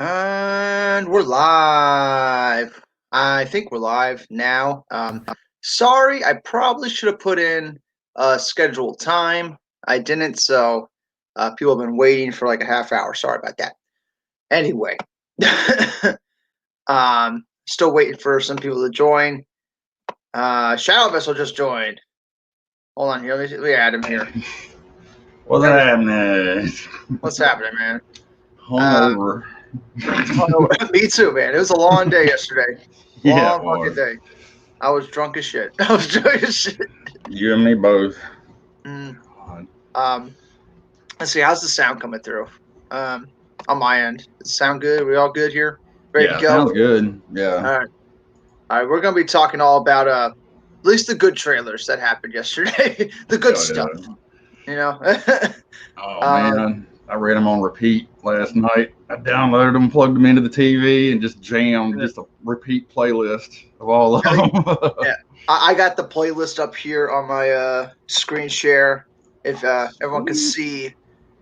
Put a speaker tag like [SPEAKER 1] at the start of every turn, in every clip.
[SPEAKER 1] And we're live. I think we're live now. Sorry, I probably should have put in a scheduled time. I didn't, so people have been waiting for like a half hour. Sorry about that. Anyway, still waiting for some people to join. Shadow Vessel just joined. Hold on here. Let me add him here.
[SPEAKER 2] What's happening?
[SPEAKER 1] What's happening, man?
[SPEAKER 2] Hungover.
[SPEAKER 1] Me too, man. It was a long day yesterday.
[SPEAKER 2] Yeah,
[SPEAKER 1] Long fucking day. I was drunk as shit. I was drunk as shit.
[SPEAKER 2] You and me both.
[SPEAKER 1] Mm. Let's see. How's the sound coming through? On my end, does it sound good? Are we all good here? Ready to go?
[SPEAKER 2] Sounds good. Yeah.
[SPEAKER 1] All right. All right. We're gonna be talking all about at least the good trailers that happened yesterday. The good stuff.
[SPEAKER 2] Yeah.
[SPEAKER 1] You know.
[SPEAKER 2] Oh man, I read them on repeat last night. I downloaded them, plugged them into the TV, and just jammed just a repeat playlist of all of them.
[SPEAKER 1] Yeah. I got the playlist up here on my screen share. If everyone can see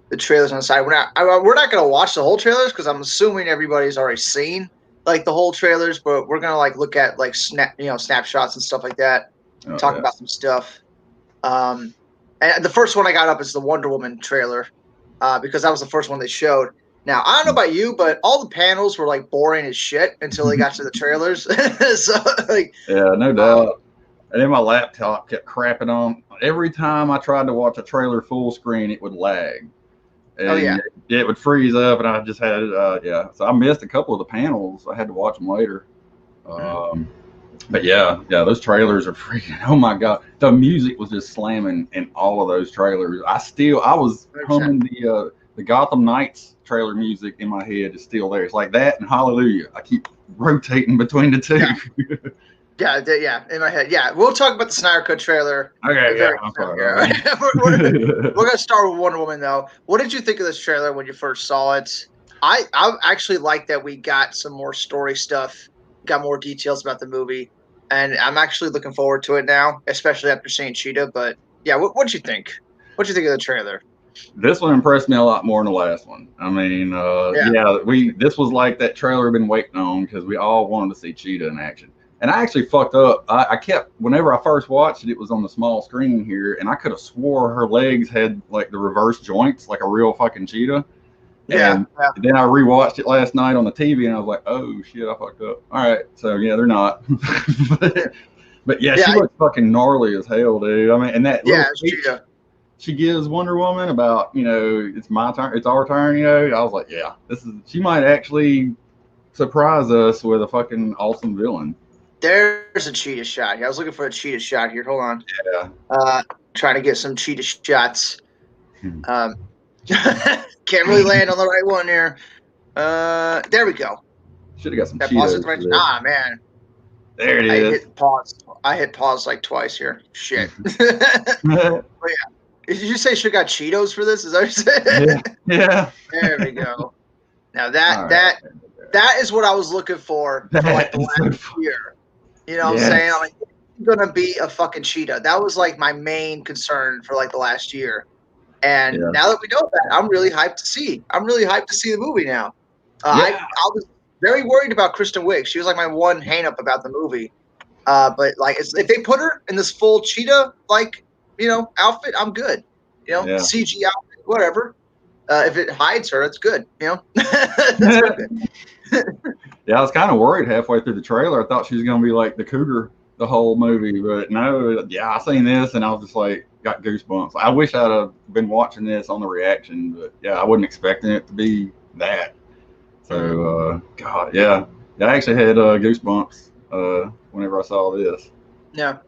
[SPEAKER 1] the trailers on the side, we're not gonna watch the whole trailers because I'm assuming everybody's already seen like the whole trailers. But we're gonna like look at like snapshots and stuff like that. Talk about some stuff. And the first one I got up is the Wonder Woman trailer because that was the first one they showed. Now, I don't know about you, but all the panels were like boring as shit until they got to the trailers. So, like,
[SPEAKER 2] yeah, no doubt. And then my laptop kept crapping on. Every time I tried to watch a trailer full screen, it would lag. And it would freeze up, and I just had So I missed a couple of the panels. I had to watch them later. But yeah, those trailers are freaking. Oh my god, the music was just slamming in all of those trailers. I was humming the Gotham Knights trailer music in my head is still there. It's like that and Hallelujah. I keep rotating between the two.
[SPEAKER 1] Yeah, in my head. Yeah, we'll talk about the Snyder Cut trailer.
[SPEAKER 2] Okay, I'm sorry.
[SPEAKER 1] We're gonna start with Wonder Woman though. What did you think of this trailer when you first saw it? I actually like that we got some more story stuff, got more details about the movie, and I'm actually looking forward to it now, especially after seeing Cheetah. But yeah, what'd you think? What'd you think of the trailer?
[SPEAKER 2] This one impressed me a lot more than the last one. I mean, this was like that trailer we've been waiting on because we all wanted to see Cheetah in action. And I actually fucked up. I kept, whenever I first watched it, it was on the small screen here, and I could have swore her legs had like the reverse joints, like a real fucking cheetah. And then I rewatched it last night on the TV, and I was like, oh shit, I fucked up. All right, so yeah, they're not. but yeah, she looks fucking gnarly as hell, dude. I mean, and that little speech she gives Wonder Woman about, it's my turn, it's our turn, I was like, yeah, she might actually surprise us with a fucking awesome villain.
[SPEAKER 1] There's a cheetah shot. I was looking for a cheetah shot here. Hold on.
[SPEAKER 2] Yeah.
[SPEAKER 1] Trying to get some cheetah shots. Can't really land on the right one here. There we go.
[SPEAKER 2] Should have got some Cheetos.
[SPEAKER 1] Nah, man.
[SPEAKER 2] There it is.
[SPEAKER 1] I hit pause like twice here. Shit. But yeah. Did you say should have got Cheetos for this? Is that what you said?
[SPEAKER 2] Yeah.
[SPEAKER 1] There we go. Now that is what I was looking for like the last year. You know what I'm saying? I'm like, it's gonna be a fucking cheetah. That was like my main concern for like the last year. And now that we know that, I'm really hyped to see. I'm really hyped to see the movie now. I was very worried about Kristen Wiig. She was like my one hang up about the movie. But like, if they put her in this full cheetah like outfit, I'm good. CG outfit, whatever. If it hides her, it's good. That's good.
[SPEAKER 2] Yeah, I was kind of worried halfway through the trailer. I thought she was going to be like the cougar the whole movie, but no. Yeah, I seen this and I was just like, got goosebumps. I wish I'd have been watching this on the reaction, but yeah, I wasn't expecting it to be that. So, God, yeah, I actually had goosebumps whenever I saw this.
[SPEAKER 1] Yeah,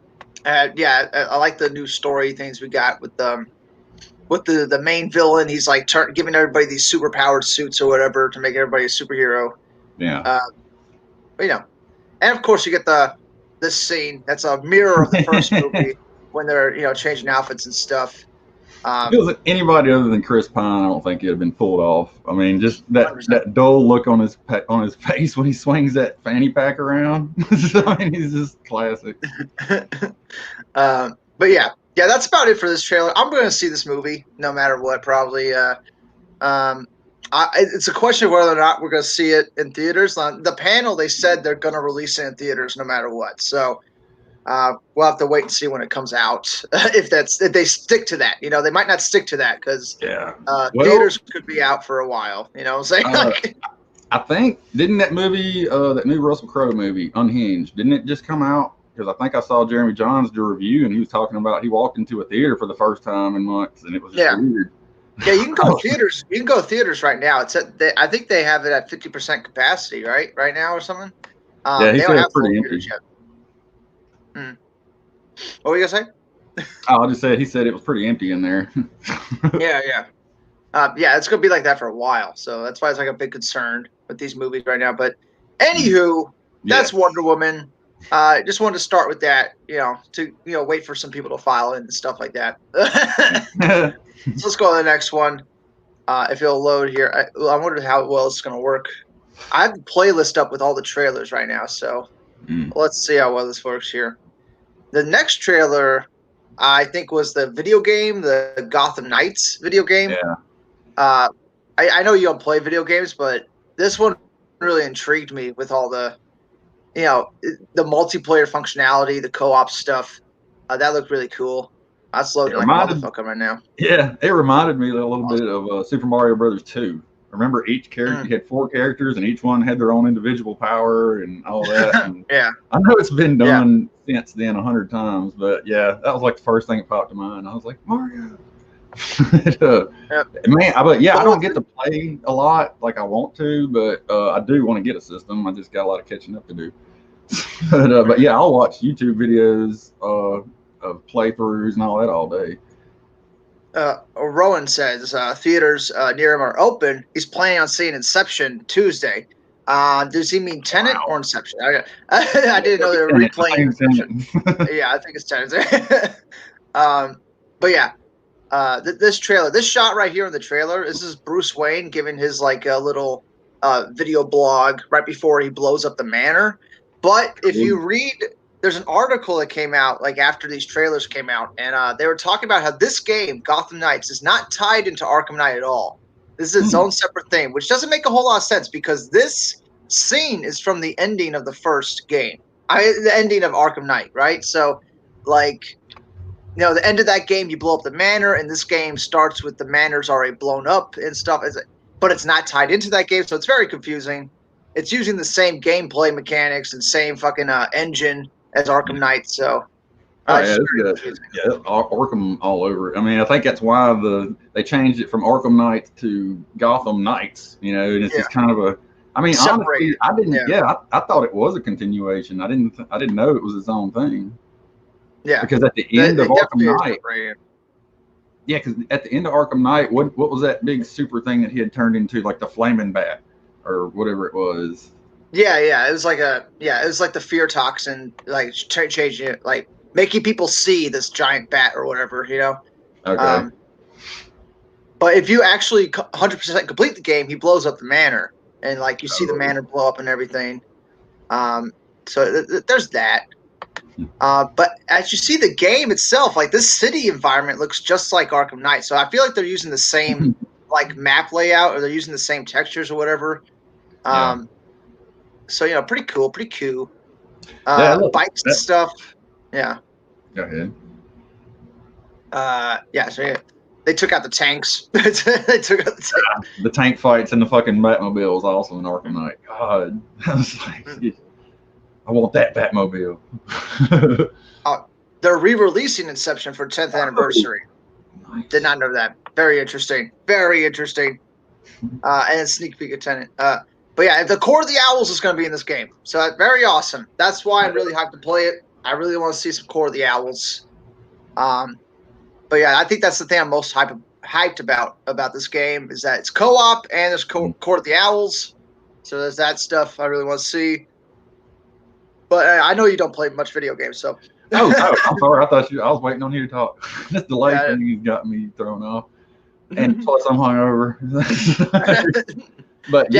[SPEAKER 1] I like the new story things we got with the main villain. He's like giving everybody these super powered suits or whatever to make everybody a superhero.
[SPEAKER 2] Yeah.
[SPEAKER 1] But and of course you get this scene that's a mirror of the first movie when they're changing outfits and stuff.
[SPEAKER 2] If it was anybody other than Chris Pine, I don't think it'd have been pulled off. I mean, just that dull look on his face when he swings that fanny pack around. I mean, he's just classic.
[SPEAKER 1] But yeah, that's about it for this trailer. I'm going to see this movie no matter what, probably. It's a question of whether or not we're going to see it in theaters. On the panel, they said they're going to release it in theaters no matter what. So we'll have to wait and see when it comes out. if they stick to that, they might not stick to that because theaters could be out for a while. You know what I'm saying?
[SPEAKER 2] I think didn't that movie, that new Russell Crowe movie, Unhinged, didn't it just come out? Because I think I saw Jeremy Johns do a review and he was talking about he walked into a theater for the first time in months and it was just weird.
[SPEAKER 1] Yeah, you can go theaters. You can go theaters right now. I think they have it at 50% capacity, right now or something.
[SPEAKER 2] Yeah, he said it's pretty empty.
[SPEAKER 1] What were you gonna say?
[SPEAKER 2] I just said he said it was pretty empty in there.
[SPEAKER 1] Yeah. It's gonna be like that for a while. So that's why it's like a big concern with these movies right now. But anywho, that's Wonder Woman. Just wanted to start with that, to wait for some people to file in and stuff like that. So let's go to the next one. If it'll load here, I wonder how well it's going to work. I have the playlist up with all the trailers right now, so let's see how well this works here. The next trailer, I think, was the video game, the Gotham Knights video game.
[SPEAKER 2] Yeah.
[SPEAKER 1] I know you don't play video games, but this one really intrigued me with all the, the multiplayer functionality, the co-op stuff. That looked really cool. That's loading like a motherfucker right now.
[SPEAKER 2] Yeah, it reminded me a little bit of Super Mario Brothers 2. Remember, each character had 4 characters, and each one had their own individual power and all that. And
[SPEAKER 1] yeah,
[SPEAKER 2] I know it's been done since then 100 times, but yeah, that was like the first thing that popped to mind. I was like, Mario. Man, I don't get to play a lot like I want to, but I do want to get a system. I just got a lot of catching up to do. But yeah, I'll watch YouTube videos of playthroughs and all that all day.
[SPEAKER 1] Rowan says theaters near him are open. He's planning on seeing Inception Tuesday. Does he mean Tenet or Inception? I didn't know they were replaying Inception. Yeah, I think it's Tenet. But yeah, this trailer, this shot right here in the trailer, this is Bruce Wayne giving his like a little video blog right before he blows up the manor. But if you read, there's an article that came out like after these trailers came out, and they were talking about how this game, Gotham Knights, is not tied into Arkham Knight at all. This is its own separate thing, which doesn't make a whole lot of sense because this scene is from the ending of the first game, the ending of Arkham Knight, right? So, like, the end of that game, you blow up the manor, and this game starts with the manor's already blown up and stuff, but it's not tied into that game, so it's very confusing. It's using the same gameplay mechanics and same fucking engine as Arkham Knight, so
[SPEAKER 2] it's good. Yeah, Arkham all over. I mean, I think that's why they changed it from Arkham Knight to Gotham Knights. And it's just kind of a. I mean, honestly, I didn't. Yeah, I thought it was a continuation. I didn't know it was its own thing.
[SPEAKER 1] Yeah,
[SPEAKER 2] because at the end of Arkham Knight. Yeah, because at the end of Arkham Knight, what was that big super thing that he had turned into, like the flaming bat or whatever it was?
[SPEAKER 1] Yeah, it was like the fear toxin, like changing it, like making people see this giant bat or whatever,
[SPEAKER 2] Okay.
[SPEAKER 1] But if you actually 100% complete the game, he blows up the manor, and like you see the manor blow up and everything. So there's that. But as you see the game itself, like this city environment looks just like Arkham Knight. So I feel like they're using the same like map layout, or they're using the same textures or whatever. So pretty cool. Bikes and stuff. Yeah.
[SPEAKER 2] Go ahead.
[SPEAKER 1] So they took out the tanks. They took out the tanks.
[SPEAKER 2] The tank fights in the fucking Batmobile was awesome in Arkham Knight. God, I was like, I want that Batmobile.
[SPEAKER 1] They're re-releasing Inception for 10th anniversary. Nice. Did not know that. Very interesting. And a sneak peek of Tenet. But yeah, the Core of the Owls is going to be in this game. So very awesome. That's why I'm really hyped to play it. I really want to see some Core of the Owls. But yeah, I think that's the thing I'm most hyped about this game is that it's co-op and there's Core of the Owls. So there's that stuff I really want to see. But I know you don't play much video games, so.
[SPEAKER 2] Oh, I'm sorry. I was waiting on you to talk. This delay thing got me thrown off. And plus I'm hungover. But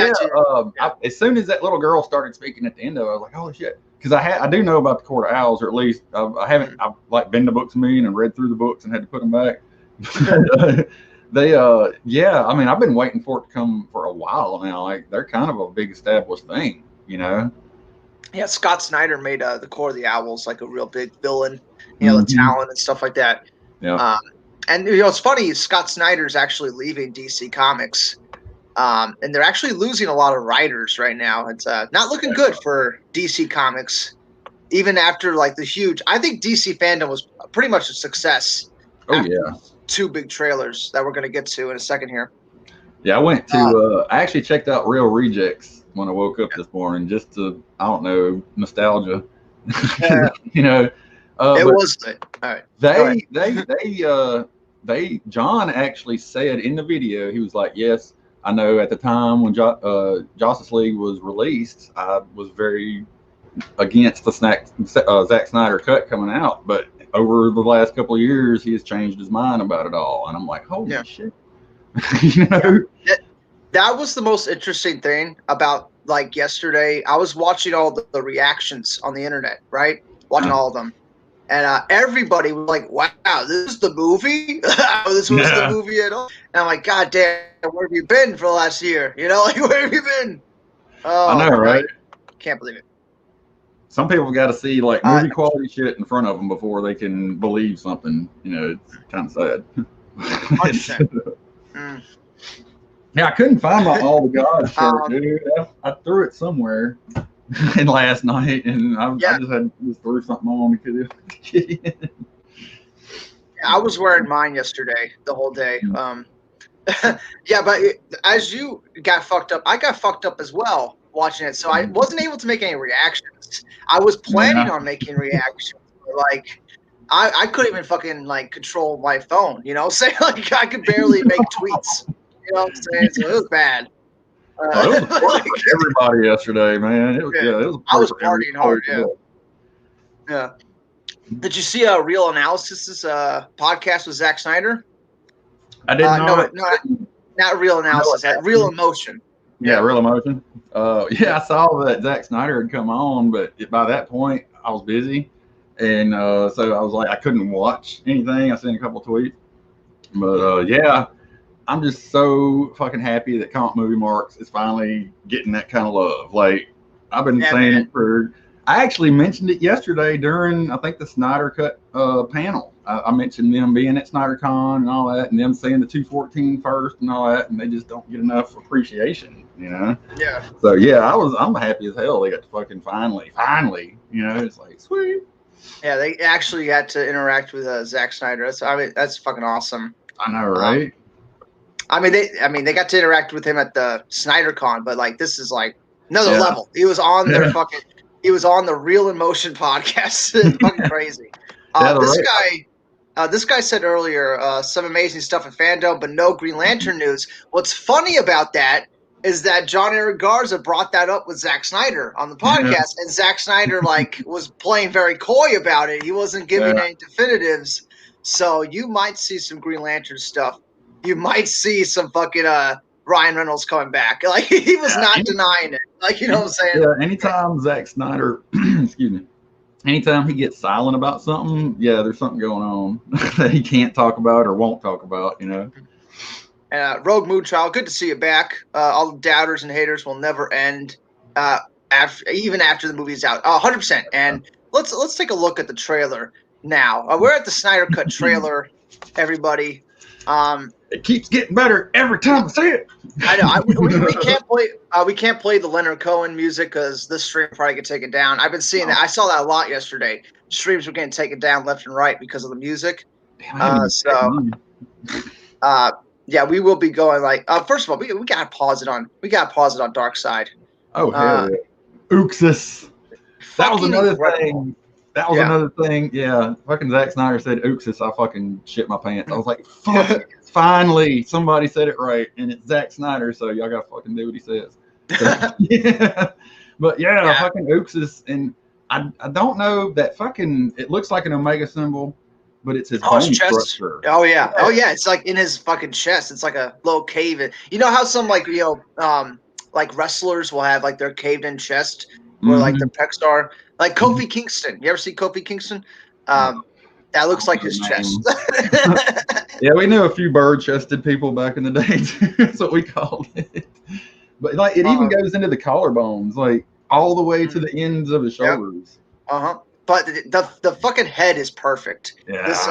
[SPEAKER 2] as soon as that little girl started speaking at the end of it, I was like, holy shit. Because I do know about the Court of Owls, or at least I've like been to books a million and read through the books and had to put them back. yeah, I mean, I've been waiting for it to come for a while now. Like, they're kind of a big established thing, you know?
[SPEAKER 1] Yeah, Scott Snyder made the Core of the Owls like a real big villain, the talent and stuff like that.
[SPEAKER 2] Yeah.
[SPEAKER 1] And it's funny, Scott Snyder's actually leaving DC Comics, and they're actually losing a lot of writers right now. It's not looking good for DC Comics, even after like the huge. I think DC FanDome was pretty much a success.
[SPEAKER 2] Oh yeah.
[SPEAKER 1] 2 big trailers that we're going to get to in a second here.
[SPEAKER 2] Yeah, I went to. I actually checked out Real Rejects when I woke up this morning, just to, I don't know, nostalgia. You know.
[SPEAKER 1] It was all
[SPEAKER 2] right. John actually said in the video, he was like, "Yes, I know. At the time when Justice League was released, I was very against the Zack Snyder cut coming out, but over the last couple of years, he has changed his mind about it all." And I'm like, "Holy shit!" You know?
[SPEAKER 1] That was the most interesting thing about like yesterday. I was watching all the reactions on the internet, right? Watching all of them. And everybody was like, "Wow, this is the movie? This was the movie at all?" And I'm like, "God damn, where have you been for the last year? Like, where have you been?" Oh,
[SPEAKER 2] I know, right?
[SPEAKER 1] Can't believe it.
[SPEAKER 2] Some people got to see like movie quality shit in front of them before they can believe something. It's kind of sad.
[SPEAKER 1] 100%.
[SPEAKER 2] Yeah, I couldn't find my All the Gods shirt, dude. I threw it somewhere in last night, and I just threw something on because
[SPEAKER 1] I was wearing mine yesterday the whole day. Yeah, but as you got fucked up, I got fucked up as well watching it. So I wasn't able to make any reactions. I was planning on making reactions, but like I couldn't even fucking like control my phone. Say like I could barely make tweets. You know what I'm saying? So it was bad.
[SPEAKER 2] It was like, for everybody yesterday, man. It was.
[SPEAKER 1] I was partying hard. Yeah. Did you see Real Analysis's podcast with Zack Snyder?
[SPEAKER 2] I didn't know.
[SPEAKER 1] No, not Real Analysis. Real Emotion.
[SPEAKER 2] Yeah, Real Emotion. I saw that Zack Snyder had come on, but by that point I was busy, and so I was like, I couldn't watch anything. I sent a couple tweets, but I'm just so fucking happy that Comic Movie Marks is finally getting that kind of love. Like, I've been saying it for. I actually mentioned it yesterday during, I think, the Snyder Cut panel. I mentioned them being at SnyderCon and all that, and them saying the 214 first and all that, and they just don't get enough appreciation,
[SPEAKER 1] Yeah.
[SPEAKER 2] So I'm happy as hell. They got to fucking finally, it's like sweet.
[SPEAKER 1] Yeah, they actually got to interact with Zack Snyder. That's fucking awesome.
[SPEAKER 2] I know, right?
[SPEAKER 1] They got to interact with him at the SnyderCon, but like this is like another level. He was on their fucking. He was on the Real Emotion podcast. It's fucking crazy. This guy said earlier some amazing stuff in FanDome, but no Green Lantern news. What's funny about that is that John Eric Garza brought that up with Zack Snyder on the podcast, and Zack Snyder was playing very coy about it. He wasn't giving any definitives. So you might see some Green Lantern stuff. You might see some fucking Ryan Reynolds coming back. Like, he was not denying it. Like, you know what I'm saying?
[SPEAKER 2] Yeah, anytime Zack Snyder, excuse me, anytime he gets silent about something, there's something going on that he can't talk about or won't talk about,
[SPEAKER 1] Rogue Moonchild, good to see you back. All the doubters and haters will never end, even after the movie's out. 100%. And let's take a look at the trailer now. We're at the Snyder Cut trailer, everybody.
[SPEAKER 2] It keeps getting better every time I see it.
[SPEAKER 1] I know. We can't play. We can't play the Leonard Cohen music because this stream probably get taken down. I've been seeing that. I saw that a lot yesterday. Streams were getting taken down left and right because of the music. We will be going like. First of all, we gotta pause it on. We gotta pause it on Dark Side.
[SPEAKER 2] Oh hell yeah! Ooksis. That was another thing. Another thing. Yeah, fucking Zack Snyder said Ooksis. I fucking shit my pants. I was like, fuck. Finally, somebody said it right, and it's Zack Snyder, so y'all gotta fucking do what he says. So, But fucking Ooksis, and I don't know that fucking. It looks like an Omega symbol, but it's his bone structure.
[SPEAKER 1] Oh yeah, it's like in his fucking chest. It's like a little cave. You know how some like like wrestlers will have like their caved in chest where like their pecs are. Like Kofi Kingston. You ever see Kofi Kingston? That looks like his chest.
[SPEAKER 2] Yeah, we knew a few bird-chested people back in the day. That's what we called it. But like, it even goes into the collarbones, like all the way to the ends of the shoulders.
[SPEAKER 1] But the fucking head is perfect.
[SPEAKER 2] Yeah.
[SPEAKER 1] This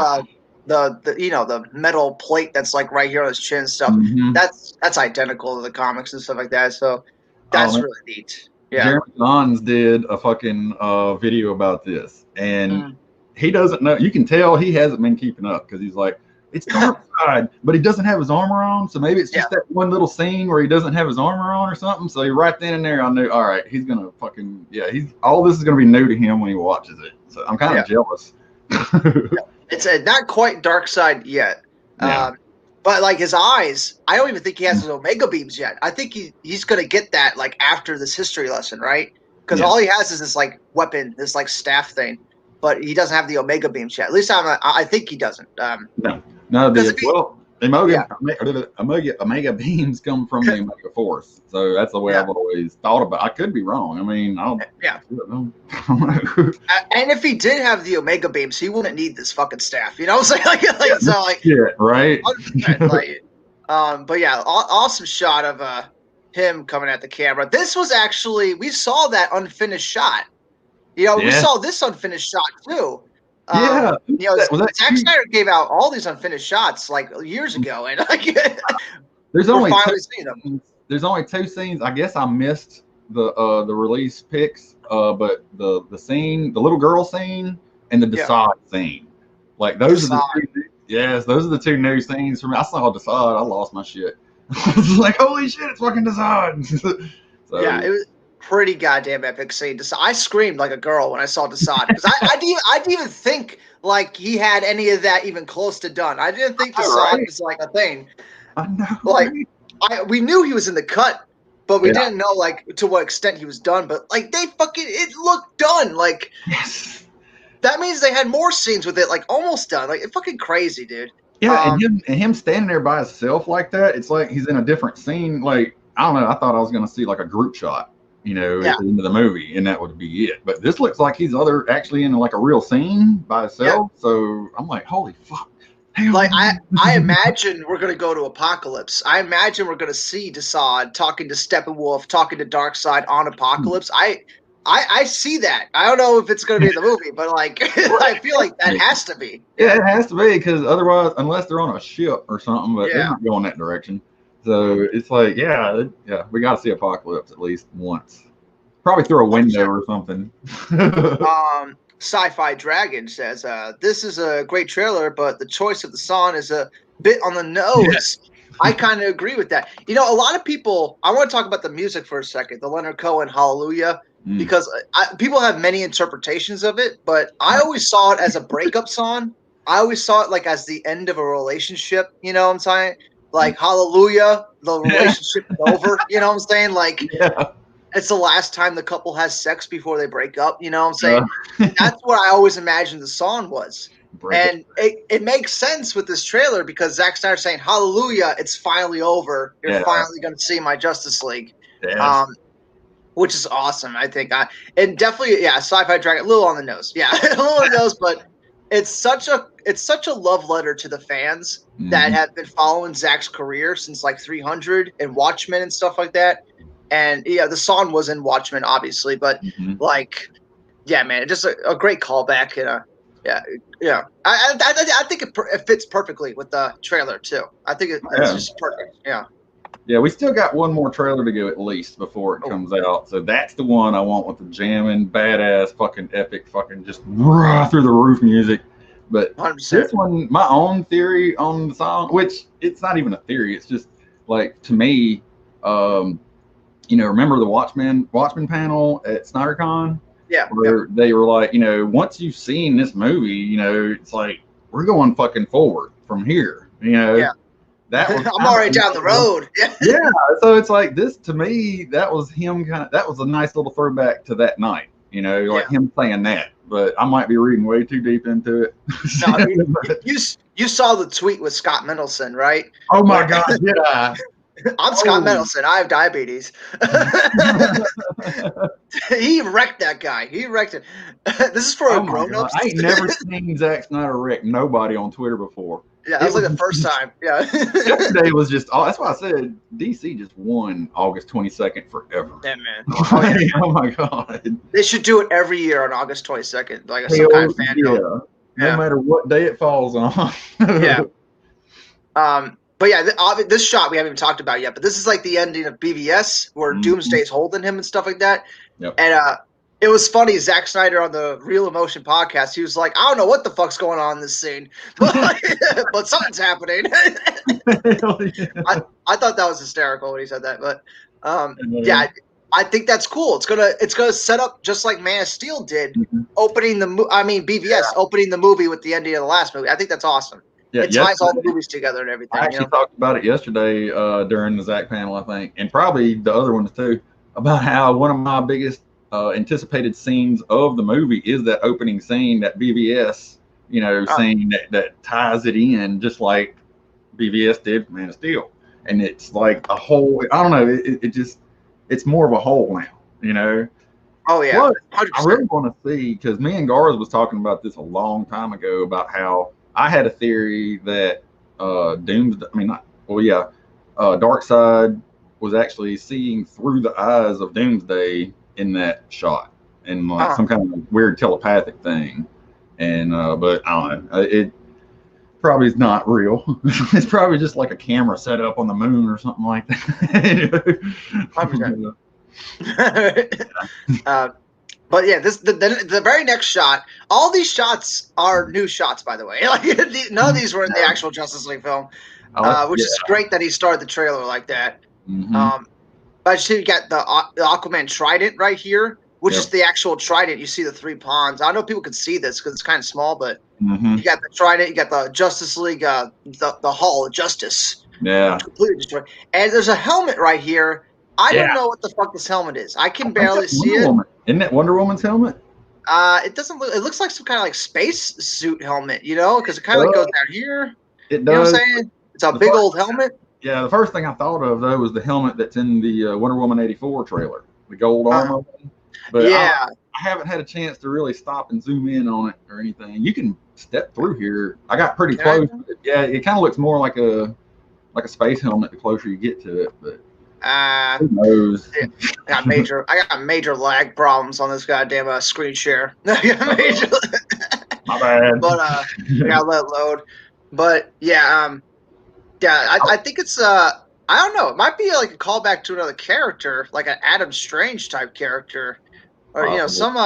[SPEAKER 1] the you know, the metal plate that's like right here on his chin and stuff. That's identical to the comics and stuff like that. So that's really neat. Yeah.
[SPEAKER 2] Jeremy Johns did a fucking video about this, and he doesn't know. You can tell he hasn't been keeping up because he's like, it's Darkseid, but he doesn't have his armor on. So maybe it's just that one little scene where he doesn't have his armor on or something. So right then and there, I knew, all right, he's gonna fucking all this is gonna be new to him when he watches it. So I'm kind of jealous.
[SPEAKER 1] It's not quite Darkseid yet. But like his eyes, I don't even think he has his Omega beams yet. I think he's gonna get that like after this history lesson, right? Because all he has is this like weapon, this like staff thing, but he doesn't have the Omega beams yet. At least I think he doesn't. Omega beams come from the Omega Force, so that's the way I've always thought about it. I could be wrong. I mean, I don't know. And if he did have the Omega beams, he wouldn't need this fucking staff. You know what I'm saying? So like,
[SPEAKER 2] right.
[SPEAKER 1] But yeah, awesome shot of him coming at the camera. This was actually, we saw that unfinished shot. You know, we saw this unfinished shot too. You know, Zack Snyder gave out all these unfinished shots like years ago, and like,
[SPEAKER 2] there's only two scenes. I guess I missed the release pics, but the scene, the little girl scene, and the Desaad scene, like those are the two. Yes, those are the two new scenes for me. I saw Desaad, I lost my shit. I was like, holy shit, it's fucking Desaad. So,
[SPEAKER 1] yeah, it was pretty goddamn epic scene. I screamed like a girl when I saw Desaad because I didn't even think like he had any of that even close to done. I didn't think Desaad was like a thing.
[SPEAKER 2] I know.
[SPEAKER 1] Like we knew he was in the cut, but we didn't know like to what extent he was done. But like it looked done. Like that means they had more scenes with it, like almost done. Like it's fucking crazy, dude.
[SPEAKER 2] Yeah, and him standing there by himself like that, it's like he's in a different scene. Like I don't know. I thought I was gonna see like a group shot, you know, at the end of the movie, and that would be it. But this looks like he's actually in like a real scene by himself. Yeah. So I'm like, holy fuck.
[SPEAKER 1] Like I imagine we're gonna go to Apocalypse. I imagine we're gonna see Desaad talking to Steppenwolf, talking to Darkseid on Apocalypse. I see that. I don't know if it's gonna be in the movie, but like I feel like that has to be.
[SPEAKER 2] Yeah, it has to be because otherwise, unless they're on a ship or something, but they're not going that direction. So it's like, we got to see Apocalypse at least once. Probably through a window or something.
[SPEAKER 1] Sci-Fi Dragon says, this is a great trailer, but the choice of the song is a bit on the nose. I kind of agree with that. You know, a lot of people, I want to talk about the music for a second, the Leonard Cohen Hallelujah, because people have many interpretations of it, but I always saw it as a breakup song. I always saw it like as the end of a relationship, you know what I'm saying? Like, hallelujah, the relationship is over, you know what I'm saying? Like, it's the last time the couple has sex before they break up, you know what I'm saying? That's what I always imagined the song was. And it makes sense with this trailer because Zack Snyder's saying, hallelujah, it's finally over. You're finally going to see my Justice League, which is awesome, I think. And definitely, Sci-Fi Dragon, a little on the nose. Yeah, a little on the nose, but it's such a love letter to the fans that have been following Zack's career since like 300 and Watchmen and stuff like that. And the song was in Watchmen, obviously, but man, just a great callback. I think it fits perfectly with the trailer too. I think it's just perfect.
[SPEAKER 2] Yeah, we still got one more trailer to go at least before it comes out. So that's the one I want with the jamming, badass, fucking epic, fucking just through the roof music. But 100%. This one, my own theory on the song, which it's not even a theory. It's just like, to me, remember the Watchmen panel at SnyderCon?
[SPEAKER 1] Yeah.
[SPEAKER 2] Where they were like, once you've seen this movie, it's like, we're going fucking forward from here, That was
[SPEAKER 1] I'm already down the road.
[SPEAKER 2] So it's like this to me. That was him. That was a nice little throwback to that night. Him saying that. But I might be reading way too deep into it.
[SPEAKER 1] No, you saw the tweet with Scott Mendelson, right?
[SPEAKER 2] Oh my God! Yeah.
[SPEAKER 1] I'm Scott Mendelson. I have diabetes. He wrecked that guy. He wrecked it. This is for grown-ups.
[SPEAKER 2] I ain't never seen Zack Snyder wreck nobody on Twitter before.
[SPEAKER 1] Yeah, that was like the first time. Yeah.
[SPEAKER 2] Yesterday was just, that's why I said DC just won August 22nd forever.
[SPEAKER 1] Yeah, man.
[SPEAKER 2] Oh my God.
[SPEAKER 1] They should do it every year on August 22nd, like some kind of fandom.
[SPEAKER 2] No matter what day it falls on.
[SPEAKER 1] Yeah. But yeah, this shot we haven't even talked about yet, but this is like the ending of BVS where Doomsday's holding him and stuff like that.
[SPEAKER 2] Yep.
[SPEAKER 1] And it was funny, Zack Snyder on the Real Emotion podcast, he was like, I don't know what the fuck's going on in this scene, but something's happening. I thought that was hysterical when he said that. But yeah, I think that's cool. It's gonna set up just like Man of Steel did, opening BVS opening the movie with the ending of the last movie. I think that's awesome. Yeah, it ties all the movies together and everything.
[SPEAKER 2] I actually talked about it yesterday during the Zach panel, I think, and probably the other ones too, about how one of my biggest anticipated scenes of the movie is that opening scene, that BVS, scene that ties it in just like BVS did Man of Steel. And it's like a whole, I don't know, it's more of a whole now,
[SPEAKER 1] Oh, yeah.
[SPEAKER 2] But I really want to see, because me and Garza was talking about this a long time ago about how I had a theory that Darkseid was actually seeing through the eyes of Doomsday in that shot, and like some kind of weird telepathic thing. And but I don't know, it probably is not real. It's probably just like a camera set up on the moon or something like that.
[SPEAKER 1] But yeah, the very next shot. All these shots are new shots, by the way. Like none of these were in the actual Justice League film, which is great that he started the trailer like that. But you got the Aquaman trident right here, which is the actual trident. You see the three pawns. I don't know if people can see this because it's kind of small, but you got the trident. You got the Justice League, the Hall of Justice.
[SPEAKER 2] Yeah,
[SPEAKER 1] completely destroyed. And there's a helmet right here. I don't know what the fuck this helmet is. I can barely see it.
[SPEAKER 2] Isn't that Wonder Woman's helmet?
[SPEAKER 1] It doesn't look. It looks like some kind of like space suit helmet, because it kind of like goes down here.
[SPEAKER 2] It does.
[SPEAKER 1] You know what I'm saying? It's a big old helmet.
[SPEAKER 2] Yeah, the first thing I thought of though was the helmet that's in the Wonder Woman 84 trailer, the gold armor. But I haven't had a chance to really stop and zoom in on it or anything. You can step through here. I got pretty close. Yeah, it kind of looks more like a space helmet the closer you get to it, but. Who knows?
[SPEAKER 1] I got major lag problems on this goddamn screen share. My
[SPEAKER 2] bad.
[SPEAKER 1] But I gotta let it load. But I think it's I don't know. It might be like a callback to another character, like an Adam Strange type character, or some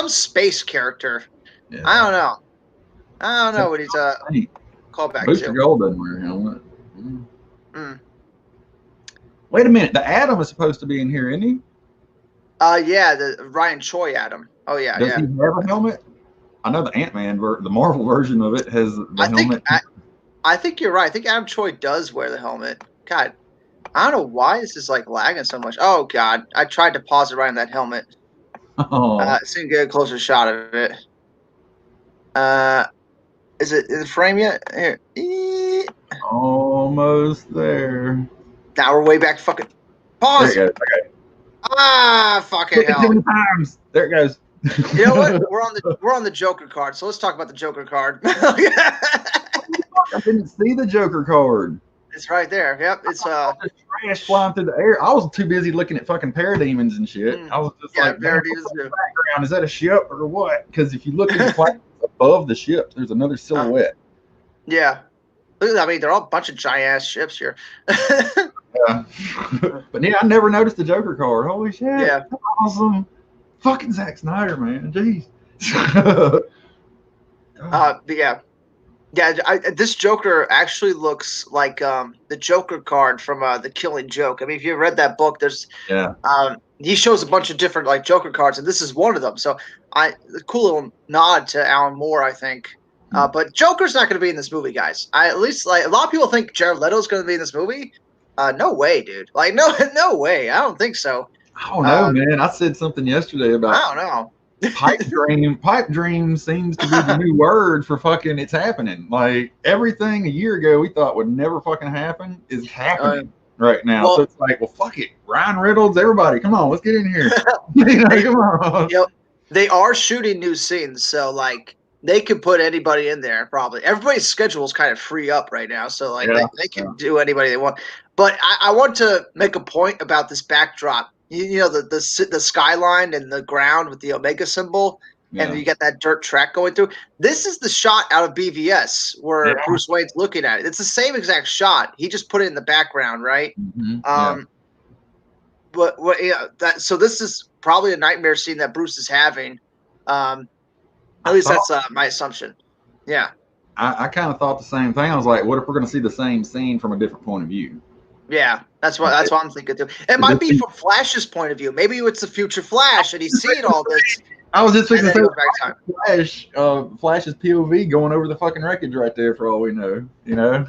[SPEAKER 1] space character. Yeah. I don't know what he's callback to.
[SPEAKER 2] Booster Gold doesn't wear a helmet. Wait a minute, the Atom is supposed to be in here, isn't he?
[SPEAKER 1] Yeah, the Ryan Choi Atom. Oh yeah,
[SPEAKER 2] Does he have a helmet? I know the Ant-Man, the Marvel version of it has the helmet.
[SPEAKER 1] I think you're right. I think Adam Choi does wear the helmet. God, I don't know why this is like lagging so much. Oh God, I tried to pause it right on that helmet. So you can get a closer shot of it. Is it in the frame yet? Here.
[SPEAKER 2] Almost there.
[SPEAKER 1] Now we're way back. Fucking pause.
[SPEAKER 2] There it goes. Okay.
[SPEAKER 1] Fucking hell.
[SPEAKER 2] Times. There it goes.
[SPEAKER 1] You know what? We're on the Joker card, so let's talk about the Joker card.
[SPEAKER 2] I didn't see the Joker card.
[SPEAKER 1] It's right there. Yep. It's
[SPEAKER 2] trash flying through the air. I was too busy looking at fucking parademons and shit. I was just like, background, is that a ship or what? Because if you look at the planet above the ship, there's another silhouette.
[SPEAKER 1] Yeah. I mean, they're all a bunch of giant ass ships here.
[SPEAKER 2] Yeah. But yeah, I never noticed the Joker card. Holy shit.
[SPEAKER 1] Yeah.
[SPEAKER 2] That's awesome. Fucking Zack Snyder, man. Jeez.
[SPEAKER 1] This Joker actually looks like the Joker card from The Killing Joke. I mean, if you read that book, there's he shows a bunch of different like Joker cards, and this is one of them. So a cool little nod to Alan Moore, I think. But Joker's not going to be in this movie, guys. At least like a lot of people think Jared Leto's going to be in this movie. No way, dude. Like no way. I don't think so.
[SPEAKER 2] I don't know, man. I said something yesterday about.
[SPEAKER 1] I don't know.
[SPEAKER 2] Pipe dream. Pipe dream seems to be the new word for fucking. It's happening. Like everything a year ago we thought would never fucking happen is happening right now. Well, so it's like, well, fuck it. Ryan Reynolds, everybody, come on, let's get in here. Come on.
[SPEAKER 1] You know, they are shooting new scenes, so like they can put anybody in there. Probably everybody's schedule is kind of free up right now, so like they can do anybody they want. But I want to make a point about this backdrop. You know, the skyline and the ground with the Omega symbol. Yeah. And you get that dirt track going through. This is the shot out of BVS where Bruce Wayne's looking at it. It's the same exact shot. He just put it in the background, right? Mm-hmm. But so this is probably a nightmare scene that Bruce is having. At least that's my assumption. Yeah.
[SPEAKER 2] I kind of thought the same thing. I was like, what if we're going to see the same scene from a different point of view?
[SPEAKER 1] Yeah, that's what I'm thinking too. It might be from Flash's point of view. Maybe it's the future Flash and he's seeing all this.
[SPEAKER 2] I was just thinking Flash's POV going over the fucking wreckage right there for all we know, you know?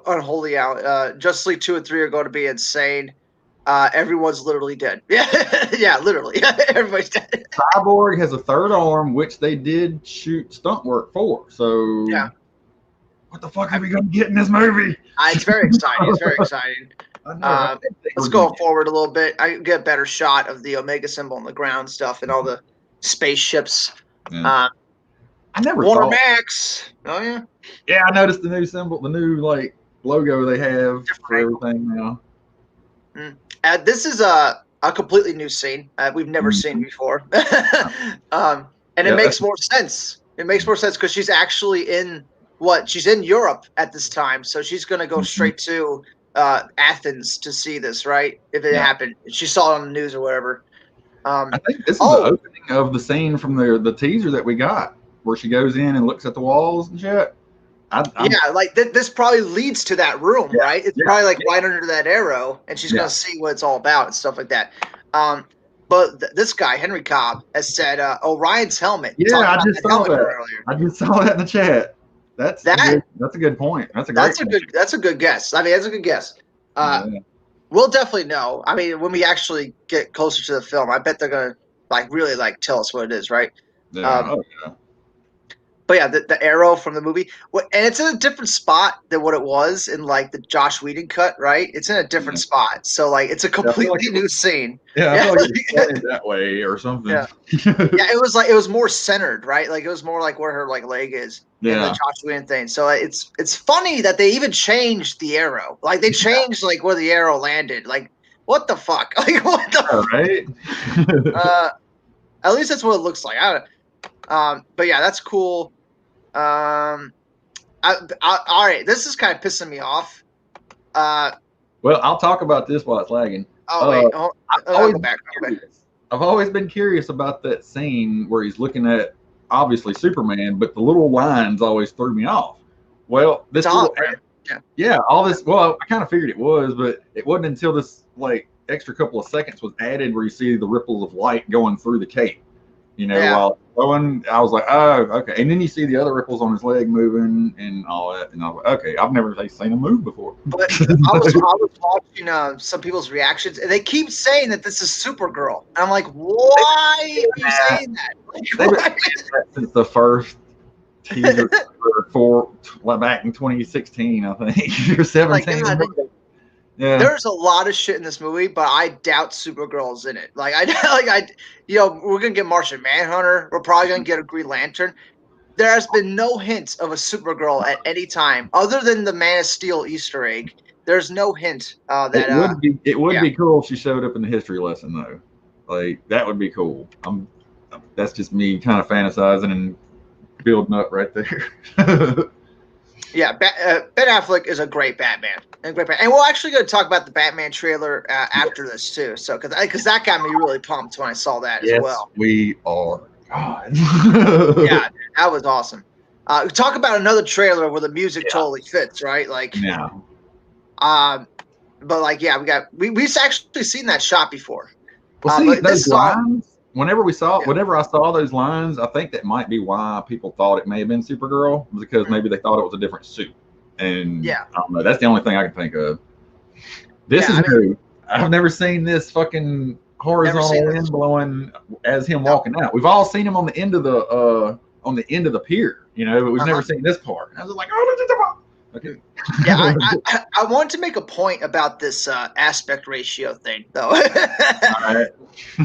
[SPEAKER 1] Unholy out. Justice League 2 and 3 are going to be insane. Everyone's literally dead. Yeah, literally. Everybody's dead.
[SPEAKER 2] Cyborg has a third arm, which they did shoot stunt work for. So yeah. What the fuck are we going to get in this movie?
[SPEAKER 1] It's very exciting. It's very exciting. Let's go forward a little bit. I get a better shot of the Omega symbol on the ground stuff and all the spaceships.
[SPEAKER 2] Yeah. I never
[SPEAKER 1] Warner Max. Oh yeah.
[SPEAKER 2] Yeah, I noticed the new symbol, the new like logo they have for everything now.
[SPEAKER 1] This is a completely new scene we've never seen before, and it makes more sense. It makes more sense because she's actually in she's in Europe at this time, so she's going to go straight to Athens to see this, right? If it happened, she saw it on the news or whatever.
[SPEAKER 2] I think this is the opening of the scene from the teaser that we got, where she goes in and looks at the walls and shit.
[SPEAKER 1] Like this probably leads to that room, right? It's probably like right under that arrow, and she's gonna see what it's all about and stuff like that. But this guy Henry Cobb has said Orion's helmet.
[SPEAKER 2] Yeah, I just saw that earlier. I just saw that in the chat. That's a good point. That's a good guess. I mean, that's a good guess. We'll definitely know. I mean, when we actually get closer to the film, I bet they're gonna really tell us what it is, right? Yeah.
[SPEAKER 1] But yeah, the arrow from the movie, and it's in a different spot than what it was in the Josh Whedon cut, right? It's in a different spot, so it's a completely new scene.
[SPEAKER 2] Yeah, I feel like it's that way or something.
[SPEAKER 1] Yeah, it was more centered, right? It was more like where her leg is. Yeah, the Josh Whedon thing. So it's funny that they even changed the arrow. They changed where the arrow landed. What the fuck? What the
[SPEAKER 2] right?
[SPEAKER 1] At least that's what it looks like. I don't. But yeah, that's cool. All right, this is kind of pissing me off.
[SPEAKER 2] Well, I'll talk about this while it's lagging. I've always been curious about that scene where he's looking at obviously Superman, but the little lines always threw me off. Well, this all this. Well, I kind of figured it was, but it wasn't until this extra couple of seconds was added where you see the ripples of light going through the cape. While going, I was like, oh, okay. And then you see the other ripples on his leg moving and all that. And I was like, okay, I've never seen him move before.
[SPEAKER 1] But I was watching some people's reactions, and they keep saying that this is Supergirl. And I'm like, why are you saying that?
[SPEAKER 2] They've been saying that since the first teaser for back in 2016, I think, or 17.
[SPEAKER 1] There's a lot of shit in this movie, but I doubt Supergirl's in it. We're gonna get Martian Manhunter. We're probably gonna get a Green Lantern. There has been no hint of a Supergirl at any time, other than the Man of Steel Easter egg. There's no hint that
[SPEAKER 2] it would be cool if she showed up in the history lesson, though. That would be cool. That's just me kind of fantasizing and building up right there.
[SPEAKER 1] Yeah, Ben Affleck is a great Batman. And we're actually going to talk about the Batman trailer after this too. So, because that got me really pumped when I saw that as well.
[SPEAKER 2] We are. God.
[SPEAKER 1] Yeah, that was awesome. Talk about another trailer where the music totally fits, right? We've actually seen that shot before.
[SPEAKER 2] Well, see, those lines. Whenever I saw those lines, I think that might be why people thought it may have been Supergirl, because maybe they thought it was a different suit. And I don't know. That's the only thing I can think of. This is new. I've never seen this fucking horizontal wind blowing as him walking out. We've all seen him on the end of the pier, but we've never seen this part. And I was like, oh, Okay.
[SPEAKER 1] Yeah, I wanted to make a point about this aspect ratio thing, though.
[SPEAKER 2] All right.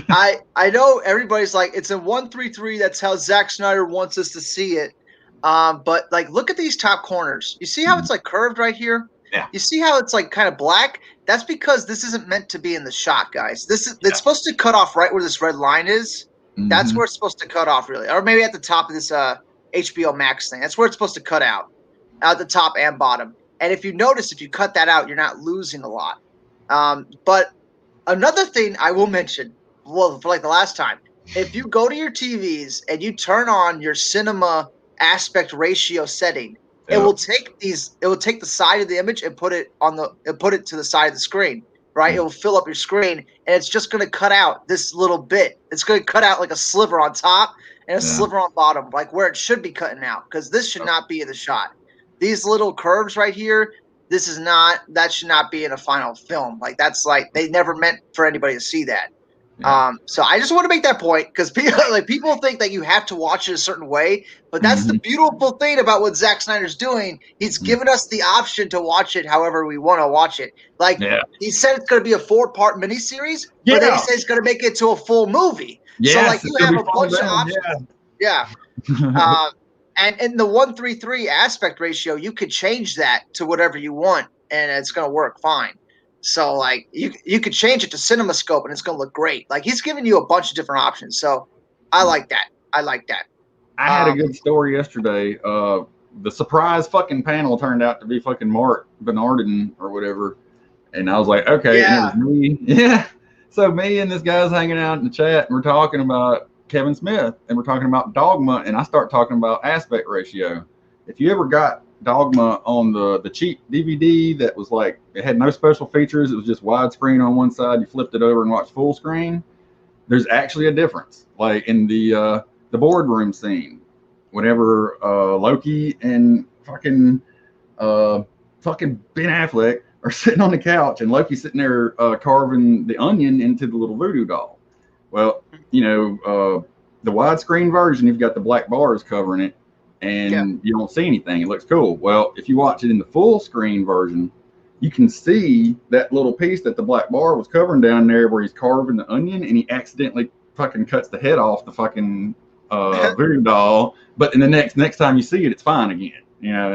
[SPEAKER 1] I know everybody's like, it's a 1:3:3. That's how Zack Snyder wants us to see it. But like, look at these top corners. You see how it's like curved right here?
[SPEAKER 2] Yeah.
[SPEAKER 1] You see how it's like kind of black? That's because this isn't meant to be in the shot, guys. It's supposed to cut off right where this red line is. That's where it's supposed to cut off, really, or maybe at the top of this HBO Max thing. That's where it's supposed to cut out, at the top and bottom. And if you notice, if you cut that out, you're not losing a lot. But another thing I will mention, well, for like the last time, if you go to your TVs and you turn on your cinema aspect ratio setting, it will take the side of the image and put it to the side of the screen, right? It will fill up your screen, and it's just going to cut out this little bit. It's going to cut out like a sliver on top and a sliver on bottom, like where it should be cutting out, because this should not be in the shot. These little curves right here, that should not be in a final film. Like, that's like, they never meant for anybody to see that. So I just want to make that point, because people think that you have to watch it a certain way, but that's the beautiful thing about what Zack Snyder's doing. He's given us the option to watch it however we want to watch it. Like, he said it's going to be a 4-part miniseries, but then he says he's going to make it to a full movie. So like, you have a bunch of options. And in the 1:3:3 aspect ratio, you could change that to whatever you want, and it's going to work fine. So like, you could change it to CinemaScope, and it's going to look great. Like, he's giving you a bunch of different options. So I like that.
[SPEAKER 2] I had a good story yesterday. The surprise fucking panel turned out to be fucking Mark Bernardin or whatever, and I was like, okay, and it was me. Yeah. So me and this guy's hanging out in the chat, and we're talking about Kevin Smith, and we're talking about Dogma, and I start talking about aspect ratio. If you ever got Dogma on the cheap DVD that was like, it had no special features, it was just widescreen on one side, you flipped it over and watched full screen, there's actually a difference. Like in the boardroom scene, whenever Loki and fucking Ben Affleck are sitting on the couch, and Loki's sitting there carving the onion into the little voodoo doll. Well, the widescreen version, you've got the black bars covering it, and you don't see anything. It looks cool. Well, if you watch it in the full screen version, you can see that little piece that the black bar was covering down there where he's carving the onion, and he accidentally fucking cuts the head off the fucking voodoo doll. But in the next time you see it, it's fine again.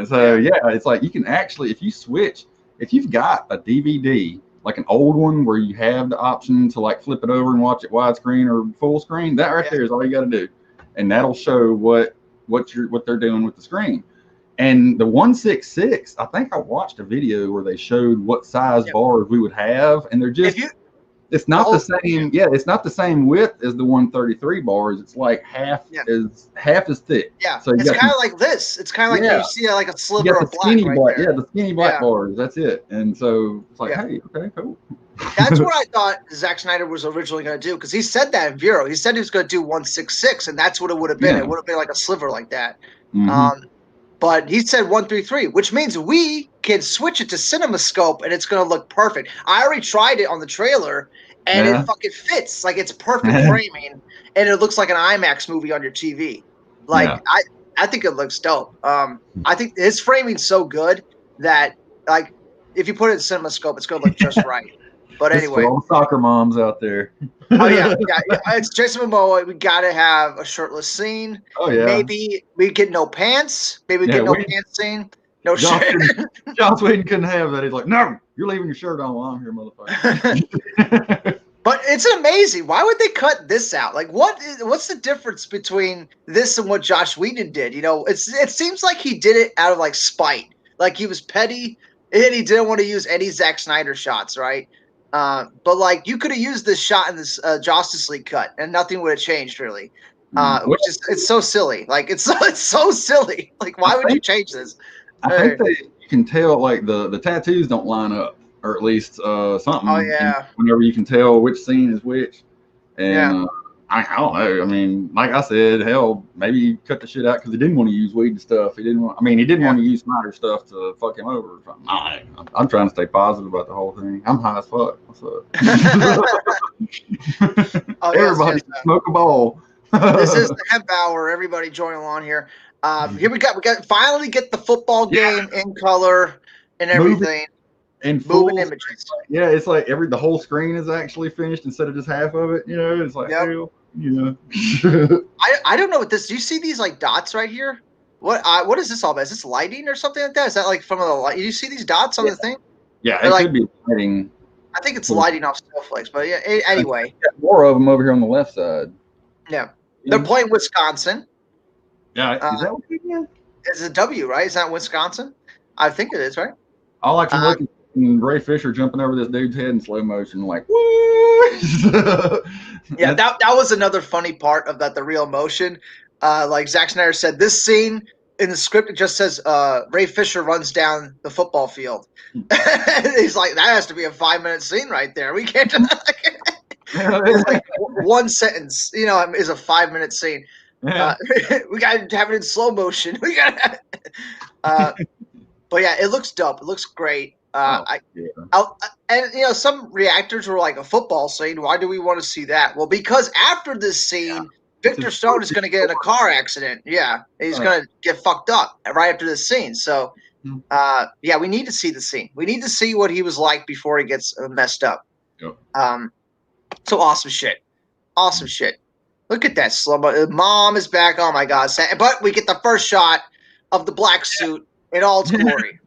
[SPEAKER 2] So it's like, you can actually, if you've got a DVD, like an old one where you have the option to like flip it over and watch it widescreen or full screen, that right there is all you got to do, and that'll show what they're doing with the screen. And the 166, I think I watched a video where they showed what size bars we would have, and they're just it's not the same. Yeah, it's not the same width as the 133 bars. It's like half as thick.
[SPEAKER 1] Yeah, so it's kind of like this. It's kind of like you see like a sliver of black right there.
[SPEAKER 2] Yeah, the skinny black bars. That's it. And so it's like, hey, okay, cool.
[SPEAKER 1] That's what I thought Zack Snyder was originally going to do, because he said that in Vero. He said he was going to do 166, and that's what it would have been. It would have been like a sliver like that. But he said 1:3:3, which means we can switch it to CinemaScope, and it's going to look perfect. I already tried it on the trailer, and it fucking fits. Like, it's perfect framing, and it looks like an IMAX movie on your TV. Like, I think it looks dope. I think his framing's so good that, like, if you put it in CinemaScope, it's going to look just right. But anyway,
[SPEAKER 2] all the soccer moms out there.
[SPEAKER 1] It's Jason Momoa. We got to have a shirtless scene. Oh yeah. Maybe we get no pants. Maybe we get no pants scene. No shirt.
[SPEAKER 2] Joss Whedon couldn't have that. He's like, no, you're leaving your shirt on while I'm here, motherfucker.
[SPEAKER 1] But it's amazing. Why would they cut this out? Like, what's the difference between this and what Joss Whedon did? It seems like he did it out of like spite. Like, he was petty, and he didn't want to use any Zack Snyder shots, right? But like, you could have used this shot in this Justice League cut, and nothing would have changed really. It's so silly. Like, it's so silly. Like, why would you change this?
[SPEAKER 2] I think that you can tell, like, the tattoos don't line up, or at least something.
[SPEAKER 1] Oh yeah.
[SPEAKER 2] Whenever you can tell which scene is which, and I don't know. I mean, like I said, hell, maybe he cut the shit out because he didn't want to use Whedon stuff. He didn't want to use Snyder stuff to fuck him over or something. I'm trying to stay positive about the whole thing. I'm high as fuck. What's up? Everybody smoke a ball.
[SPEAKER 1] This is the Hemp Hour. Everybody join along here. Here we got finally get the football game in color and everything.
[SPEAKER 2] In full images. Yeah, it's like the whole screen is actually finished instead of just half of it. You know, it's like hell, you know.
[SPEAKER 1] I don't know what this. Do you see these like dots right here? What is this all about? Is this lighting or something like that? Is that like from the light? Do you see these dots on the thing?
[SPEAKER 2] Yeah, it could be lighting.
[SPEAKER 1] I think it's lighting off snowflakes, but yeah. Anyway,
[SPEAKER 2] more of them over here on the left side.
[SPEAKER 1] Yeah, they're playing Wisconsin.
[SPEAKER 2] Yeah, is that what it is?
[SPEAKER 1] It's a W, right? Is that Wisconsin? I think it is, right?
[SPEAKER 2] All I can look at Ray Fisher jumping over this dude's head in slow motion, like what?
[SPEAKER 1] Yeah, that was another funny part of that. The real emotion, like Zack Snyder said, this scene in the script it just says Ray Fisher runs down the football field. He's like, that has to be a 5-minute scene right there. We can't. It's like one sentence, you know, is a 5-minute scene. Yeah. We got to have it in slow motion. We got, but yeah, it looks dope. It looks great. And you know, some reactors were like, a football scene. Why do we want to see that? Well, because after this scene, Victor Stone is going to get in a car accident. Yeah, he's going to get fucked up right after this scene. So, yeah, we need to see the scene. We need to see what he was like before he gets messed up.
[SPEAKER 2] Yep.
[SPEAKER 1] So awesome shit. Awesome shit. Look at that slow-mo. Mom is back. Oh my God! But we get the first shot of the black suit in all its glory.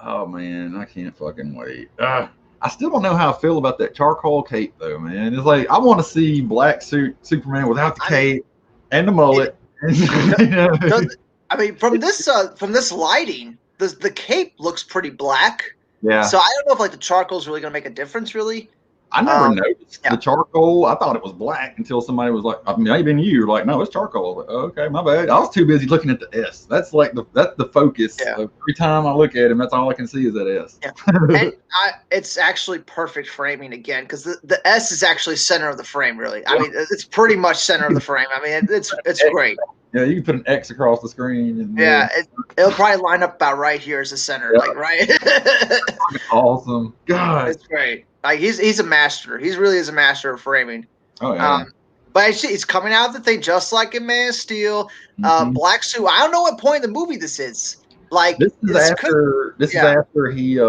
[SPEAKER 2] Oh man, I can't fucking wait. I still don't know how I feel about that charcoal cape though, man. It's like I want to see black suit Superman without the cape and the mullet.
[SPEAKER 1] I mean, from this lighting, the cape looks pretty black.
[SPEAKER 2] Yeah.
[SPEAKER 1] So I don't know if like the charcoal is really going to make a difference, really.
[SPEAKER 2] I never noticed the charcoal. I thought it was black until somebody was like, maybe you were like, no, it's charcoal. Like, okay, my bad. I was too busy looking at the S. That's like that's the focus. Yeah. Every time I look at him, that's all I can see is that S.
[SPEAKER 1] Yeah. And it's actually perfect framing again, because the S is actually center of the frame, really. I mean, it's pretty much center of the frame. I mean, it's great.
[SPEAKER 2] Yeah, you can put an X across the screen. And,
[SPEAKER 1] it'll probably line up about right here as the center, like right.
[SPEAKER 2] Awesome. God,
[SPEAKER 1] it's great. Like he's a master. He really is a master of framing.
[SPEAKER 2] Oh yeah.
[SPEAKER 1] But he's coming out of the thing just like in Man of Steel. Black suit. I don't know what point in the movie this is. Like
[SPEAKER 2] this is after he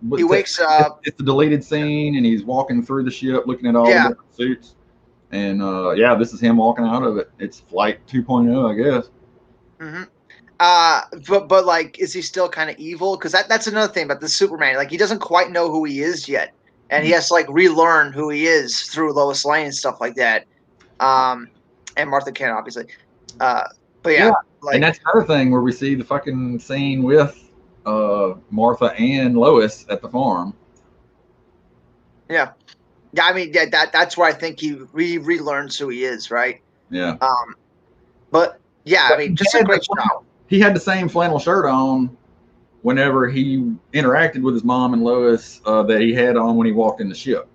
[SPEAKER 1] wakes up.
[SPEAKER 2] It's the deleted scene, and he's walking through the ship, looking at all the different suits. And this is him walking out of it. It's Flight 2.0, I guess.
[SPEAKER 1] But like, is he still kind of evil? Because that's another thing about the Superman. Like, he doesn't quite know who he is yet, and he has to like relearn who he is through Lois Lane and stuff like that. And Martha Kent, obviously. But yeah, like,
[SPEAKER 2] and that's another thing where we see the fucking scene with Martha and Lois at the farm.
[SPEAKER 1] Yeah. Yeah, I mean, that's where I think he relearns who he is, right?
[SPEAKER 2] Yeah.
[SPEAKER 1] But yeah, I mean, just a great job.
[SPEAKER 2] He had the same flannel shirt on whenever he interacted with his mom and Lois that he had on when he walked in the ship.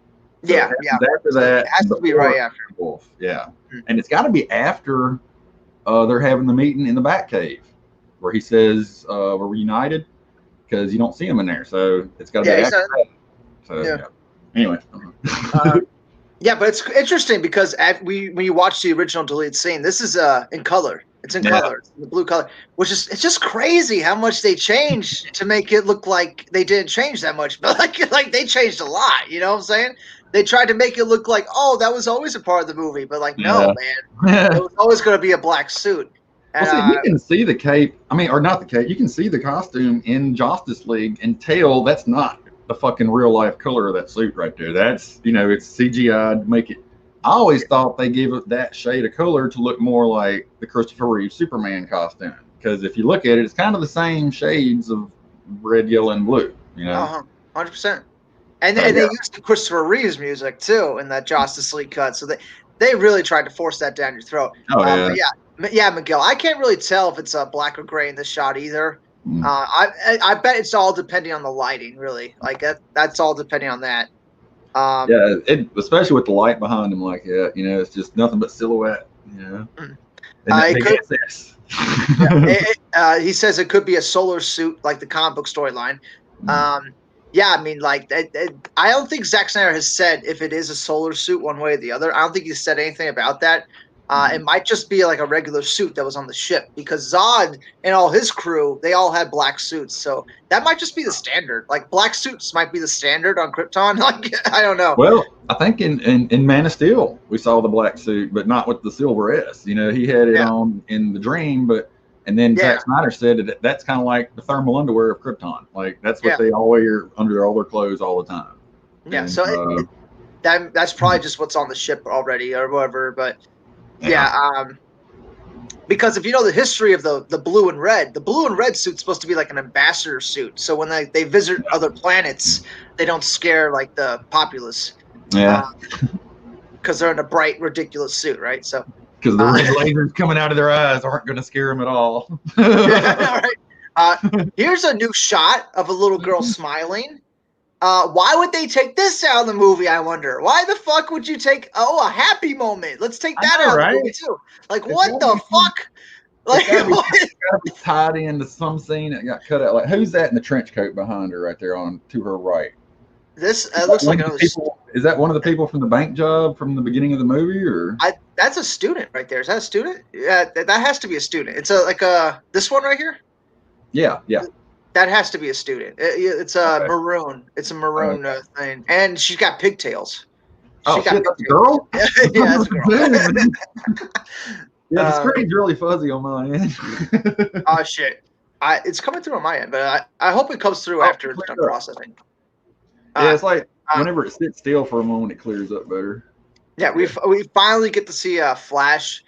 [SPEAKER 2] So
[SPEAKER 1] yeah.
[SPEAKER 2] After that,
[SPEAKER 1] it has to be right after.
[SPEAKER 2] Wolf. Yeah, and it's got to be after they're having the meeting in the Batcave, where he says we're reunited, because you don't see him in there. So it's got to be after that. So anyway.
[SPEAKER 1] Yeah, but it's interesting because when you watch the original deleted scene, this is in color. It's in color, it's in the blue color, it's just crazy how much they changed to make it look like they didn't change that much, but like they changed a lot. You know what I'm saying? They tried to make it look like, oh, that was always a part of the movie, but like, no, man, it was always going to be a black suit. And,
[SPEAKER 2] you can see the cape. I mean, or not the cape. You can see the costume in Justice League and tell that's not the fucking real life color of that suit right there. That's, it's CGI to make it. I always thought they gave it that shade of color to look more like the Christopher Reeve Superman costume, because if you look at it, it's kind of the same shades of red, yellow, and blue.
[SPEAKER 1] 100%. And they used the Christopher Reeve's music too in that Justice League cut, so they really tried to force that down your throat. But yeah, Miguel, I can't really tell if it's black or gray in this shot either. I bet it's all depending on the lighting, really. Like that's all depending on that.
[SPEAKER 2] Especially with the light behind him, like that, it's just nothing but silhouette.
[SPEAKER 1] He says it could be a solar suit, like the comic book storyline. I mean, like I don't think Zack Snyder has said if it is a solar suit one way or the other. I don't think he said anything about that. It might just be like a regular suit that was on the ship, because Zod and all his crew, they all had black suits. So that might just be the standard. Like black suits might be the standard on Krypton. Like, I don't know.
[SPEAKER 2] Well, I think in Man of Steel we saw the black suit, but not with the silver S. You know, he had it on in the Dream, and then Zack Snyder said that's kind of like the thermal underwear of Krypton. Like that's what they all wear under all their clothes all the time.
[SPEAKER 1] Yeah,
[SPEAKER 2] and,
[SPEAKER 1] so that's probably just what's on the ship already or whatever. But because if you know the history of the blue and red suit's supposed to be like an ambassador suit. So when they visit other planets, they don't scare like the populace.
[SPEAKER 2] Yeah.
[SPEAKER 1] Because they're in a bright, ridiculous suit, right? So
[SPEAKER 2] because the red lasers coming out of their eyes aren't going to scare them at all.
[SPEAKER 1] Here's a new shot of a little girl smiling. Why would they take this out of the movie, I wonder? Why the fuck would you take a happy moment? Let's take that out of the movie too. Like, what the fuck? Like,
[SPEAKER 2] it's gotta be tied into some scene that got cut out. Like, who's that in the trench coat behind her right there to her right?
[SPEAKER 1] This looks like another.
[SPEAKER 2] Is that one of the people from the bank job from the beginning of the movie, or?
[SPEAKER 1] That's a student right there. Is that a student? Yeah, that has to be a student. It's this one right here.
[SPEAKER 2] Yeah.
[SPEAKER 1] That has to be a student. It's maroon. It's a maroon thing, and she's got pigtails.
[SPEAKER 2] That's a girl.
[SPEAKER 1] Yeah, that's a girl.
[SPEAKER 2] Yeah, the screen's really fuzzy on my end.
[SPEAKER 1] Oh shit! It's coming through on my end, but I hope it comes through after it's done processing.
[SPEAKER 2] Yeah, it's like whenever it sits still for a moment, it clears up better.
[SPEAKER 1] Yeah, we finally get to see Flash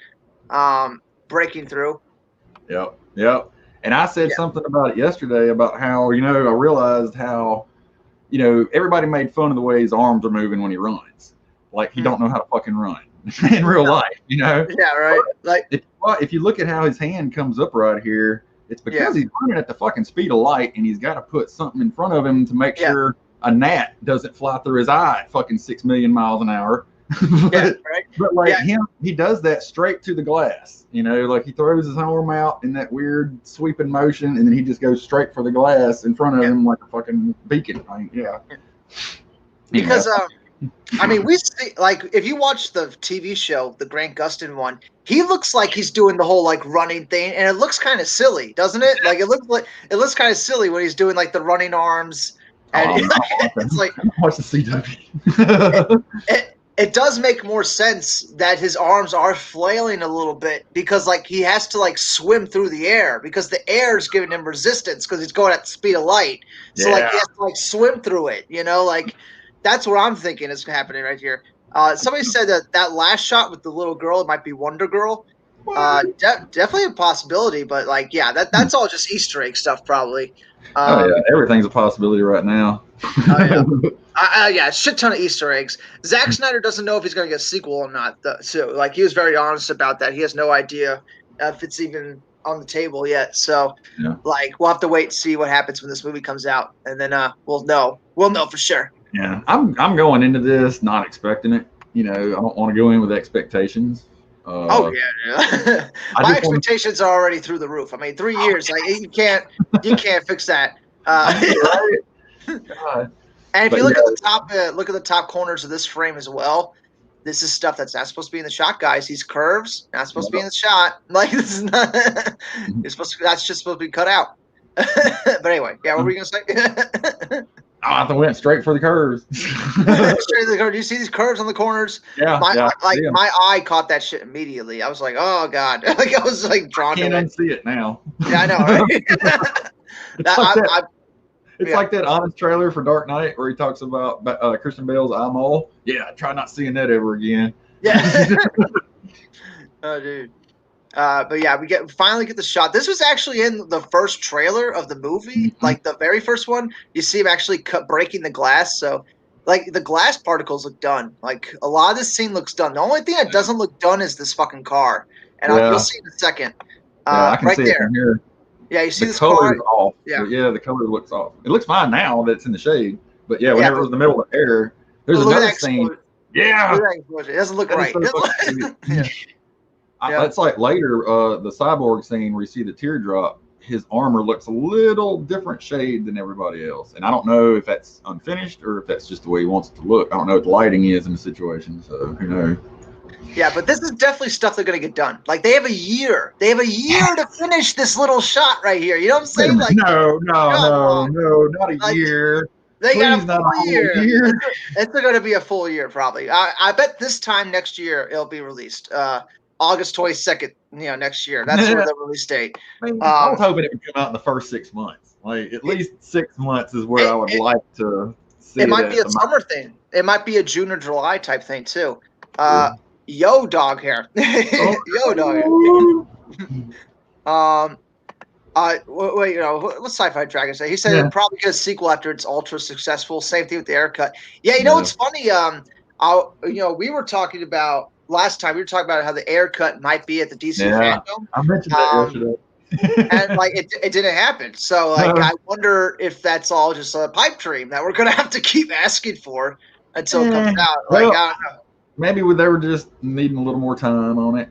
[SPEAKER 1] breaking through.
[SPEAKER 2] Yep. And I said something about it yesterday about how, I realized how, everybody made fun of the way his arms are moving when he runs. Like, he don't know how to fucking run in real life,
[SPEAKER 1] Yeah, right.
[SPEAKER 2] But if you look at how his hand comes up right here, it's because he's running at the fucking speed of light, and he's got to put something in front of him to make sure a gnat doesn't fly through his eye at fucking 6 million miles an hour. But him, he does that straight to the glass. Like he throws his arm out in that weird sweeping motion, and then he just goes straight for the glass in front of him like a fucking beacon.
[SPEAKER 1] Because we see, like, if you watch the TV show, the Grant Gustin one, he looks like he's doing the whole like running thing, and it looks kind of silly, doesn't it? Like it looks kind of silly when he's doing like the running arms. And it's like
[SPEAKER 2] watch the CW.
[SPEAKER 1] It does make more sense that his arms are flailing a little bit, because like he has to like swim through the air, because the air is giving him resistance because he's going at the speed of light. So like he has to like swim through it, like that's what I'm thinking is happening right here. Somebody said that last shot with the little girl, it might be Wonder Girl. Definitely a possibility, but like that's all just Easter egg stuff probably.
[SPEAKER 2] Everything's a possibility right now.
[SPEAKER 1] A shit ton of Easter eggs. Zack Snyder doesn't know if he's going to get a sequel or not. So, like, he was very honest about that. He has no idea if it's even on the table yet. So, like, we'll have to wait and see what happens when this movie comes out, and then we'll know. We'll know for sure.
[SPEAKER 2] Yeah, I'm going into this not expecting it. I don't want to go in with expectations.
[SPEAKER 1] My expectations are already through the roof. I mean, 3 years, like you can't fix that.
[SPEAKER 2] God.
[SPEAKER 1] And if you look at the top corners of this frame as well, this is stuff that's not supposed to be in the shot, guys. These curves not supposed to be in the shot. Like this is not. That's just supposed to be cut out. But anyway, what were you gonna say?
[SPEAKER 2] I went straight for the curves.
[SPEAKER 1] Straight to the curves. Do you see these curves on the corners? My eye caught that shit immediately. I was like, oh god, like I was like drawn.
[SPEAKER 2] I can't unsee it now.
[SPEAKER 1] Yeah, I know. Right?
[SPEAKER 2] It's like that honest trailer for Dark Knight where he talks about Christian Bale's eye mole. Yeah, try not seeing that ever again.
[SPEAKER 1] Yeah. Oh, dude. But we finally get the shot. This was actually in the first trailer of the movie, like the very first one. You see him actually breaking the glass. So, like, the glass particles look done. Like, a lot of this scene looks done. The only thing that doesn't look done is this fucking car. And you'll see in a second.
[SPEAKER 2] I can see it from here.
[SPEAKER 1] Yeah, you see
[SPEAKER 2] the
[SPEAKER 1] this
[SPEAKER 2] color's
[SPEAKER 1] car?
[SPEAKER 2] Off. Yeah, the color looks off. It looks fine now that it's in the shade. But whenever it was in the middle of the air, there's another scene. Yeah.
[SPEAKER 1] It doesn't look right.
[SPEAKER 2] It's like later, the cyborg scene where you see the teardrop, his armor looks a little different shade than everybody else. And I don't know if that's unfinished or if that's just the way he wants it to look. I don't know what the lighting is in the situation, so who knows.
[SPEAKER 1] Yeah, but this is definitely stuff they're gonna get done. Like they have a year. They have a year to finish this little shot right here. You know what I'm saying? Like
[SPEAKER 2] no, not a year.
[SPEAKER 1] They
[SPEAKER 2] Please,
[SPEAKER 1] got a full year. It's going to be a full year probably. I bet this time next year it'll be released. August 22nd, next year. That's sort of the release date.
[SPEAKER 2] I was hoping it would come out in the first 6 months. Like at least 6 months is where I would like to see it.
[SPEAKER 1] It might be a summer thing. It might be a June or July type thing too. Yo, dog hair. Yo, dog hair. Wait, what's Sci-Fi Dragon say? He said it'll probably get a sequel after it's ultra successful. Same thing with the haircut. Yeah, it's funny. We were talking about last time. We were talking about how the haircut might be at the DC FanDome.
[SPEAKER 2] I mentioned that yesterday.
[SPEAKER 1] And it didn't happen. So I wonder if that's all just a pipe dream that we're gonna have to keep asking for until it comes out. I don't know.
[SPEAKER 2] Maybe they were just needing a little more time on it.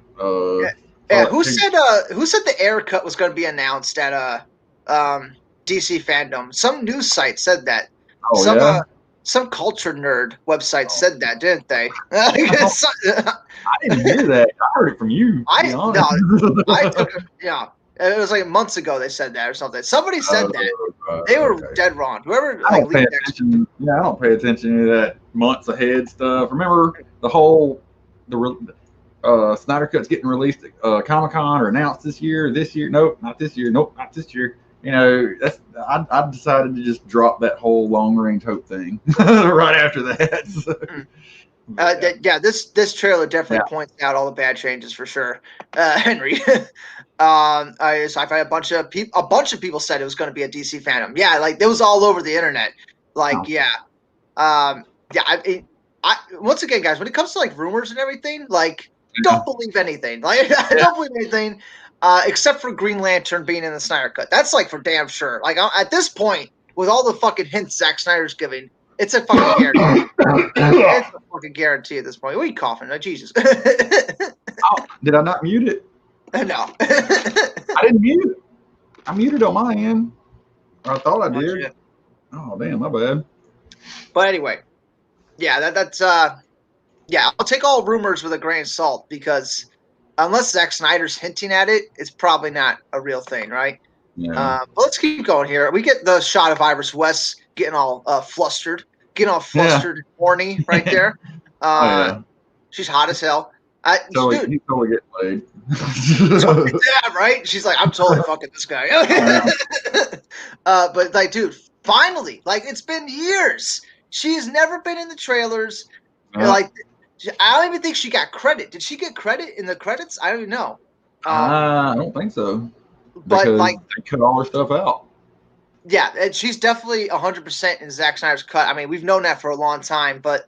[SPEAKER 1] Yeah, who said the haircut was going to be announced at DC FanDome? Some news site said that. Some culture nerd website said that, didn't they?
[SPEAKER 2] I didn't hear that. I heard it from you.
[SPEAKER 1] It was like months ago they said that or something. Somebody said that. They were dead wrong. Whoever
[SPEAKER 2] I don't pay attention. I don't pay attention to that months ahead stuff. Remember the Snyder Cut's getting released at Comic-Con or announced this year. Nope, not this year. Nope, not this year. I decided to just drop that whole long range hope thing right after that.
[SPEAKER 1] This trailer definitely points out all the bad changes for sure, Henry. A bunch of people said it was going to be a DC FanDome. Yeah, like it was all over the internet. Like, once again, guys, when it comes to like rumors and everything, like don't believe anything. Like, don't believe anything. Except for Green Lantern being in the Snyder Cut. That's like for damn sure. Like at this point, with all the fucking hints Zack Snyder's giving, it's a fucking guarantee. It's a fucking guarantee at this point. What are you coughing? Oh, Jesus.
[SPEAKER 2] Did I not mute it?
[SPEAKER 1] No.
[SPEAKER 2] I didn't mute it. I muted on my end. I thought I did. Shit. Oh, damn, my bad.
[SPEAKER 1] But anyway, that's I'll take all rumors with a grain of salt because unless Zack Snyder's hinting at it, it's probably not a real thing, right?
[SPEAKER 2] Yeah.
[SPEAKER 1] But let's keep going here. We get the shot of Iris West getting all flustered and horny right there. She's hot as hell.
[SPEAKER 2] He's totally getting laid.
[SPEAKER 1] Yeah, right? She's like, I'm totally fucking this guy. But like, dude, finally, like it's been years. She's never been in the trailers. Like, I don't even think she got credit. Did she get credit in the credits? I don't even know.
[SPEAKER 2] I don't think so.
[SPEAKER 1] But like,
[SPEAKER 2] they cut all her stuff out.
[SPEAKER 1] Yeah, and she's definitely 100% in Zack Snyder's cut. I mean, we've known that for a long time. But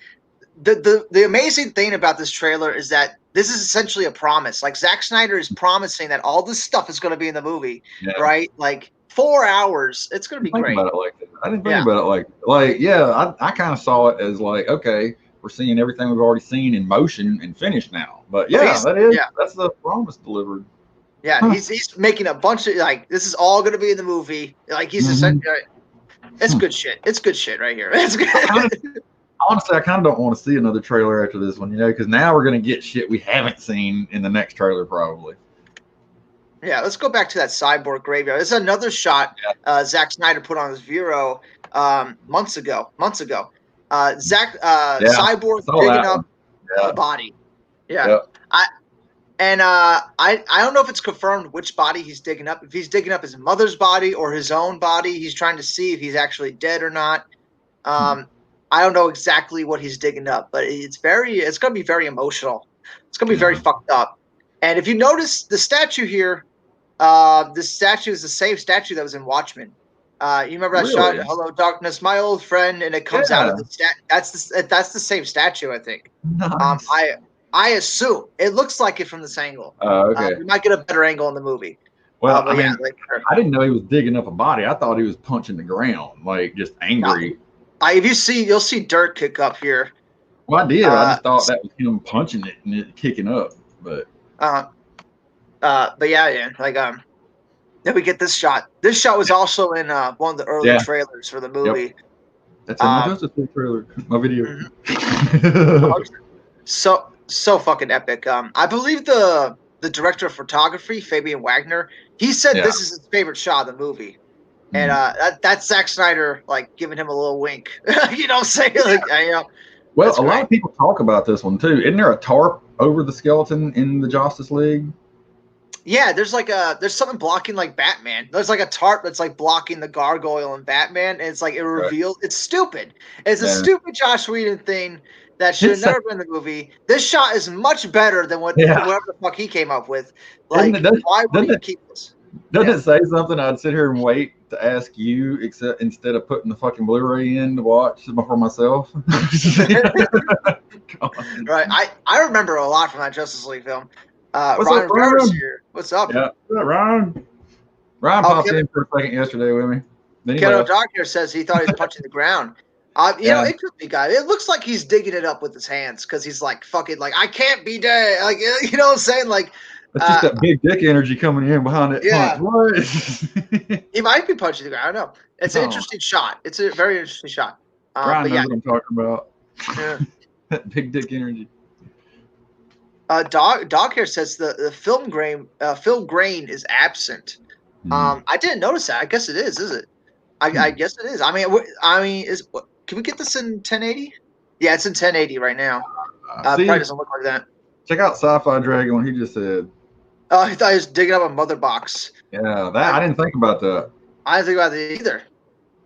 [SPEAKER 1] the amazing thing about this trailer is that this is essentially a promise. Like Zack Snyder is promising that all this stuff is going to be in the movie, right? Like 4 hours, it's going to be great.
[SPEAKER 2] About it like that. I didn't think about it like I kind of saw it as like, okay, we're seeing everything we've already seen in motion and finished now. But that's the promise delivered.
[SPEAKER 1] Yeah, he's making a bunch of like this is all going to be in the movie. Like he's just it's good shit. It's good shit right here. It's good.
[SPEAKER 2] Honestly, I kind of don't want to see another trailer after this one, because now we're going to get shit we haven't seen in the next trailer probably.
[SPEAKER 1] Yeah, let's go back to that cyborg graveyard. This is another shot Zack Snyder put on his Vero months ago. Cyborg digging up a body. Yeah. Yep. I don't know if it's confirmed which body he's digging up. If he's digging up his mother's body or his own body, he's trying to see if he's actually dead or not. I don't know exactly what he's digging up, but it's going to be very emotional. It's going to be very fucked up. And if you notice the statue here, this statue is the same statue that was in Watchmen. You remember that shot? Hello, darkness, my old friend, and it comes out of the that's the same statue, I think.
[SPEAKER 2] Nice.
[SPEAKER 1] I assume it looks like it from this angle.
[SPEAKER 2] Okay.
[SPEAKER 1] We might get a better angle in the movie.
[SPEAKER 2] Well, I didn't know he was digging up a body. I thought he was punching the ground, like just angry.
[SPEAKER 1] No. You'll see dirt kick up here.
[SPEAKER 2] Well, I did. I just thought that was him punching it and it kicking up, but.
[SPEAKER 1] Then we get this shot. This shot was also in one of the early trailers for the movie. Yep.
[SPEAKER 2] That's in my Justice League trailer, my video.
[SPEAKER 1] So so fucking epic. I believe the director of photography, Fabian Wagner, he said this is his favorite shot of the movie. And that's Zack Snyder, like, giving him a little wink. You know what I'm saying? Like, you know,
[SPEAKER 2] well, a lot of people talk about this one too. Isn't there a tarp over the skeleton in the Justice League?
[SPEAKER 1] Yeah, there's something blocking like Batman. There's like a tarp that's like blocking the gargoyle in Batman, and it's like it reveals. It's stupid. It's a stupid Josh Whedon thing that should have never been in the movie. This shot is much better than whatever the fuck he came up with. Like, why would he keep this?
[SPEAKER 2] Doesn't it say something? I'd sit here and wait to ask you, instead of putting the fucking Blu-ray in to watch for myself.
[SPEAKER 1] Right. I remember a lot from that Justice League film.
[SPEAKER 2] What's
[SPEAKER 1] Ryan
[SPEAKER 2] up, Ryan?
[SPEAKER 1] Here. What's up?
[SPEAKER 2] Yeah. What's up, Ryan? Ryan popped in for a second yesterday with me.
[SPEAKER 1] Kevin Doc here says he thought he was punching the ground. You know, it could be, guy. It looks like he's digging it up with his hands because he's like, fucking, like, I can't be dead. Like, you know what I'm saying? Like,
[SPEAKER 2] that's just that big dick energy coming in behind it.
[SPEAKER 1] Yeah. He might be punching the ground. I don't know. It's an interesting shot. It's a very interesting shot.
[SPEAKER 2] Ryan knows what I'm talking about. Yeah. That big dick energy.
[SPEAKER 1] Dog here says the film grain is absent. I didn't notice that. I guess it is it? I guess it is. I mean, can we get this in 1080? Yeah, it's in 1080 right now. Probably doesn't look like that.
[SPEAKER 2] Check out Sci-Fi Dragon, what he just said.
[SPEAKER 1] Oh, I thought he was digging up a mother box.
[SPEAKER 2] Yeah, I didn't think about that. I
[SPEAKER 1] didn't think about it either.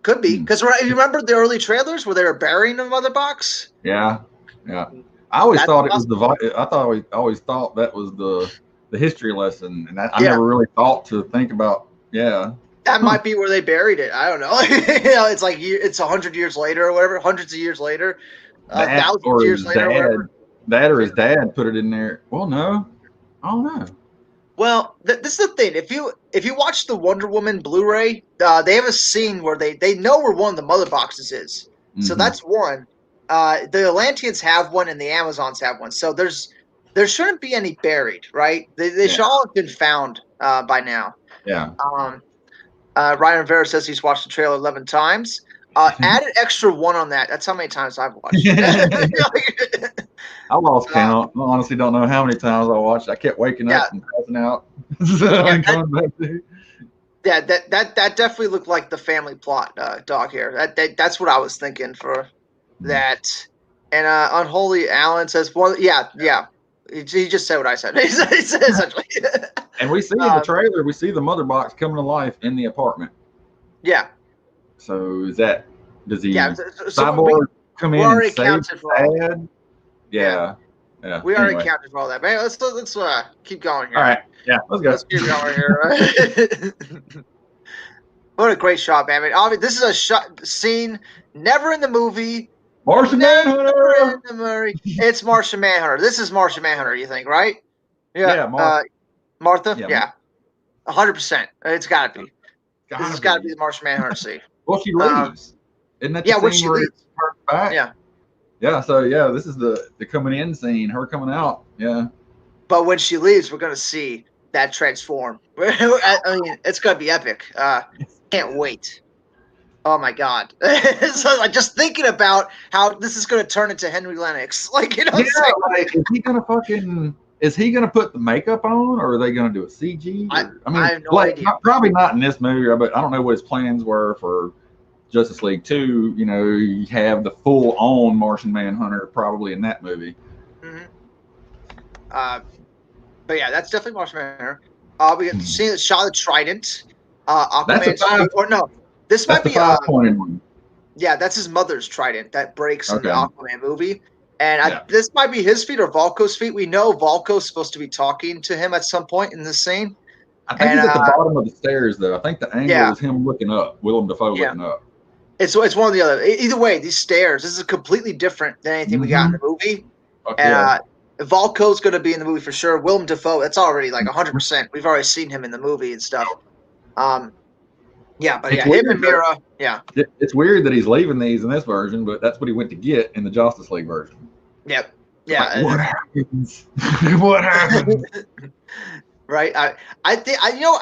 [SPEAKER 1] Could be, because you remember the early trailers where they were burying the mother box?
[SPEAKER 2] Yeah. I always thought it was I always thought that was the history lesson, and I never really thought to think about. Yeah,
[SPEAKER 1] that might be where they buried it. I don't know. You know, it's like it's 100 years later or whatever, hundreds of years later, thousands of years later, or whatever.
[SPEAKER 2] That or his dad put it in there. Well, no, I don't know.
[SPEAKER 1] Well, this is the thing. If you watch the Wonder Woman Blu-ray, they have a scene where they know where one of the mother boxes is. So that's one. The Atlanteans have one, and the Amazons have one. So there shouldn't be any buried, right? They should all have been found by now.
[SPEAKER 2] Yeah.
[SPEAKER 1] Ryan Rivera says he's watched the trailer 11 times. Add an extra one on that. That's how many times I've watched it.
[SPEAKER 2] I lost count. I honestly don't know how many times I watched. I kept waking up and passing out.
[SPEAKER 1] That definitely looked like the family plot, Dog here. That's what I was thinking for that. And Unholy Alan says, well, yeah. He just said what I said. He said essentially.
[SPEAKER 2] And we see in the trailer, we see the mother box coming to life in the apartment.
[SPEAKER 1] Yeah.
[SPEAKER 2] So does he
[SPEAKER 1] Cyborg
[SPEAKER 2] come in and save his dad? Yeah.
[SPEAKER 1] We already counted for all that. Man, let's keep going here.
[SPEAKER 2] All right. Yeah, let's go.
[SPEAKER 1] Let's keep going here. Right? What a great shot, man. I mean, obviously, this is a scene never in the movie.
[SPEAKER 2] Martian Manhunter.
[SPEAKER 1] It's Martian Manhunter. This is Martian Manhunter, you think, right? Yeah. Martha? Yeah. 100%. It's got to be. This has got to be the Martian Manhunter scene.
[SPEAKER 2] Well, she leaves. Isn't that the scene where it's her back?
[SPEAKER 1] Yeah.
[SPEAKER 2] Yeah, so this is the coming in scene, her coming out. Yeah.
[SPEAKER 1] But when she leaves, we're going to see that transform. I mean, it's going to be epic. Can't wait. Oh my God. So, like, just thinking about how this is going to turn into Henry Lennox. Like, you know what I'm saying?
[SPEAKER 2] Like, is he gonna put the makeup on, or are they gonna do a CG? I
[SPEAKER 1] have no idea.
[SPEAKER 2] Probably not in this movie, but I don't know what his plans were for Justice League 2. You know, you have the full on Martian Manhunter probably in that movie.
[SPEAKER 1] But yeah, that's definitely Martian Manhunter. We get to see the shot of the Trident. This might be
[SPEAKER 2] 5-pointed one.
[SPEAKER 1] Yeah, that's his mother's trident that breaks in the Aquaman movie. And this might be his feet or Volko's feet. We know Volko's supposed to be talking to him at some point in this scene.
[SPEAKER 2] I think he's at the bottom of the stairs, though. I think the angle is him looking up, Willem Dafoe looking up.
[SPEAKER 1] It's one or the other. Either way, these stairs, this is completely different than anything we got in the movie. Volko's going to be in the movie for sure. Willem Dafoe, that's already like 100%. We've already seen him in the movie and stuff. Him and Mira,
[SPEAKER 2] It's weird that he's leaving these in this version, but that's what he went to get in the Justice League version.
[SPEAKER 1] Yep. Yeah.
[SPEAKER 2] Like, what happens? What happens?
[SPEAKER 1] Right. I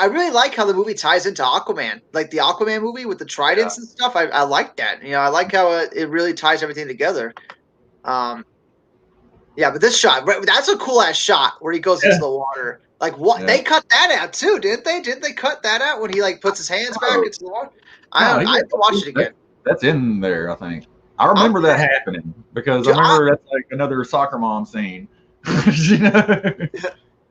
[SPEAKER 1] really like how the movie ties into Aquaman, like the Aquaman movie with the tridents and stuff. I like that. You know, I like how it really ties everything together. Yeah, but this shot, that's a cool ass shot where he goes into the water. Like what? They cut that out too, didn't they? Didn't they cut that out when he like puts his hands back into the water? I have to watch it again.
[SPEAKER 2] That's in there, I think. I remember that happening because I remember that's like another soccer mom scene. You know?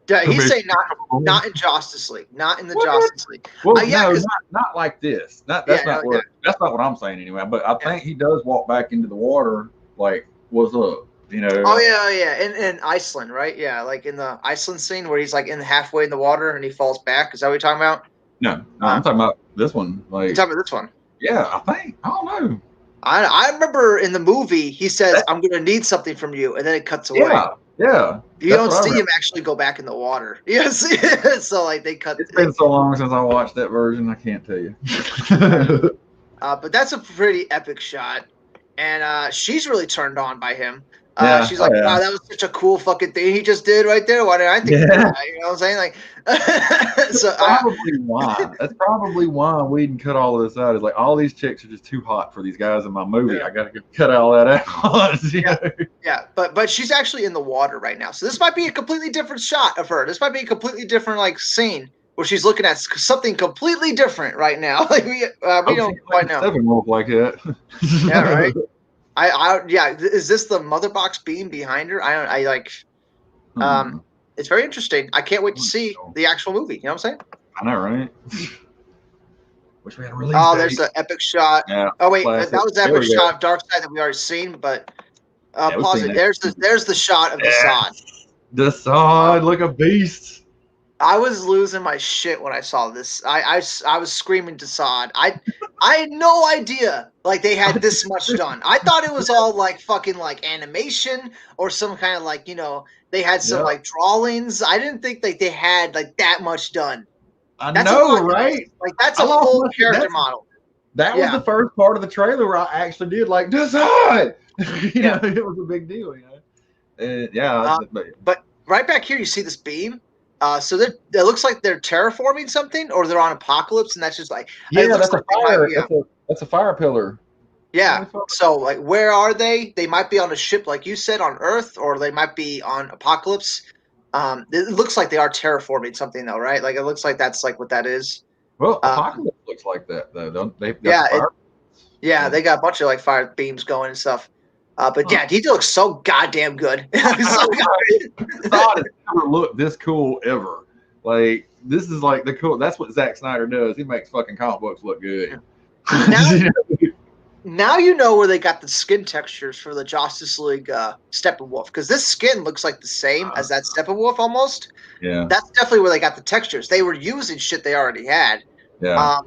[SPEAKER 1] Yeah, he's saying not in Justice League, not in the Justice League.
[SPEAKER 2] Well, no, not like this. That's not what I'm saying anyway. But I think he does walk back into the water. Like, what's up? You know?
[SPEAKER 1] Oh yeah. In Iceland, right? Yeah, like in the Iceland scene where he's like in halfway in the water and he falls back. Is that what you're talking about?
[SPEAKER 2] No, I'm talking about this one. Like,
[SPEAKER 1] you're talking about this one?
[SPEAKER 2] Yeah, I think. I don't know.
[SPEAKER 1] I remember in the movie he says, "I'm going to need something from you," and then it cuts away.
[SPEAKER 2] Yeah.
[SPEAKER 1] You don't see him actually go back in the water. Yes. So like they cut.
[SPEAKER 2] It's been so long since I watched that version. I can't tell you.
[SPEAKER 1] But that's a pretty epic shot, and she's really turned on by him. She's like, wow, that was such a cool fucking thing he just did right there. Why did I think of that? You know what I'm saying? Like, so
[SPEAKER 2] probably why. That's probably why we didn't cut all of this out. Is like all these chicks are just too hot for these guys in my movie. Yeah. I got to cut all that out.
[SPEAKER 1] Yeah, but she's actually in the water right now. So this might be a completely different shot of her. This might be a completely different like scene where she's looking at something completely different right now. Like we don't quite know.
[SPEAKER 2] Steppenwolf like that.
[SPEAKER 1] Yeah, right. Is this the mother box beam behind her? It's very interesting. I can't wait to see the actual movie. You know what I'm saying?
[SPEAKER 2] I know, right? Wish we had a release
[SPEAKER 1] date.
[SPEAKER 2] There's
[SPEAKER 1] the epic shot. Yeah, oh wait, that was the epic shot of Darkseid that we already seen. But pause it. There's the shot of Desaad.
[SPEAKER 2] Desaad, look a beast.
[SPEAKER 1] I was losing my shit when I saw this. I was screaming Desaad. I had no idea like they had this much done. I thought it was all like fucking like animation or some kind of like, you know, they had some like drawings. I didn't think like they had like that much done.
[SPEAKER 2] That's know, right?
[SPEAKER 1] Like that's a full character model.
[SPEAKER 2] That was the first part of the trailer where I actually did like Desaad. You know, it was a big deal, you know.
[SPEAKER 1] But right back here you see this beam. So it looks like they're terraforming something, or they're on Apocalypse, and that's just like
[SPEAKER 2] that's a fire. That's a fire pillar.
[SPEAKER 1] Yeah. So like, where are they? They might be on a ship, like you said, on Earth, or they might be on Apocalypse. It looks like they are terraforming something, though, right? Like it looks like that's like what that is.
[SPEAKER 2] Well, Apocalypse looks like that, though. Don't they?
[SPEAKER 1] They got a bunch of like fire beams going and stuff. But yeah, he looks so goddamn good.
[SPEAKER 2] Thought has never looked this cool ever. Like this is like the cool. That's what Zack Snyder does. He makes fucking comic books look good.
[SPEAKER 1] Now you know where they got the skin textures for the Justice League Steppenwolf, because this skin looks like the same as that Steppenwolf almost.
[SPEAKER 2] Yeah,
[SPEAKER 1] that's definitely where they got the textures. They were using shit they already had.
[SPEAKER 2] Yeah.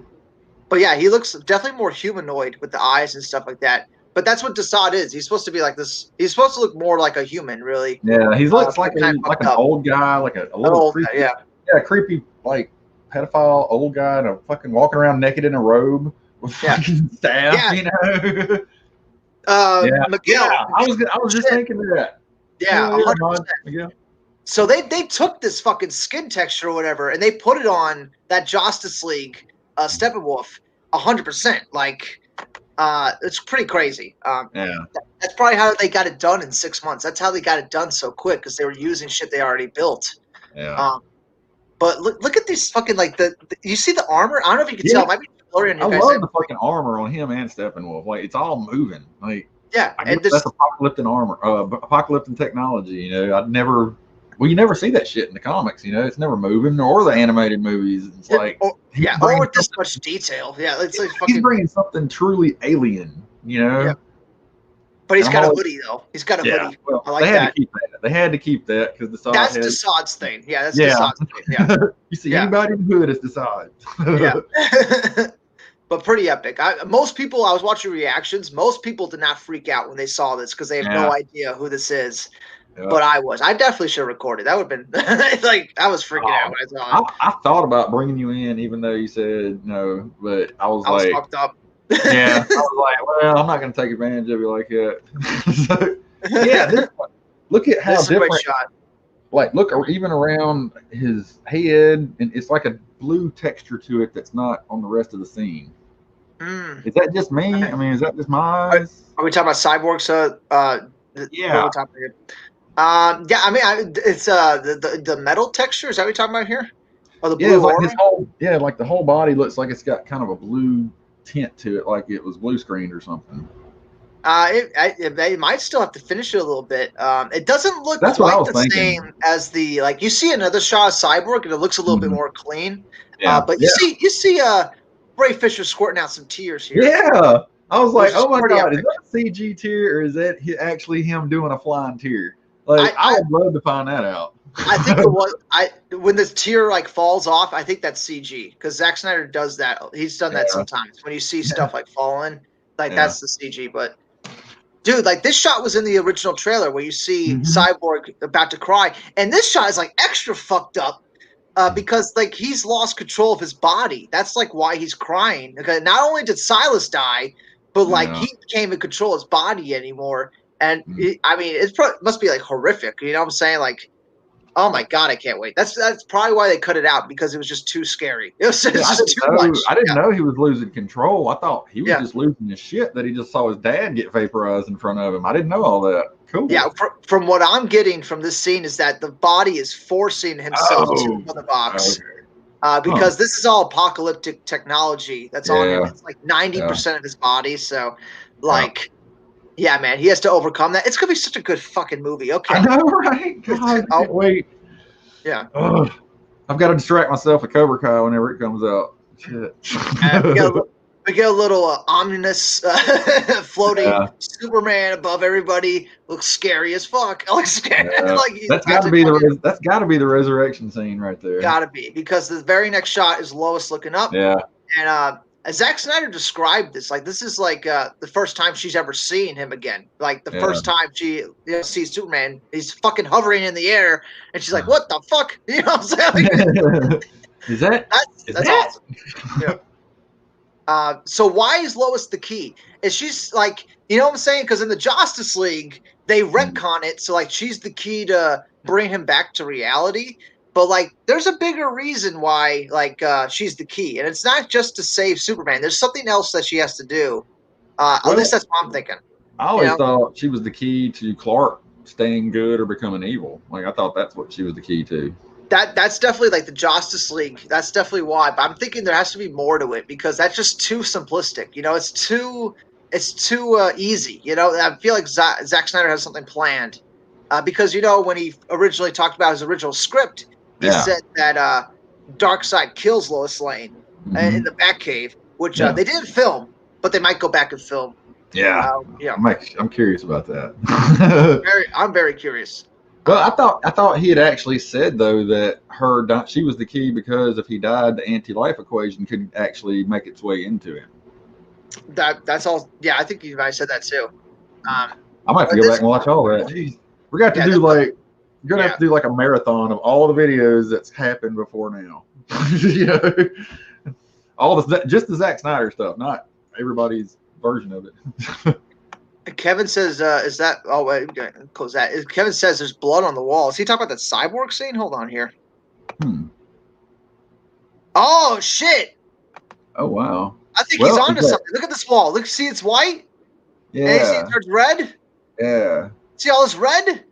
[SPEAKER 1] But yeah, he looks definitely more humanoid with the eyes and stuff like that. But that's what Desaad is. He's supposed to be like this. He's supposed to look more like a human, really.
[SPEAKER 2] Yeah, he looks like an old guy, like a little creepy, creepy like pedophile old guy, and a fucking walking around naked in a robe with fucking staff, you know.
[SPEAKER 1] Miguel.
[SPEAKER 2] I was just thinking that.
[SPEAKER 1] Yeah, 100%. So they took this fucking skin texture or whatever, and they put it on that Justice League Steppenwolf 100%. Like. It's pretty crazy. That's probably how they got it done in 6 months. That's how they got it done so quick, because they were using shit they already built.
[SPEAKER 2] Yeah.
[SPEAKER 1] But look at these fucking like you see the armor? I don't know if you can tell. It might be blurry on you guys.
[SPEAKER 2] I love the fucking armor on him and Steppenwolf. Like it's all moving. Like
[SPEAKER 1] and
[SPEAKER 2] that's apocalyptic armor, apocalyptic technology. You know, you never see that shit in the comics. You know, it's never moving, or the animated movies. It's like
[SPEAKER 1] or with this much detail. Yeah, it's like
[SPEAKER 2] he's bringing something truly alien. You know. Yeah.
[SPEAKER 1] But he's got a hoodie though. He's got a hoodie.
[SPEAKER 2] Well, I like that. They had to keep that because
[SPEAKER 1] that's Desaad's thing. Yeah, that's Desaad's thing. Yeah.
[SPEAKER 2] You see anybody in the hood, it's Desaad.
[SPEAKER 1] Yeah. But pretty epic. Most people, I was watching reactions. Most people did not freak out when they saw this because they have no idea who this is. Yeah. But I was. I definitely should have recorded. That would have been like I was freaking out when I saw it.
[SPEAKER 2] I thought about bringing you in, even though you said no. But I was
[SPEAKER 1] fucked up.
[SPEAKER 2] Yeah, I was like, well, I'm not going to take advantage of you like that. So, look at how different.
[SPEAKER 1] Great shot.
[SPEAKER 2] Like, look, even around his head, and it's like a blue texture to it that's not on the rest of the scene. Is that just me? I mean, is that just my eyes?
[SPEAKER 1] Are we talking about Cyborg's? Yeah, I mean, it's the metal texture. Is that what you're talking about here? Or the
[SPEAKER 2] Yeah,
[SPEAKER 1] blue
[SPEAKER 2] like
[SPEAKER 1] aura?
[SPEAKER 2] like the whole body looks like it's got kind of a blue tint to it, like it was blue screened or something.
[SPEAKER 1] They might still have to finish it a little bit. It doesn't look
[SPEAKER 2] That's what I
[SPEAKER 1] quite
[SPEAKER 2] was
[SPEAKER 1] the
[SPEAKER 2] thinking.
[SPEAKER 1] same as the like you see another shot of Cyborg and it looks a little bit more clean.
[SPEAKER 2] Yeah,
[SPEAKER 1] But you see Ray Fisher squirting out some tears here.
[SPEAKER 2] yeah. I was like, oh my god,
[SPEAKER 1] epic.
[SPEAKER 2] is that a CG tear or is that actually him doing a flying tear? Like, I would love to find that out.
[SPEAKER 1] I think it was when the tear like falls off. I think that's CG because Zack Snyder does that. He's done that sometimes when you see stuff like falling, like that's the CG. But dude, like this shot was in the original trailer where you see Cyborg about to cry, and this shot is like extra fucked up because like he's lost control of his body. That's like why he's crying. Because not only did Silas die, but like he can't even control his body anymore. And I mean, must be like horrific. You know what I'm saying? Like, oh my god, I can't wait. That's probably why they cut it out because it was just too scary. It was just too much.
[SPEAKER 2] I didn't know he was losing control. I thought he was just losing his shit that he just saw his dad get vaporized in front of him. I didn't know all that. Cool.
[SPEAKER 1] Yeah, from what I'm getting from this scene is that the body is forcing himself to the box. Because this is all apocalyptic technology that's on him. It's like 90% of his body. So, like, yeah, man, he has to overcome that. It's going to be such a good fucking movie. Okay.
[SPEAKER 2] I know, right? God, I can't wait.
[SPEAKER 1] Yeah.
[SPEAKER 2] I've got to distract myself with Cobra Kai whenever it comes out. Shit.
[SPEAKER 1] We get a little ominous floating Superman above everybody. Looks scary as fuck. Looks scary. Like
[SPEAKER 2] that's got to be the resurrection scene right there.
[SPEAKER 1] Got to be because the very next shot is Lois looking up.
[SPEAKER 2] Yeah.
[SPEAKER 1] And Zack Snyder described this like this is like the first time she's ever seen him again. Like the first time she sees Superman, he's fucking hovering in the air, and she's like, "What the fuck?" You know what I'm saying?
[SPEAKER 2] Is that's
[SPEAKER 1] awesome. Yeah. So why is Lois the key? Is she's like, you know what I'm saying? Because in the Justice League, they retcon it. So like she's the key to bring him back to reality. But like there's a bigger reason why like she's the key. And it's not just to save Superman. There's something else that she has to do. At least that's what I'm thinking.
[SPEAKER 2] I always thought she was the key to Clark staying good or becoming evil. Like I thought that's what she was the key to.
[SPEAKER 1] That's definitely like the Justice League. That's definitely why. But I'm thinking there has to be more to it because that's just too simplistic. You know, it's too easy. You know, I feel like Zack Snyder has something planned because you know when he originally talked about his original script, he said that Darkseid kills Lois Lane in the Batcave, which they didn't film, but they might go back and film.
[SPEAKER 2] Yeah, I'm curious about that.
[SPEAKER 1] I'm very curious.
[SPEAKER 2] Well, I thought he had actually said though that she was the key because if he died, the anti-life equation could actually make its way into him.
[SPEAKER 1] That's all. Yeah, I think you guys said that too.
[SPEAKER 2] I might have to go back and watch all that. Jeez, we're gonna have to do have to do like a marathon of all the videos that's happened before now. You know, just the Zack Snyder stuff, not everybody's version of it.
[SPEAKER 1] Kevin says, "Is that? Oh wait, close that." Kevin says, "There's blood on the wall." Is he talking about that cyborg scene? Hold on here. Oh shit!
[SPEAKER 2] Oh wow!
[SPEAKER 1] I think he's onto something. Look at this wall. Look, see, it's white.
[SPEAKER 2] Yeah.
[SPEAKER 1] And you see it turns red.
[SPEAKER 2] Yeah.
[SPEAKER 1] See all this red?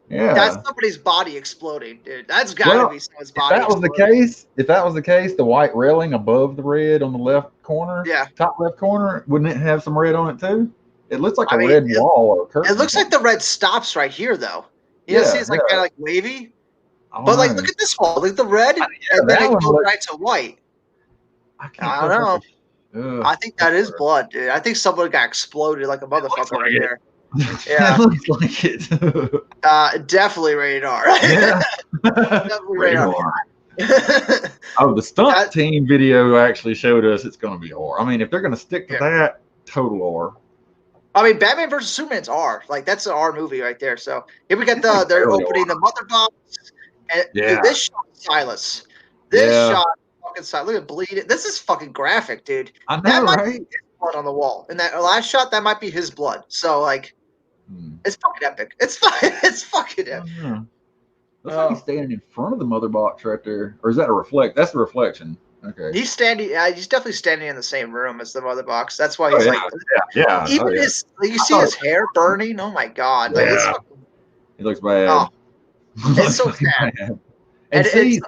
[SPEAKER 2] Yeah.
[SPEAKER 1] That's somebody's body exploding, dude. That's gotta be someone's body.
[SPEAKER 2] If that was the case, the white railing above the red on the left corner, top left corner, wouldn't it have some red on it too? It looks like a red wall or a curtain.
[SPEAKER 1] It looks like the red stops right here, though. You know, see, it's like kind of like wavy. But like, look at this wall. Look at the red, and then it goes right to white. I don't know. I think that is blood, dude. I think someone got exploded like a motherfucker right there. Yeah,
[SPEAKER 2] it looks like it.
[SPEAKER 1] Definitely rated R.
[SPEAKER 2] Yeah,
[SPEAKER 1] definitely rated R.
[SPEAKER 2] The stunt team video actually showed us it's going to be R. I mean, if they're going to stick to that, total R.
[SPEAKER 1] I mean, Batman versus Superman's R. Like that's an R movie right there. So here we got they're opening the mother box. And dude, this shot, Silas. This shot, fucking Silas. Look at bleeding. This is fucking graphic, dude.
[SPEAKER 2] I know, right?
[SPEAKER 1] Be his blood on the wall. And that last shot, that might be his blood. So like, it's fucking epic. It's fucking epic.
[SPEAKER 2] Looks like he's standing in front of the mother box right there, or is that a reflect? That's the reflection. Okay.
[SPEAKER 1] He's standing. He's definitely standing in the same room as the mother box. That's why he's
[SPEAKER 2] Even
[SPEAKER 1] his, you see his hair burning. Oh my god! Like,
[SPEAKER 2] He looks bad.
[SPEAKER 1] Oh, it's so sad.
[SPEAKER 2] And see,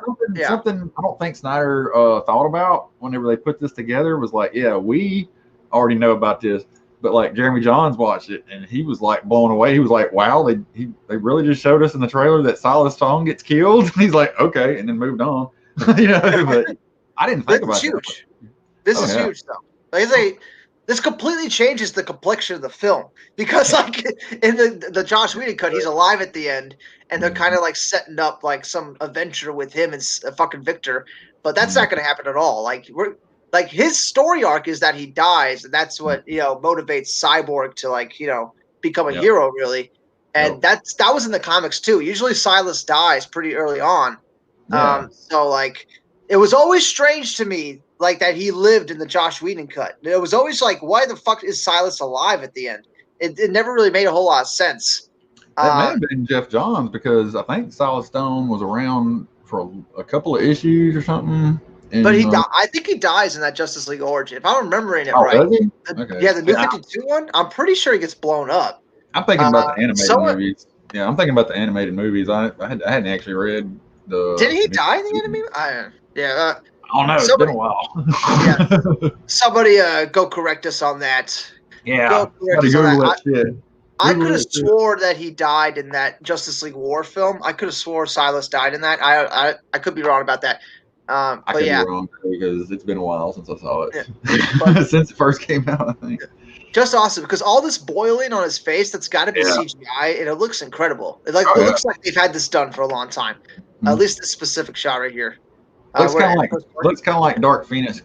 [SPEAKER 2] something I don't think Snyder thought about whenever they put this together was like, yeah, we already know about this, but like Jeremy Johns watched it and he was like blown away. He was like, wow, they really just showed us in the trailer that Silas Tong gets killed. He's like, okay, and then moved on. You know, but I didn't think about
[SPEAKER 1] that. This is huge though. Like, this completely changes the complexion of the film because, like, in the Joss Whedon cut, he's alive at the end, and they're kind of like setting up like some adventure with him and fucking Victor, but that's not going to happen at all. Like, his story arc is that he dies, and that's what motivates Cyborg to become a hero, really. And that was in the comics too. Usually, Silas dies pretty early on, so like it was always strange to me. Like that he lived in the Joss Whedon cut. It was always like, why the fuck is Silas alive at the end? It never really made a whole lot of sense.
[SPEAKER 2] That may have been Jeff Johns because I think Silas Stone was around for a couple of issues or something.
[SPEAKER 1] But I think he dies in that Justice League Origin. If I'm remembering it right.
[SPEAKER 2] Does he? Okay.
[SPEAKER 1] Yeah, the New 52 one, I'm pretty sure he gets blown up.
[SPEAKER 2] I'm thinking about the animated movies. Yeah, I'm thinking about the animated movies. I hadn't actually read the...
[SPEAKER 1] Did he die in the animated?
[SPEAKER 2] Oh no, it's been a while.
[SPEAKER 1] Somebody go correct us on that.
[SPEAKER 2] Yeah,
[SPEAKER 1] go correct us on that. I could have swore that he died in that Justice League War film. I could have swore Silas died in that. I could be wrong about that.
[SPEAKER 2] I could be wrong because it's been a while since I saw it. Since it first came out, I think.
[SPEAKER 1] Just awesome because all this boiling on his face, that's got to be CGI, and it looks incredible. It looks like they've had this done for a long time. At least this specific shot right here.
[SPEAKER 2] Looks kind of like Dark Phoenix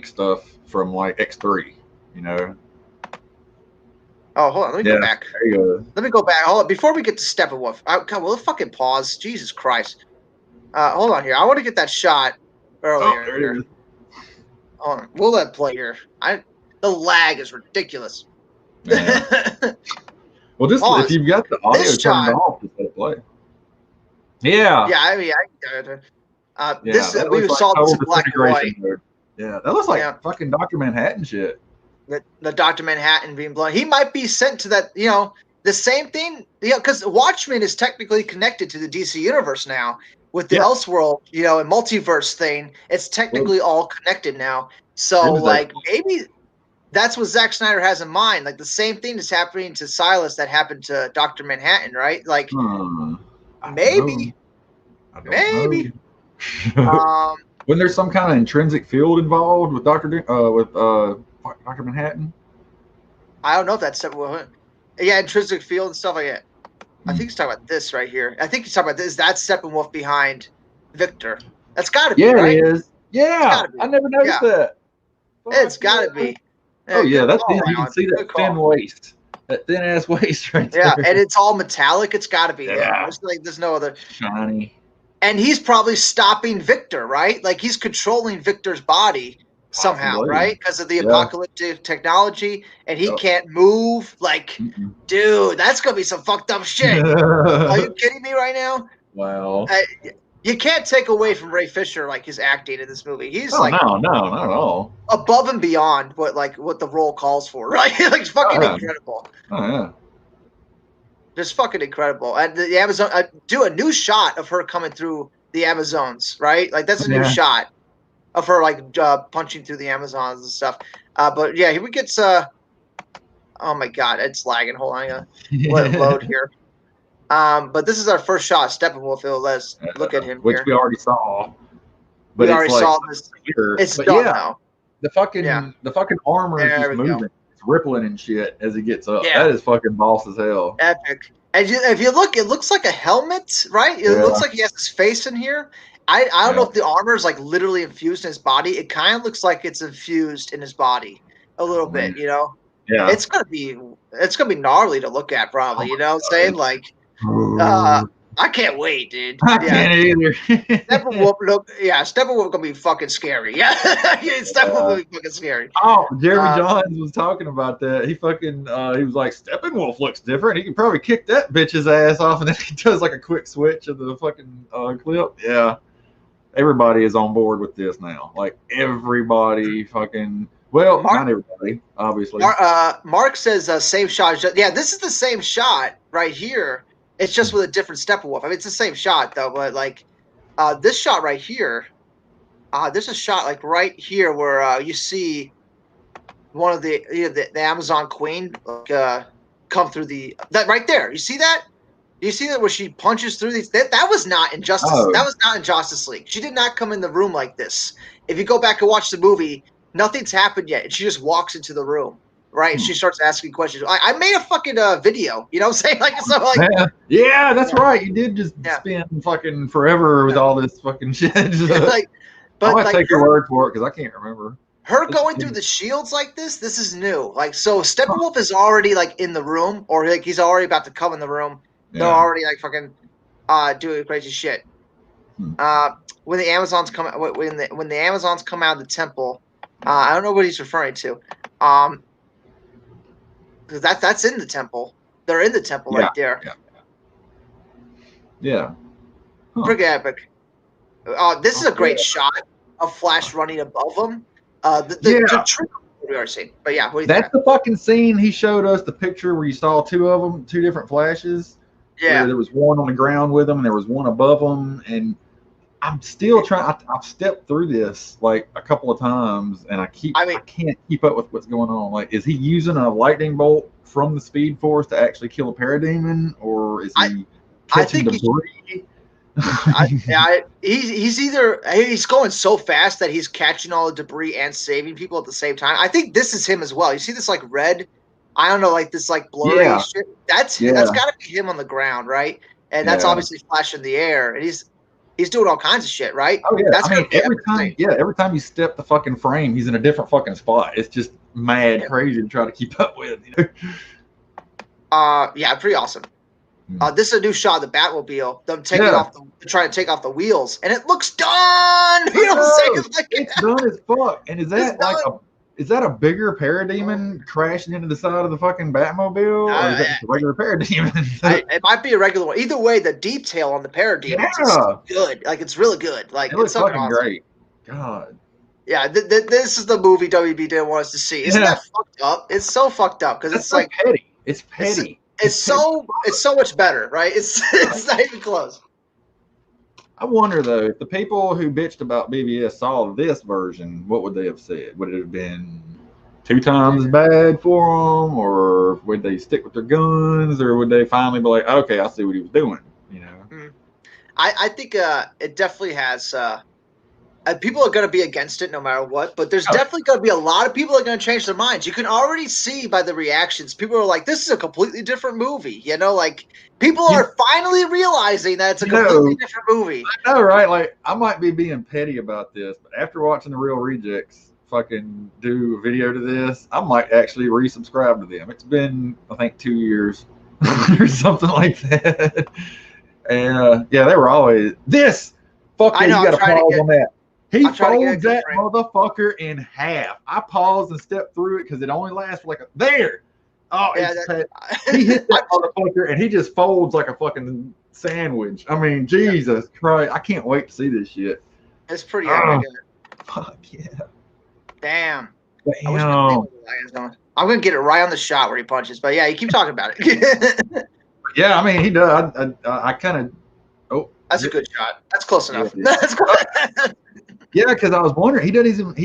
[SPEAKER 2] stuff from like X3, you know.
[SPEAKER 1] Oh, hold on. Let me go back.
[SPEAKER 2] There you go.
[SPEAKER 1] Let me go back. Hold on. Before we get to Steppenwolf, we'll fucking pause. Jesus Christ. Hold on here. I want to get that shot earlier. Here. Hold on. We'll let it play here. The lag is ridiculous.
[SPEAKER 2] Yeah. Well, if you've got the audio turned off, just let it play. Yeah.
[SPEAKER 1] Yeah, I mean, we saw this in black and white.
[SPEAKER 2] Yeah, that looks like fucking Dr. Manhattan shit.
[SPEAKER 1] The Dr. Manhattan being blown. He might be sent to that, the same thing, because Watchmen is technically connected to the DC universe now with the Elseworld, and multiverse thing. It's technically all connected now. So, maybe that's what Zack Snyder has in mind. Like, the same thing is happening to Silas that happened to Dr. Manhattan, right? Like, maybe. Maybe.
[SPEAKER 2] When there's some kind of intrinsic field involved with Dr. Manhattan?
[SPEAKER 1] I don't know if that's intrinsic field and stuff like that. I think he's talking about this right here. I think he's talking about this. That's Steppenwolf behind Victor. That's got to be, right?
[SPEAKER 2] Yeah, it is. Yeah, I never noticed that.
[SPEAKER 1] It's got to be.
[SPEAKER 2] Oh, yeah, that's it. You can see that thin waist. That thin-ass waist right there.
[SPEAKER 1] Yeah, and it's all metallic. It's got to be there. There's no other.
[SPEAKER 2] Shiny.
[SPEAKER 1] And he's probably stopping Victor, right? Like, he's controlling Victor's body somehow, right? Because of the apocalyptic technology, and he can't move. Like, dude, that's going to be some fucked up shit. Are you kidding me right now?
[SPEAKER 2] Wow.
[SPEAKER 1] You can't take away from Ray Fisher, like, his acting in this movie. He's
[SPEAKER 2] no, not at all.
[SPEAKER 1] Above and beyond what the role calls for, right? Like, it's fucking incredible.
[SPEAKER 2] Oh, yeah.
[SPEAKER 1] Just fucking incredible. And the Amazon, do a new shot of her coming through the Amazons, right? Like, that's a new shot of her, like, punching through the Amazons and stuff. But yeah, here we get, oh my God, it's lagging. Hold on, I gotta let it load here. But this is our first shot, Steppenwolf. Let's look at him
[SPEAKER 2] which
[SPEAKER 1] here.
[SPEAKER 2] We already saw.
[SPEAKER 1] But we already saw this. It's done now.
[SPEAKER 2] The fucking armor is just moving. Rippling and shit as he gets up. That is fucking boss as hell.
[SPEAKER 1] Epic. And if you look, it looks like a helmet, right? It looks like he has his face in here. I don't know if the armor is like literally infused in his body. It kind of looks like it's infused in his body a little bit, Yeah. It's gonna be gnarly to look at, probably. You know what I'm saying? Like, I can't wait, dude.
[SPEAKER 2] I can't either.
[SPEAKER 1] Steppenwolf gonna be fucking scary. Yeah, Steppenwolf gonna be fucking scary.
[SPEAKER 2] Oh, Jeremy Johns was talking about that. He fucking he was like, Steppenwolf looks different. He can probably kick that bitch's ass off, and then he does like a quick switch of the fucking clip. Yeah, everybody is on board with this now. Like, everybody fucking. Well, not everybody, obviously.
[SPEAKER 1] Mark says same shot. Yeah, this is the same shot right here It's just with a different Steppenwolf. I mean, it's the same shot though, but like this shot right here, there's a shot like right here where you see one of the the Amazon Queen come through that right there. You see that? You see that where she punches through these? That was not in Justice.
[SPEAKER 2] Oh.
[SPEAKER 1] That was not in Justice League. She did not come in the room like this. If you go back and watch the movie, nothing's happened yet, and she just walks into the room, right? And she starts asking questions. I made a fucking video. You know what I'm saying? Like, so like,
[SPEAKER 2] yeah, that's right. You did just spend fucking forever with all this fucking shit.
[SPEAKER 1] Like, but
[SPEAKER 2] I'm gonna
[SPEAKER 1] like
[SPEAKER 2] take your word for it because I can't remember.
[SPEAKER 1] Her going through the shields like this is new. Like, so Steppenwolf is already like in the room, or like he's already about to come in the room. They're already like fucking doing crazy shit. When the Amazons come when the Amazons come out of the temple, I don't know what he's referring to. Because that's in the temple. They're in the temple right there.
[SPEAKER 2] Yeah.
[SPEAKER 1] Pretty epic. This is a great shot of Flash running above him. The trick we are seeing. But yeah,
[SPEAKER 2] that's the fucking scene he showed us, the picture where you saw two of them, two different Flashes.
[SPEAKER 1] Yeah.
[SPEAKER 2] There was one on the ground with him and there was one above him. And I'm still trying. I've stepped through this like a couple of times and I can't keep up with what's going on. Like, is he using a lightning bolt from the Speed Force to actually kill a parademon, or is he catching debris?
[SPEAKER 1] He's going so fast that he's catching all the debris and saving people at the same time. I think this is him as well. You see this like red, I don't know, like this like blurry shit. That's got to be him on the ground, right? And that's obviously Flash in the air, and he's doing all kinds of shit, right?
[SPEAKER 2] Oh yeah, that's every time you step the fucking frame, he's in a different fucking spot. It's just mad crazy to try to keep up with. You know?
[SPEAKER 1] Yeah, pretty awesome. This is a new shot of the Batmobile. Them taking trying to take off the wheels, and it looks done. You know what I'm saying? Like,
[SPEAKER 2] it's done as fuck. And is that a bigger parademon crashing into the side of the fucking Batmobile, or is that just a regular parademon?
[SPEAKER 1] It might be a regular one. Either way, the detail on the parademon is good. Like, it's really good. Like,
[SPEAKER 2] it looks fucking great. God.
[SPEAKER 1] Yeah, this is the movie WB didn't want us to see. Isn't that fucked up? It's so fucked up because it's like
[SPEAKER 2] petty. It's petty.
[SPEAKER 1] It's so much better, right? It's not even close.
[SPEAKER 2] I wonder though, if the people who bitched about BVS saw this version, what would they have said? Would it have been 2 times as bad for them, or would they stick with their guns, or would they finally be like, okay, I see what he was doing? You know,
[SPEAKER 1] I think it definitely has. People are going to be against it no matter what, but there's definitely going to be a lot of people that are going to change their minds. You can already see by the reactions. People are like, this is a completely different movie. You know, like, people are finally realizing that it's a completely different movie.
[SPEAKER 2] I know, right? Like, I might be being petty about this, but after watching The Real Rejects fucking do a video to this, I might actually resubscribe to them. It's been, I think, 2 years or something like that. And, they were always, this! Fuck yeah, you got to pause on that. He folds that motherfucker in half. I paused and stepped through it because it only lasts for like there. Oh, he hit that motherfucker and he just folds like a fucking sandwich. I mean, Jesus Christ. I can't wait to see this shit.
[SPEAKER 1] It's pretty epic.
[SPEAKER 2] Fuck yeah.
[SPEAKER 1] Damn. I'm going to get it right on the shot where he punches. But yeah, you keep talking about it.
[SPEAKER 2] Yeah, I mean, he does. I kind of.
[SPEAKER 1] That's a good shot. That's close enough. That's good.
[SPEAKER 2] Yeah, because I was wondering, he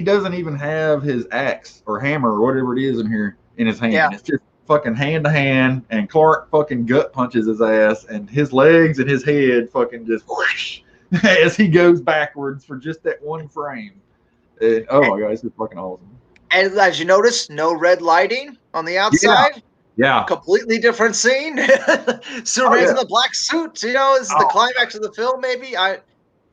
[SPEAKER 2] doesn't even have his axe or hammer or whatever it is in here in his hand. Yeah. It's just fucking hand to hand, and Clark fucking gut punches his ass, and his legs and his head fucking just whoosh as he goes backwards for just that one frame. And, oh my god, it's just fucking awesome.
[SPEAKER 1] And as you notice, no red lighting on the outside.
[SPEAKER 2] Yeah.
[SPEAKER 1] Completely different scene. Superman's in the black suit. You know, this is the climax of the film, maybe.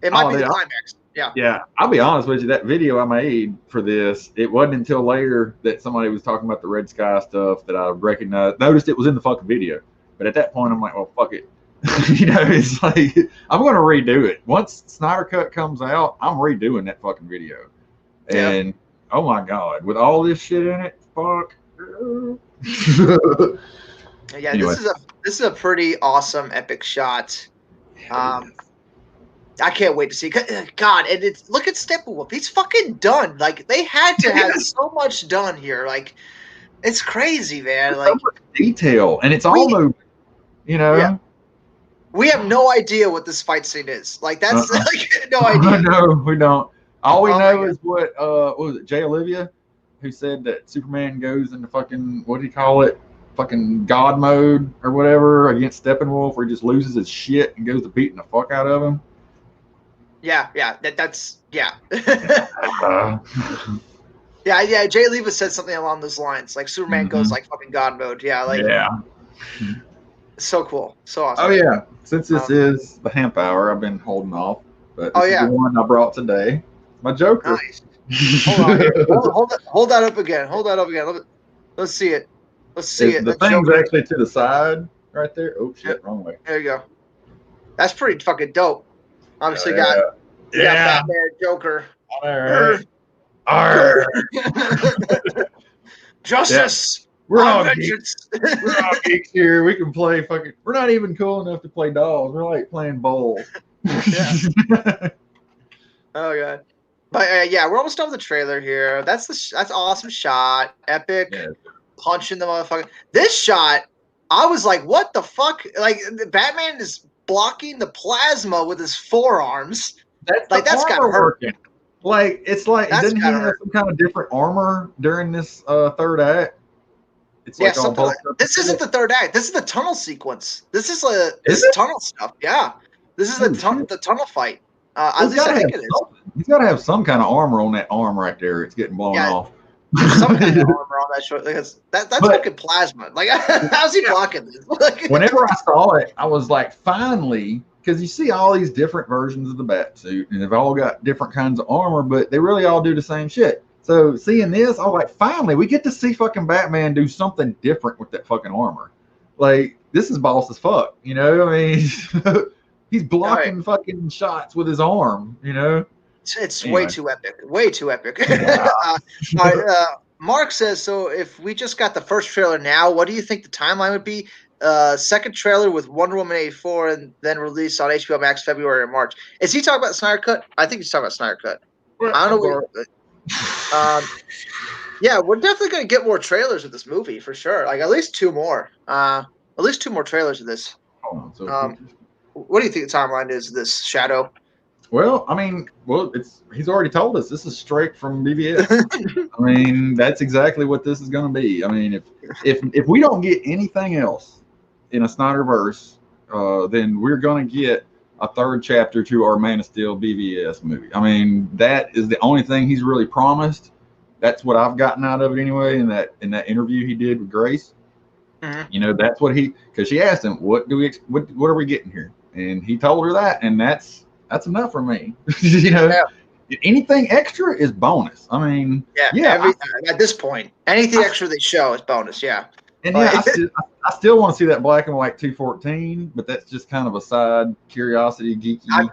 [SPEAKER 1] It might be the climax. Yeah.
[SPEAKER 2] Yeah. I'll be honest with you. That video I made for this, it wasn't until later that somebody was talking about the Red Sky stuff that I noticed it was in the fucking video. But at that point, I'm like, well, fuck it. You know, it's like, I'm going to redo it. Once Snyder Cut comes out, I'm redoing that fucking video. And, oh my God, with all this shit in it, fuck.
[SPEAKER 1] Yeah, anyway. This is a pretty awesome, epic shot. I can't wait to see. God, and look at Steppenwolf. He's fucking done. Like, they had to have so much done here. Like, it's crazy, man. Like,
[SPEAKER 2] so much detail, and it's all moving. You know.
[SPEAKER 1] We have no idea what this fight scene is. Like that's like no idea.
[SPEAKER 2] No, we don't. All we know is what was it, Jay Olivia, who said that Superman goes into fucking, what do you call it? Fucking God mode or whatever against Steppenwolf, where he just loses his shit and goes to beating the fuck out of him.
[SPEAKER 1] Yeah. That's. Yeah. Jay Olivia said something along those lines. Like Superman goes like fucking God mode. Yeah. Like. Yeah. So cool. So awesome.
[SPEAKER 2] Oh yeah. Since this is the Hemp Hour, I've been holding off. But this is the one I brought today. My Joker.
[SPEAKER 1] Nice. Hold on here. Hold that up again. Hold that up again. Let's see it. Let's see it.
[SPEAKER 2] The thing's actually to the side right there. Oh shit, wrong way.
[SPEAKER 1] There you go. That's pretty fucking dope. Obviously got Batman, Joker. Justice.
[SPEAKER 2] Yeah. We're all geeks. We're all geeks here. We can play fucking. We're not even cool enough to play dolls. We're like playing bowls.
[SPEAKER 1] Yeah. Oh god. But we're almost done with the trailer here. That's awesome shot. Epic. Yeah. Punching the motherfucker. This shot, I was like, what the fuck? Like Batman is blocking the plasma with his forearms. That's gotta hurt.
[SPEAKER 2] Like it's like didn't he have some kind of different armor during this third act? It's like
[SPEAKER 1] something like that. This isn't the third act. This is the tunnel sequence. This is tunnel stuff. Yeah. This is the tunnel fight. At least I think it is.
[SPEAKER 2] He's got to have some kind of armor on that arm right there. It's getting blown off.
[SPEAKER 1] Some kind of armor on that short. Because that's fucking plasma. Like, how's he blocking this?
[SPEAKER 2] Whenever I saw it, I was like, finally, because you see all these different versions of the bat suit, and they've all got different kinds of armor, but they really all do the same shit. So seeing this, I was like, finally, we get to see fucking Batman do something different with that fucking armor. Like, this is boss as fuck, you know? I mean, he's blocking fucking shots with his arm, you know?
[SPEAKER 1] It's way too epic. Way too epic. Mark says, so if we just got the first trailer now, what do you think the timeline would be? Second trailer with Wonder Woman 84 and then released on HBO Max February or March. Is he talking about Snyder Cut? I think he's talking about Snyder Cut. I don't know. We're definitely going to get more trailers of this movie for sure. Like at least two more. At least two more trailers of this. What do you think the timeline is of this, Shadow?
[SPEAKER 2] Well, I mean, he's already told us this is straight from BVS. I mean, that's exactly what this is going to be. I mean, if we don't get anything else in a Snyderverse, then we're going to get a third chapter to our Man of Steel BVS movie. I mean, that is the only thing he's really promised. That's what I've gotten out of it anyway. In that interview he did with Grace, you know, that's what because she asked him, what are we getting here? And he told her that, and that's enough for me. You know, anything extra is bonus. I mean,
[SPEAKER 1] at this point, anything extra they show is bonus. Yeah.
[SPEAKER 2] And I still want to see that black and white 214, but that's just kind of a side curiosity, geeky.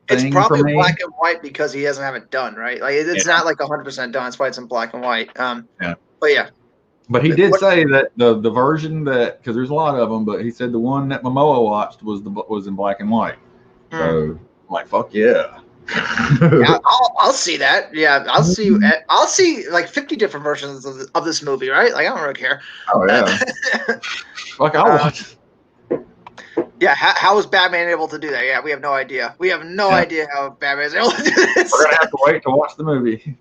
[SPEAKER 1] It's probably black and white because he doesn't have it done, right? Like it's not like 100% done. That's why it's in black and white. But yeah.
[SPEAKER 2] But he did say that the version because there's a lot of them, but he said the one that Momoa watched was in black and white. So I'm like, fuck yeah.
[SPEAKER 1] I'll see that. Yeah, I'll see like 50 different versions of this movie, right? Like I don't really care.
[SPEAKER 2] Oh yeah. Fuck, I'll watch it.
[SPEAKER 1] Yeah, how is Batman able to do that? Yeah, we have no idea. We have no idea how Batman is able to do this.
[SPEAKER 2] We're gonna have to wait to watch the movie.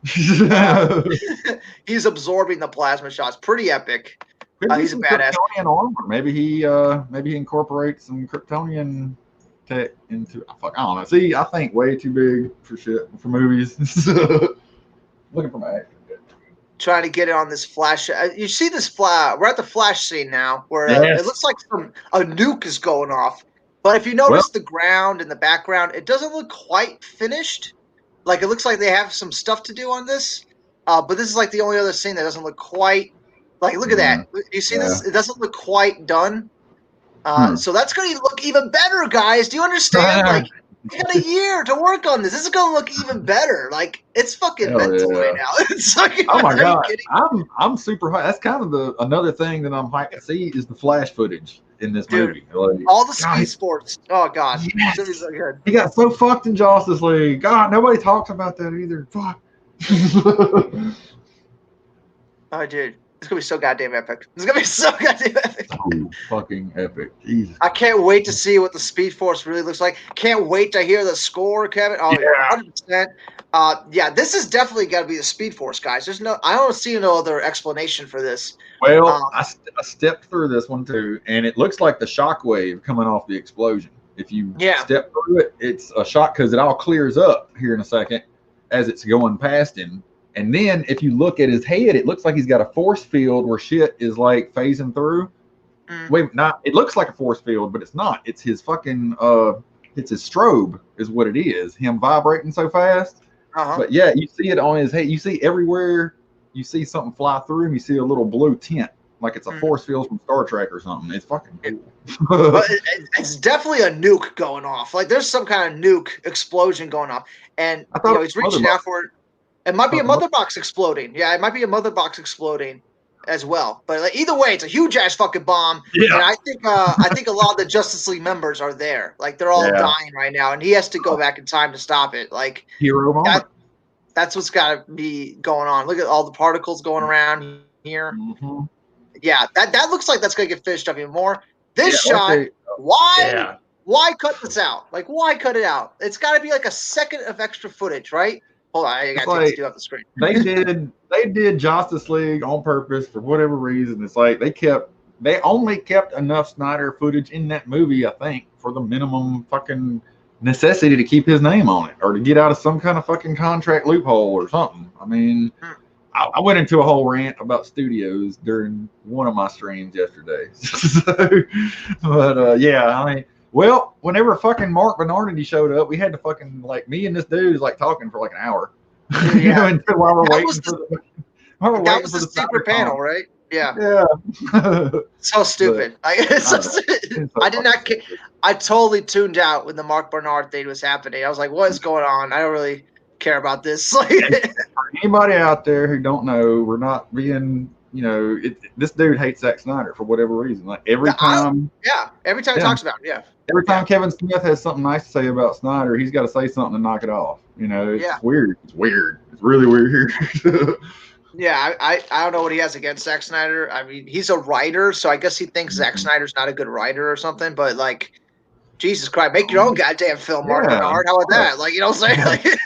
[SPEAKER 1] He's absorbing the plasma shots. Pretty epic. He's a badass.
[SPEAKER 2] Kryptonian armor. Maybe he incorporates some Kryptonian tech into. I don't know. See, I think way too big for shit for movies. Looking for my action.
[SPEAKER 1] Trying to get it on this Flash. You see this Flash. We're at the Flash scene now, where it looks like a nuke is going off. But if you notice the ground in the background, it doesn't look quite finished. Like it looks like they have some stuff to do on this. But this is like the only other scene that doesn't look quite. Like look at that. You see this? It doesn't look quite done. So that's going to look even better, guys. Do you understand? Like. We got a year to work on this. This is gonna look even better. Like it's fucking mental right now. It's fucking.
[SPEAKER 2] Oh my god! I'm super hyped. That's kind of another thing that I'm hyped to see is the Flash footage in this movie. Like,
[SPEAKER 1] all the speed sports. Oh god,
[SPEAKER 2] yes.
[SPEAKER 1] It's so good.
[SPEAKER 2] He got so fucked in Justice League. God, nobody talks about that either. Fuck.
[SPEAKER 1] Oh dude, It's gonna be so goddamn epic. It's gonna be so goddamn epic.
[SPEAKER 2] So fucking epic. Jesus.
[SPEAKER 1] I can't wait to see what the Speed Force really looks like. Can't wait to hear the score, Kevin. Oh, yeah. 100%. Yeah, this is definitely got to be the Speed Force, guys. I don't see no other explanation for this.
[SPEAKER 2] Well, I stepped through this one too, and it looks like the shockwave coming off the explosion. If you step through it, it's a shock because it all clears up here in a second as it's going past him. And then if you look at his head, it looks like he's got a force field where shit is like phasing through. Wait, it looks like a force field, but it's not. It's his fucking it's his strobe is what it is. Him vibrating so fast. But yeah, you see it on his head. You see everywhere you see something fly through him, you see a little blue tint, like it's a force field from Star Trek or something. It's fucking cool.
[SPEAKER 1] But it's definitely a nuke going off. Like there's some kind of nuke explosion going off. And he's reaching out for it. It might be a mother box exploding. Yeah, it might be a mother box exploding as well. But like, either way, it's a huge ass fucking bomb. Yeah. And I think a lot of the Justice League members are there. Like they're all dying right now, and he has to go back in time to stop it. Like
[SPEAKER 2] hero moment.
[SPEAKER 1] That's what's got to be going on. Look at all the particles going around here. Yeah, that looks like that's gonna get finished up even more. This shot, why cut this out? Like, why cut it out? It's got to be like a second of extra footage, right? Hold on, I got to do off the screen.
[SPEAKER 2] They did Justice League on purpose for whatever reason. It's like they only kept enough Snyder footage in that movie, I think, for the minimum fucking necessity to keep his name on it or to get out of some kind of fucking contract loophole or something. I mean, I went into a whole rant about studios during one of my streams yesterday. Yeah, I mean. Well, whenever fucking Mark Bernardini showed up, we had to fucking me and this dude was like talking for like an hour. Until while we're waiting for
[SPEAKER 1] the secret panel, right? Yeah.
[SPEAKER 2] Yeah.
[SPEAKER 1] So stupid. I totally tuned out when the Mark Bernard thing was happening. I was like, what is going on? I don't really care about this.
[SPEAKER 2] For anybody out there who don't know, we're not being this dude hates Zack Snyder for whatever reason. Like every time
[SPEAKER 1] he talks about him,
[SPEAKER 2] every time Kevin Smith has something nice to say about Snyder, he's got to say something to knock it off. It's weird. It's weird. It's really weird.
[SPEAKER 1] I don't know what he has against Zack Snyder. I mean, he's a writer, so I guess he thinks Zack Snyder's not a good writer or something. But like, Jesus Christ, make your own goddamn film, Mark Bernard. How about that? Like, you know what I'm saying?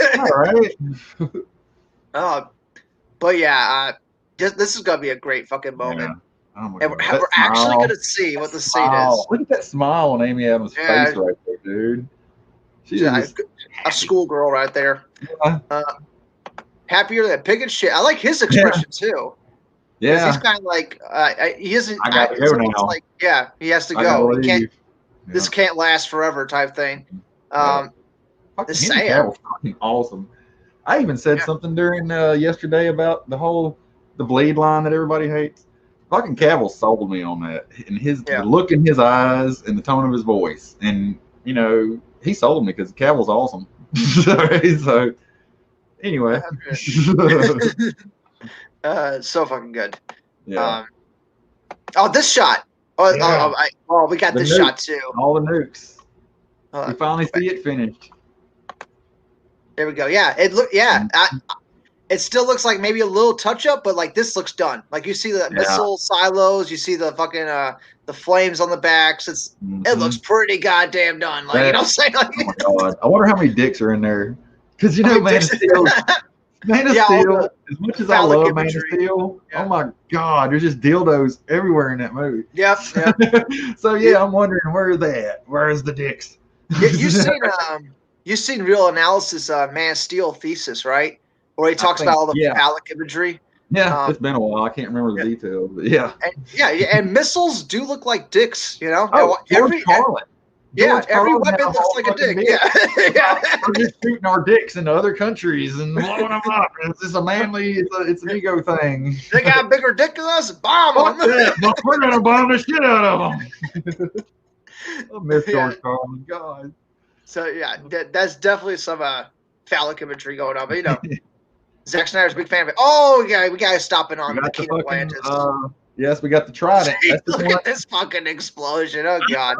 [SPEAKER 2] All right.
[SPEAKER 1] But yeah, this is gonna be a great fucking moment.
[SPEAKER 2] Yeah. Oh my
[SPEAKER 1] and we're actually gonna see what the scene is.
[SPEAKER 2] Look at that smile on Amy Adams' face right there, dude. She's
[SPEAKER 1] a schoolgirl right there. Happier than pig and shit. I like his expression too.
[SPEAKER 2] Yeah,
[SPEAKER 1] he's kind of like he isn't.
[SPEAKER 2] I gotta go now.
[SPEAKER 1] Like, he has to go. He can't. This can't last forever, type thing. The Sam
[SPEAKER 2] was fucking awesome. I even said something during yesterday about the bleed line that everybody hates. Fucking Cavill sold me on that, and the look in his eyes and the tone of his voice, and he sold me because Cavill's awesome. So anyway,
[SPEAKER 1] so fucking good.
[SPEAKER 2] Yeah.
[SPEAKER 1] This shot. We got this shot too.
[SPEAKER 2] All the nukes. We finally see it finished.
[SPEAKER 1] There we go. Yeah, it still looks like maybe a little touch up, but like this looks done. Like you see the missile silos, you see the fucking the flames on the backs. It looks pretty goddamn done. Like you know what I'm saying? Like,
[SPEAKER 2] oh my god! I wonder how many dicks are in there. Because Man of Steel. Man of Steel. As much as I love Man of Steel, oh my god, there's just dildos everywhere in that movie.
[SPEAKER 1] Yep.
[SPEAKER 2] So I'm wondering where are they at? Where's the dicks?
[SPEAKER 1] You've seen Real Analysis, Man of Steel thesis, right? Where he talks about all the phallic imagery.
[SPEAKER 2] Yeah, it's been a while. I can't remember the details, but
[SPEAKER 1] and missiles do look like dicks.
[SPEAKER 2] George Carlin.
[SPEAKER 1] Every weapon looks like a dick.
[SPEAKER 2] We're just shooting our dicks into other countries and blowing them up. It's just a manly. It's an ego thing.
[SPEAKER 1] They got a bigger dick than us. Bomb them.
[SPEAKER 2] We're gonna bomb the shit out of them. I miss George Carlin. God.
[SPEAKER 1] So that's definitely some phallic imagery going on. But Zack Snyder's a big fan of it. Oh yeah, we gotta stop it on the Kingdom Atlantis.
[SPEAKER 2] Yes, we got the Trident.
[SPEAKER 1] Look at this fucking explosion. Oh god.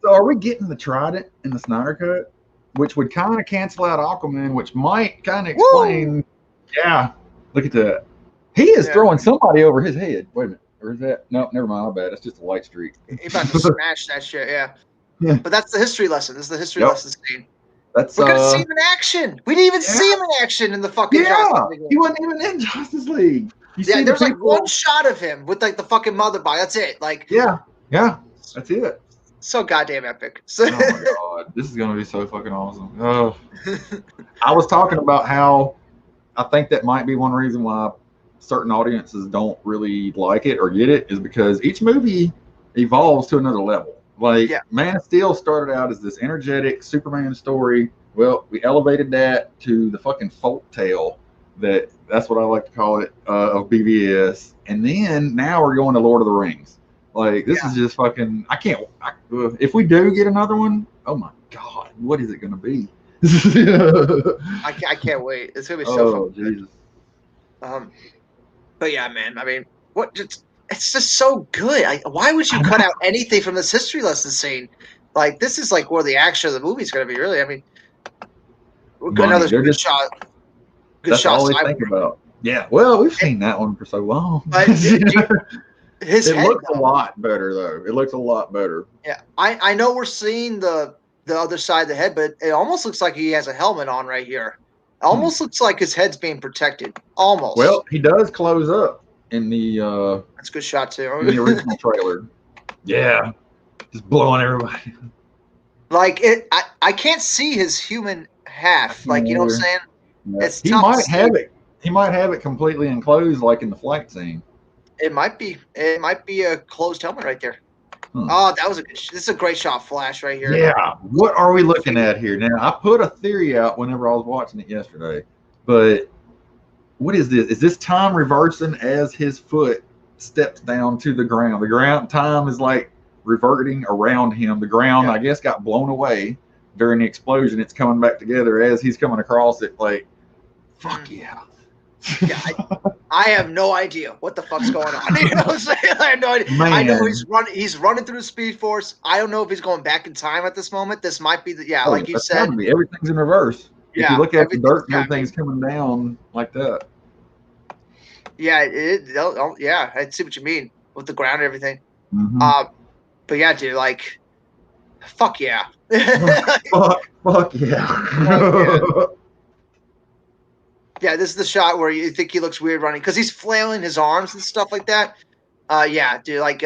[SPEAKER 2] So are we getting the Trident in the Snyder Cut? Which would kind of cancel out Aquaman, which might kind of explain. Woo! Yeah. Look at that. He is throwing somebody over his head. Wait a minute. Or is that? No, never mind. My bad. It's just a light streak.
[SPEAKER 1] He about to smash that shit, yeah. But that's the history lesson. This is the history lesson scene. We're gonna see him in action. We didn't even see him in action in the fucking Justice League.
[SPEAKER 2] He wasn't even in Justice League.
[SPEAKER 1] There's like one shot of him with like the fucking mother body. That's it. Like
[SPEAKER 2] that's it.
[SPEAKER 1] So goddamn epic.
[SPEAKER 2] Oh my god, this is gonna be so fucking awesome. Oh, I was talking about how I think that might be one reason why certain audiences don't really like it or get it is because each movie evolves to another level. Like Man of Steel started out as this energetic Superman story. Well, we elevated that to the fucking folk tale that's what I like to call it of BVS. And then now we're going to Lord of the Rings. Like this is just fucking. If we do get another one, oh my god, what is it going to be?
[SPEAKER 1] I can't wait. It's gonna be so fun. Jesus. But yeah, man. I mean, it's just so good. Why would you cut out anything from this history lesson scene? Like this is like where the action of the movie is gonna be. Really, I mean, another good shot. Good
[SPEAKER 2] that's
[SPEAKER 1] shot.
[SPEAKER 2] All they think about. Yeah. Well, we've seen that one for so long.
[SPEAKER 1] But it
[SPEAKER 2] looks a lot better though. It looks a lot better.
[SPEAKER 1] Yeah, I know we're seeing the other side of the head, but it almost looks like he has a helmet on right here. It almost looks like his head's being protected. Almost.
[SPEAKER 2] Well, he does close up in the.
[SPEAKER 1] That's a good shot too.
[SPEAKER 2] In the original trailer. Yeah, just blowing everybody.
[SPEAKER 1] Like it, I can't see his human half. Like you know what I'm saying?
[SPEAKER 2] Yeah. It's he might have it. He might have it completely enclosed, like in the flight scene.
[SPEAKER 1] It might be. It might be a closed helmet right there. Oh, that was this is a great shot, Flash, right here.
[SPEAKER 2] Yeah. What are we looking at here now? I put a theory out whenever I was watching it yesterday, but what is this? Is this time reversing as his foot steps down to the ground? The ground time is like reverting around him. The ground, I guess, got blown away during the explosion. It's coming back together as he's coming across it. Like, fuck yeah.
[SPEAKER 1] Yeah, I have no idea what the fuck's going on. You know what I'm saying? I have no idea. Man. I know he's running through the Speed Force. I don't know if he's going back in time at this moment. This might be like you said.
[SPEAKER 2] Everything's in reverse. If you look at the dirt, everything's coming down like that.
[SPEAKER 1] Yeah, I see what you mean with the ground and everything.
[SPEAKER 2] Mm-hmm.
[SPEAKER 1] But yeah, dude, like, fuck yeah.
[SPEAKER 2] fuck yeah.
[SPEAKER 1] Yeah, this is the shot where you think he looks weird running because he's flailing his arms and stuff like that. Yeah, dude, like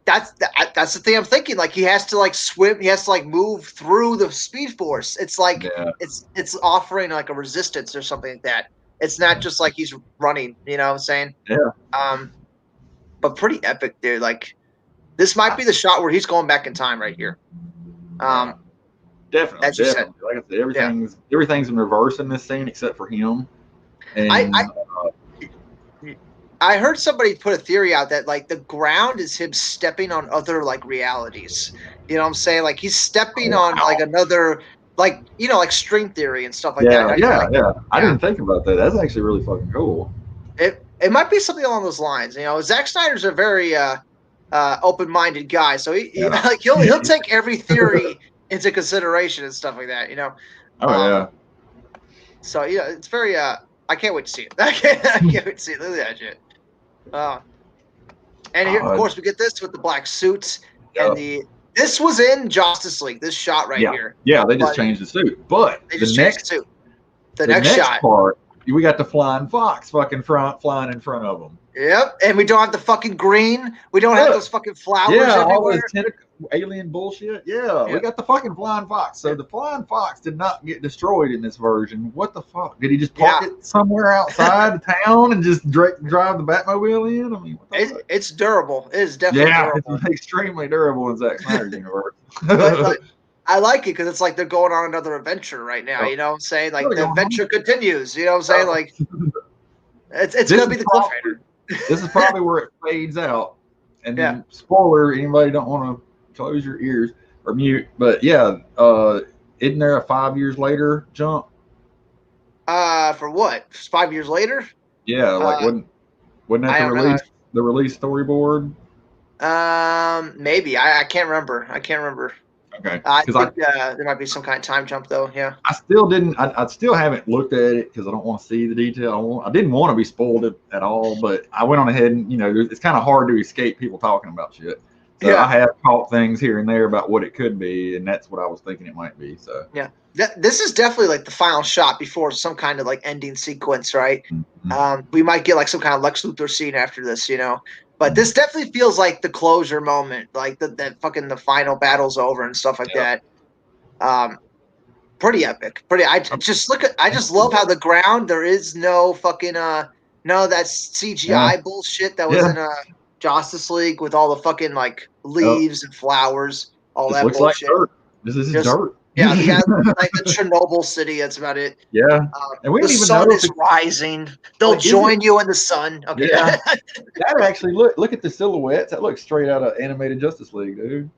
[SPEAKER 1] that's the thing I'm thinking. Like he has to like swim, he has to like move through the Speed Force. It's like it's offering like a resistance or something like that. It's not just like he's running. You know what I'm saying?
[SPEAKER 2] Yeah.
[SPEAKER 1] But pretty epic, dude. Like this might be the shot where he's going back in time right here.
[SPEAKER 2] Definitely. Like I said, everything's in reverse in this scene except for him. And,
[SPEAKER 1] I heard somebody put a theory out that like the ground is him stepping on other like realities. You know what I'm saying? Like he's stepping on like another, like you know, like string theory and stuff like that.
[SPEAKER 2] Yeah. I didn't think about that. That's actually really fucking cool.
[SPEAKER 1] It might be something along those lines. You know, Zack Snyder's a very open-minded guy, so he'll take every theory into consideration and stuff like that. You know. So yeah, it's very. I can't wait to see it. I can't wait to see it. Look at that shit. And here, of course, we get this with the black suits and this was in Justice League. This shot right here.
[SPEAKER 2] Yeah, they just changed the suit, but
[SPEAKER 1] the next shot
[SPEAKER 2] part, we got the flying fox fucking flying in front of them.
[SPEAKER 1] Yep, and we don't have the fucking green. We don't have those fucking flowers everywhere.
[SPEAKER 2] All those alien bullshit. Yeah, we got the fucking flying fox. So the flying fox did not get destroyed in this version. What the fuck? Did he just park it somewhere outside the town and just drive the Batmobile in? I mean,
[SPEAKER 1] it's durable. It is definitely durable.
[SPEAKER 2] It's extremely durable in Zack Snyder's universe.
[SPEAKER 1] But I like it because it's like they're going on another adventure right now. You know what I'm saying? Like the adventure continues. You know what I'm saying? Like it's gonna be the cliffhanger.
[SPEAKER 2] This is probably where it fades out. And then, spoiler, anybody don't want to close your ears or mute, but isn't there a 5 years later jump?
[SPEAKER 1] For what? 5 years later?
[SPEAKER 2] Yeah, like wouldn't that the release storyboard?
[SPEAKER 1] Maybe. I can't remember.
[SPEAKER 2] Okay.
[SPEAKER 1] I think there might be some kind of time jump though. Yeah.
[SPEAKER 2] I still didn't. I still haven't looked at it because I don't want to see the detail. I didn't want to be spoiled at all, but I went on ahead and it's kind of hard to escape people talking about shit. So
[SPEAKER 1] yeah.
[SPEAKER 2] I have caught things here and there about what it could be, and that's what I was thinking it might be. So
[SPEAKER 1] yeah, this is definitely like the final shot before some kind of like ending sequence, right?
[SPEAKER 2] Mm-hmm.
[SPEAKER 1] We might get like some kind of Lex Luthor scene after this, but this definitely feels like the closure moment, like that fucking the final battle's over and stuff like that. Pretty epic. I just love how the ground, there is no fucking no that CGI bullshit that was in Justice League with all the fucking like leaves and flowers, all
[SPEAKER 2] this
[SPEAKER 1] that
[SPEAKER 2] looks
[SPEAKER 1] bullshit.
[SPEAKER 2] Like dirt. This is dirt.
[SPEAKER 1] Yeah, like the Chernobyl city. That's about it.
[SPEAKER 2] Yeah, and we
[SPEAKER 1] the
[SPEAKER 2] don't even
[SPEAKER 1] sun
[SPEAKER 2] know
[SPEAKER 1] is rising. They'll
[SPEAKER 2] like,
[SPEAKER 1] join you in the sun. Okay.
[SPEAKER 2] Yeah, that actually look at the silhouettes. That looks straight out of animated Justice League, dude.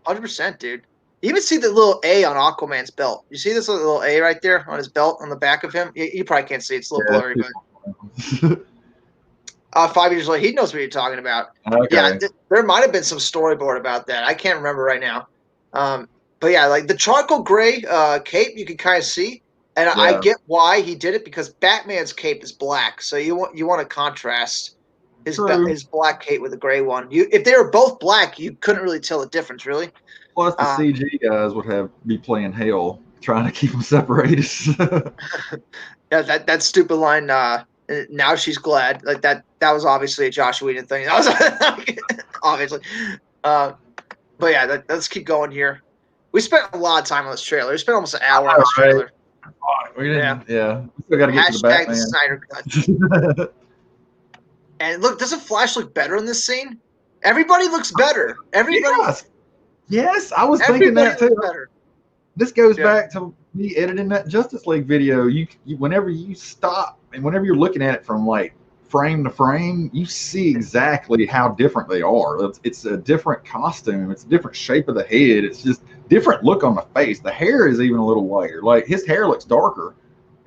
[SPEAKER 1] 100%, dude. You even see the little A on Aquaman's belt. You see this little A right there on his belt on the back of him? You probably can't see it. It's a little blurry, but 5 years later, he knows what you're talking about.
[SPEAKER 2] Okay.
[SPEAKER 1] Yeah, there might have been some storyboard about that. I can't remember right now. But yeah, like the charcoal gray cape, you can kind of see, and I get why he did it because Batman's cape is black, so you want to contrast his black cape with the gray one. If they were both black, you couldn't really tell the difference, really.
[SPEAKER 2] Plus, the CG guys would be playing hell trying to keep them separated.
[SPEAKER 1] Yeah, that stupid line. Now she's glad. Like that was obviously a Josh Whedon thing. That was obviously. But yeah, let's keep going here. We spent a lot of time on this trailer. We spent almost an hour on this trailer.
[SPEAKER 2] We didn't, yeah. We still got to get to the Batman.
[SPEAKER 1] The Snyder cut. And look, doesn't Flash look better in this scene? Everybody looks better. Everybody.
[SPEAKER 2] Yes, I was thinking that too. Better. This goes back to me editing that Justice League video. You whenever you stop and whenever you're looking at it from like frame to frame, you see exactly how different they are. It's a different costume. It's a different shape of the head. It's just different look on the face. The hair is even a little lighter. Like his hair looks darker,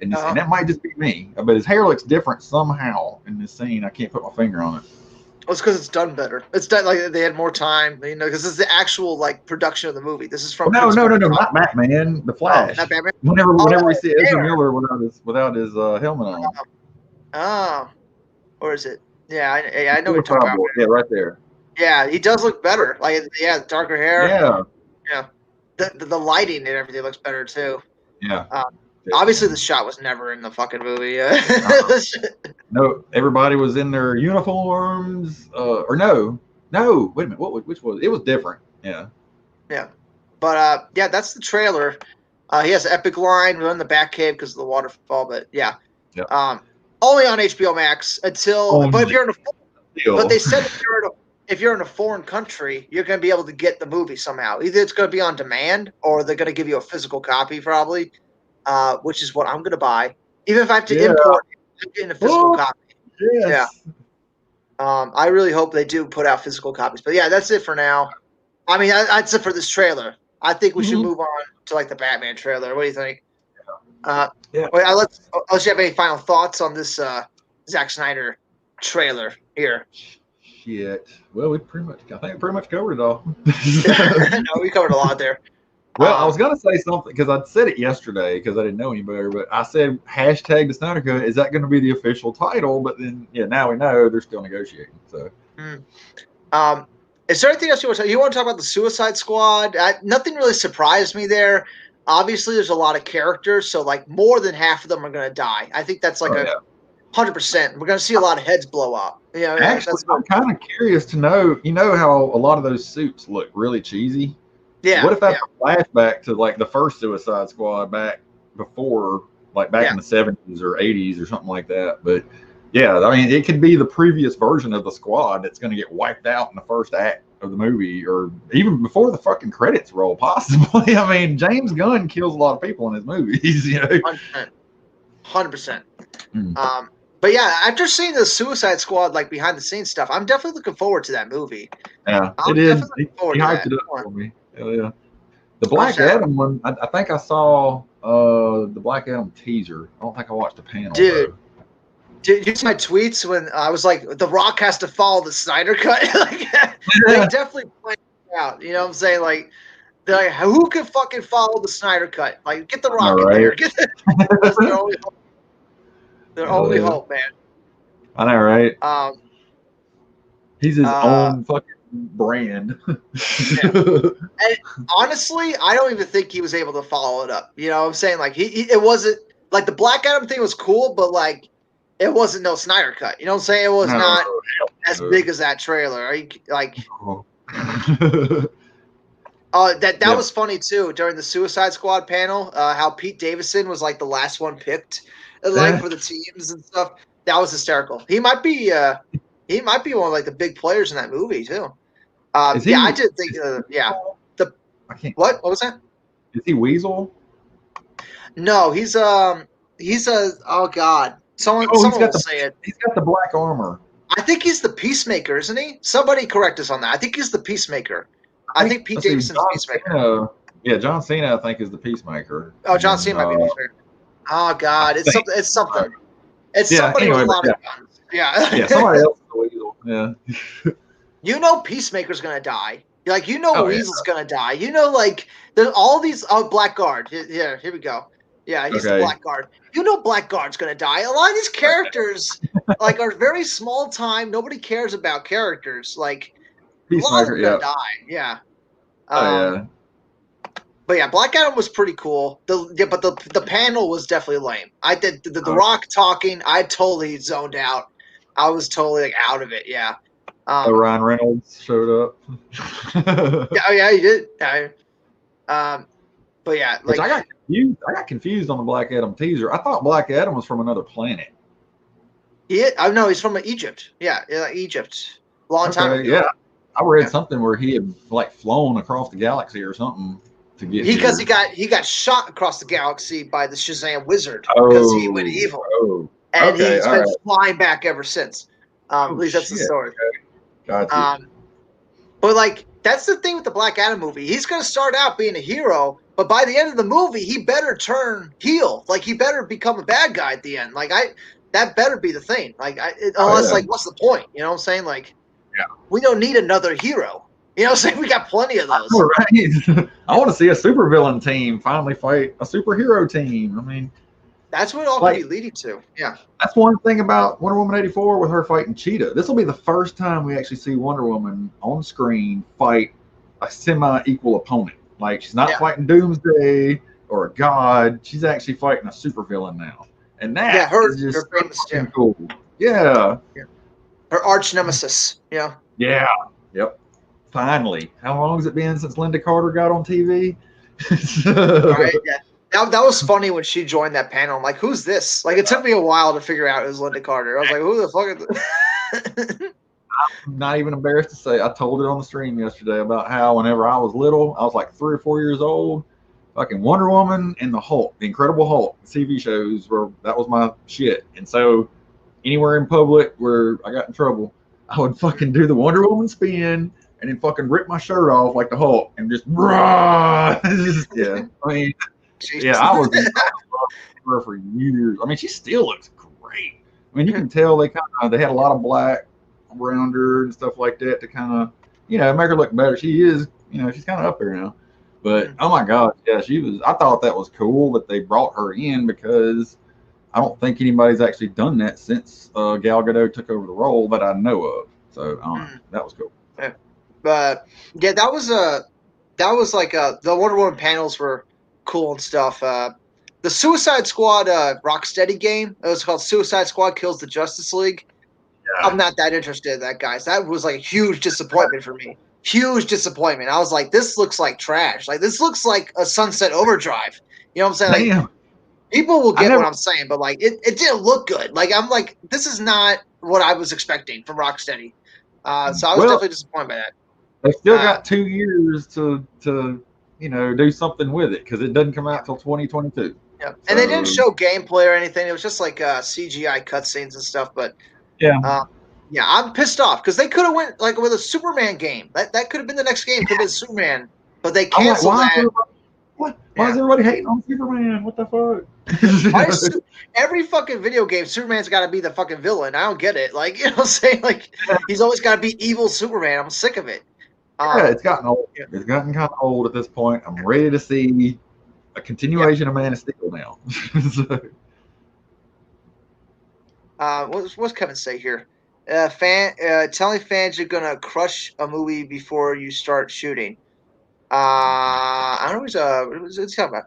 [SPEAKER 2] and that might just be me, but his hair looks different somehow in this scene. I can't put my finger on it.
[SPEAKER 1] Well, it's because it's done better. It's done like they had more time, because it's the actual like production of the movie. This is from
[SPEAKER 2] no, not Batman, the Flash.
[SPEAKER 1] Not Batman.
[SPEAKER 2] Whenever we see Ezra Miller without his helmet on.
[SPEAKER 1] Oh, or is it? Yeah, I know what you're talking about.
[SPEAKER 2] Yeah, right there.
[SPEAKER 1] Yeah, he does look better. Like darker hair.
[SPEAKER 2] Yeah.
[SPEAKER 1] The lighting and everything looks better too.
[SPEAKER 2] Yeah.
[SPEAKER 1] Obviously, the shot was never in the fucking movie.
[SPEAKER 2] No, everybody was in their uniforms. Or no. Wait a minute. Which was it? Was different. Yeah.
[SPEAKER 1] Yeah, but that's the trailer. He has an epic line. We're in the Batcave because of the waterfall, but yeah. Only on HBO Max until. But if you're in but they said if you're in a foreign country, you're going to be able to get the movie somehow. Either it's going to be on demand, or they're going to give you a physical copy, probably. Which is what I'm going to buy, even if I have to import it, I'm getting a physical copy.
[SPEAKER 2] Yes.
[SPEAKER 1] Yeah. I really hope they do put out physical copies. But yeah, that's it for now. I mean, that's it for this trailer. I think we should move on to like the Batman trailer. What do you think? Unless you have any final thoughts on this Zack Snyder trailer here.
[SPEAKER 2] Shit. Well, I think we pretty much covered it all.
[SPEAKER 1] No, we covered a lot there.
[SPEAKER 2] Well, I was going to say something because I said it yesterday because I didn't know any better, but I said hashtag the Snyder Cut. Is that going to be the official title? But then, now we know they're still negotiating. So,
[SPEAKER 1] is there anything else you want to talk? You want to talk about the Suicide Squad? Nothing really surprised me there. Obviously, there's a lot of characters, so like more than half of them are going to die. I think that's like 100%. We're going to see a lot of heads blow up.
[SPEAKER 2] Actually, I'm kind of curious to know. You know how a lot of those suits look really cheesy.
[SPEAKER 1] Yeah.
[SPEAKER 2] What if that's a flashback to like the first Suicide Squad back before, like back in the 70s or 80s or something like that? But yeah, I mean, it could be the previous version of the squad that's going to get wiped out in the first act of the movie, or even before the fucking credits roll, possibly. I mean, James Gunn kills a lot of people in his movies,
[SPEAKER 1] 100%. But yeah, after seeing the Suicide Squad like behind the scenes stuff, I'm definitely looking forward to that movie.
[SPEAKER 2] Yeah, it is. He hyped it up for me. Hell yeah. The Black Adam one, I think I saw the Black Adam teaser. I don't think I watched the panel.
[SPEAKER 1] Dude, you see my tweets when I was like, The Rock has to follow the Snyder Cut? They definitely planned it out. You know what I'm saying? Like, They're like, who can fucking follow the Snyder cut? Like, get the Rock in there. That's their only hope. Their only hope, man.
[SPEAKER 2] I know, right? He's his own fucking brand.
[SPEAKER 1] And honestly, I don't even think he was able to follow it up. You know what I'm saying? Like, it wasn't like the Black Adam thing was cool, but like, it wasn't no Snyder cut. You know what I'm saying? It was not as big as that trailer. Like, that was funny too during the Suicide Squad panel. How Pete Davidson was like the last one picked, like for the teams and stuff. That was hysterical. He might be one of like the big players in that movie too. I did think. What was that?
[SPEAKER 2] Is he Weasel?
[SPEAKER 1] No, he's a oh god. Someone will say it.
[SPEAKER 2] He's got the black armor.
[SPEAKER 1] I think he's the Peacemaker, isn't he? Somebody correct us on that. I think he's the Peacemaker. I think Pete Davidson's the Peacemaker.
[SPEAKER 2] John Cena, I think, is the Peacemaker.
[SPEAKER 1] Oh, John Cena might be the Peacemaker. Oh god, it's something. It's somebody with a lot of guns.
[SPEAKER 2] Yeah, somebody else is the Weasel. Yeah.
[SPEAKER 1] You know Peacemaker's gonna die. Like, you know Weasel's gonna die. You know, like, there's all these Blackguard. Here we go. Yeah, he's the Blackguard. You know Blackguard's gonna die. A lot of these characters like are very small time. Nobody cares about characters. Like,
[SPEAKER 2] Peacemaker,
[SPEAKER 1] gonna die. Yeah. But yeah, Black Adam was pretty cool. But the panel was definitely lame. I did the Rock talking. I totally zoned out. I was totally like out of it. Yeah.
[SPEAKER 2] Ryan Reynolds showed up.
[SPEAKER 1] yeah, he did. But yeah, like,
[SPEAKER 2] I got confused on the Black Adam teaser. I thought Black Adam was from another planet.
[SPEAKER 1] No, he's from Egypt. Yeah, Egypt. Long time ago.
[SPEAKER 2] Yeah, I read something where he had like flown across the galaxy or something to get.
[SPEAKER 1] Because he got shot across the galaxy by the Shazam wizard because he went evil, and he's been flying back ever since. At least that's the story.
[SPEAKER 2] Okay. Gotcha.
[SPEAKER 1] But like, that's the thing with the Black Adam movie. He's going to start out being a hero, but by the end of the movie, he better turn heel. Like, he better become a bad guy at the end. Like, that better be the thing. Like, unless like, what's the point? You know what I'm saying? Like, we don't need another hero. You know what I'm saying? We got plenty of those.
[SPEAKER 2] Right. I want to see a supervillain team finally fight a superhero team. I mean,
[SPEAKER 1] that's what it all could be leading to. Yeah.
[SPEAKER 2] That's one thing about Wonder Woman 84 with her fighting Cheetah. This will be the first time we actually see Wonder Woman on screen fight a semi-equal opponent. Like, she's not fighting Doomsday or a god. She's actually fighting a supervillain now. And that is just her famous, cool. Yeah.
[SPEAKER 1] Her arch nemesis. Yeah.
[SPEAKER 2] Yeah. Yep. Finally. How long has it been since Linda Carter got on TV?
[SPEAKER 1] Right. Yeah. That was funny when she joined that panel. I'm like, who's this? Like, it took me a while to figure out it was Linda Carter. I was like, who the fuck is this?
[SPEAKER 2] I'm not even embarrassed to say I told it on the stream yesterday about how whenever I was little, I was like 3 or 4 years old, fucking Wonder Woman and the Hulk, the Incredible Hulk, TV shows that was my shit. And so anywhere in public where I got in trouble, I would fucking do the Wonder Woman spin and then fucking rip my shirt off like the Hulk and just yeah. I mean, yeah, I was in her for years. I mean, she still looks great. I mean, you can tell they had a lot of black around her and stuff like that to kind of, make her look better. She is, she's kind of up there now. But oh my God, yeah, she was. I thought that was cool that they brought her in because I don't think anybody's actually done that since Gal Gadot took over the role that I know of. So that was cool.
[SPEAKER 1] Yeah, but yeah, that was like the Wonder Woman panels were cool and stuff. The Suicide Squad Rocksteady game, it was called Suicide Squad Kills the Justice League. Yeah. I'm not that interested in that, guys. That was like a huge disappointment for me. Huge disappointment. I was like, this looks like trash. Like, this looks like a Sunset Overdrive. You know what I'm saying? Like, people will get what I'm saying, but like, it didn't look good. Like, I'm like, this is not what I was expecting from Rocksteady. So I was definitely disappointed by that.
[SPEAKER 2] They still got 2 years to do something with it because it doesn't come out till 2022.
[SPEAKER 1] Yeah, so, and they didn't show gameplay or anything. It was just like CGI cutscenes and stuff. But yeah, I'm pissed off because they could have went like with a Superman game. That could have been the next game. Could have been Superman, but they canceled that.
[SPEAKER 2] Why is everybody hating on Superman? What the fuck?
[SPEAKER 1] Every fucking video game, Superman's got to be the fucking villain. I don't get it. Like, you know what I'm saying? Like, he's always got to be evil Superman. I'm sick of it.
[SPEAKER 2] Yeah, it's gotten old. Yeah. It's gotten kind of old at this point. I'm ready to see a continuation of Man of Steel now.
[SPEAKER 1] What's Kevin say here? Telling fans you're gonna crush a movie before you start shooting. I don't know what's he talking about.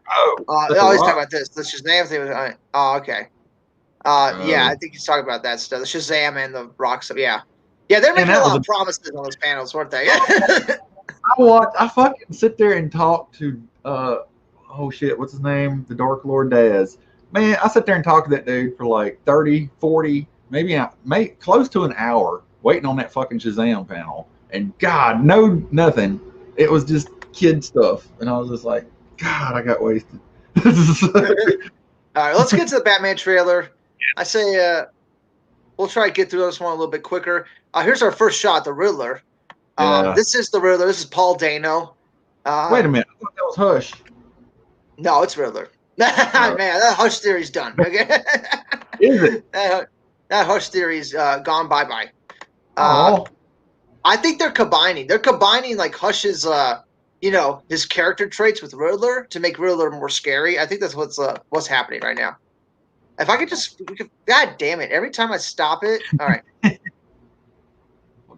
[SPEAKER 1] He's talking about this. The Shazam thing was. Okay. Yeah, I think he's talking about that stuff. The Shazam and the Rock stuff. Yeah, they're making a lot of promises on those panels, weren't they?
[SPEAKER 2] I fucking sit there and talk to oh shit, what's his name? The Dark Lord Daz. Man, I sit there and talk to that dude for like 30, 40, maybe close to an hour waiting on that fucking Shazam panel. And God, nothing. It was just kid stuff. And I was just like, God, I got wasted.
[SPEAKER 1] All right, let's get to the Batman trailer. I say we'll try to get through this one a little bit quicker. Here's our first shot, the Riddler. This is the Riddler. This is Paul Dano.
[SPEAKER 2] Wait a minute. I thought that was Hush.
[SPEAKER 1] No, it's Riddler. Man, that Hush theory's done. Okay?
[SPEAKER 2] Is it?
[SPEAKER 1] That Hush theory's gone bye-bye. I think they're combining. They're combining like Hush's, his character traits with Riddler to make Riddler more scary. I think that's what's happening right now. If I could God damn it! Every time I stop it, all right.
[SPEAKER 2] I'm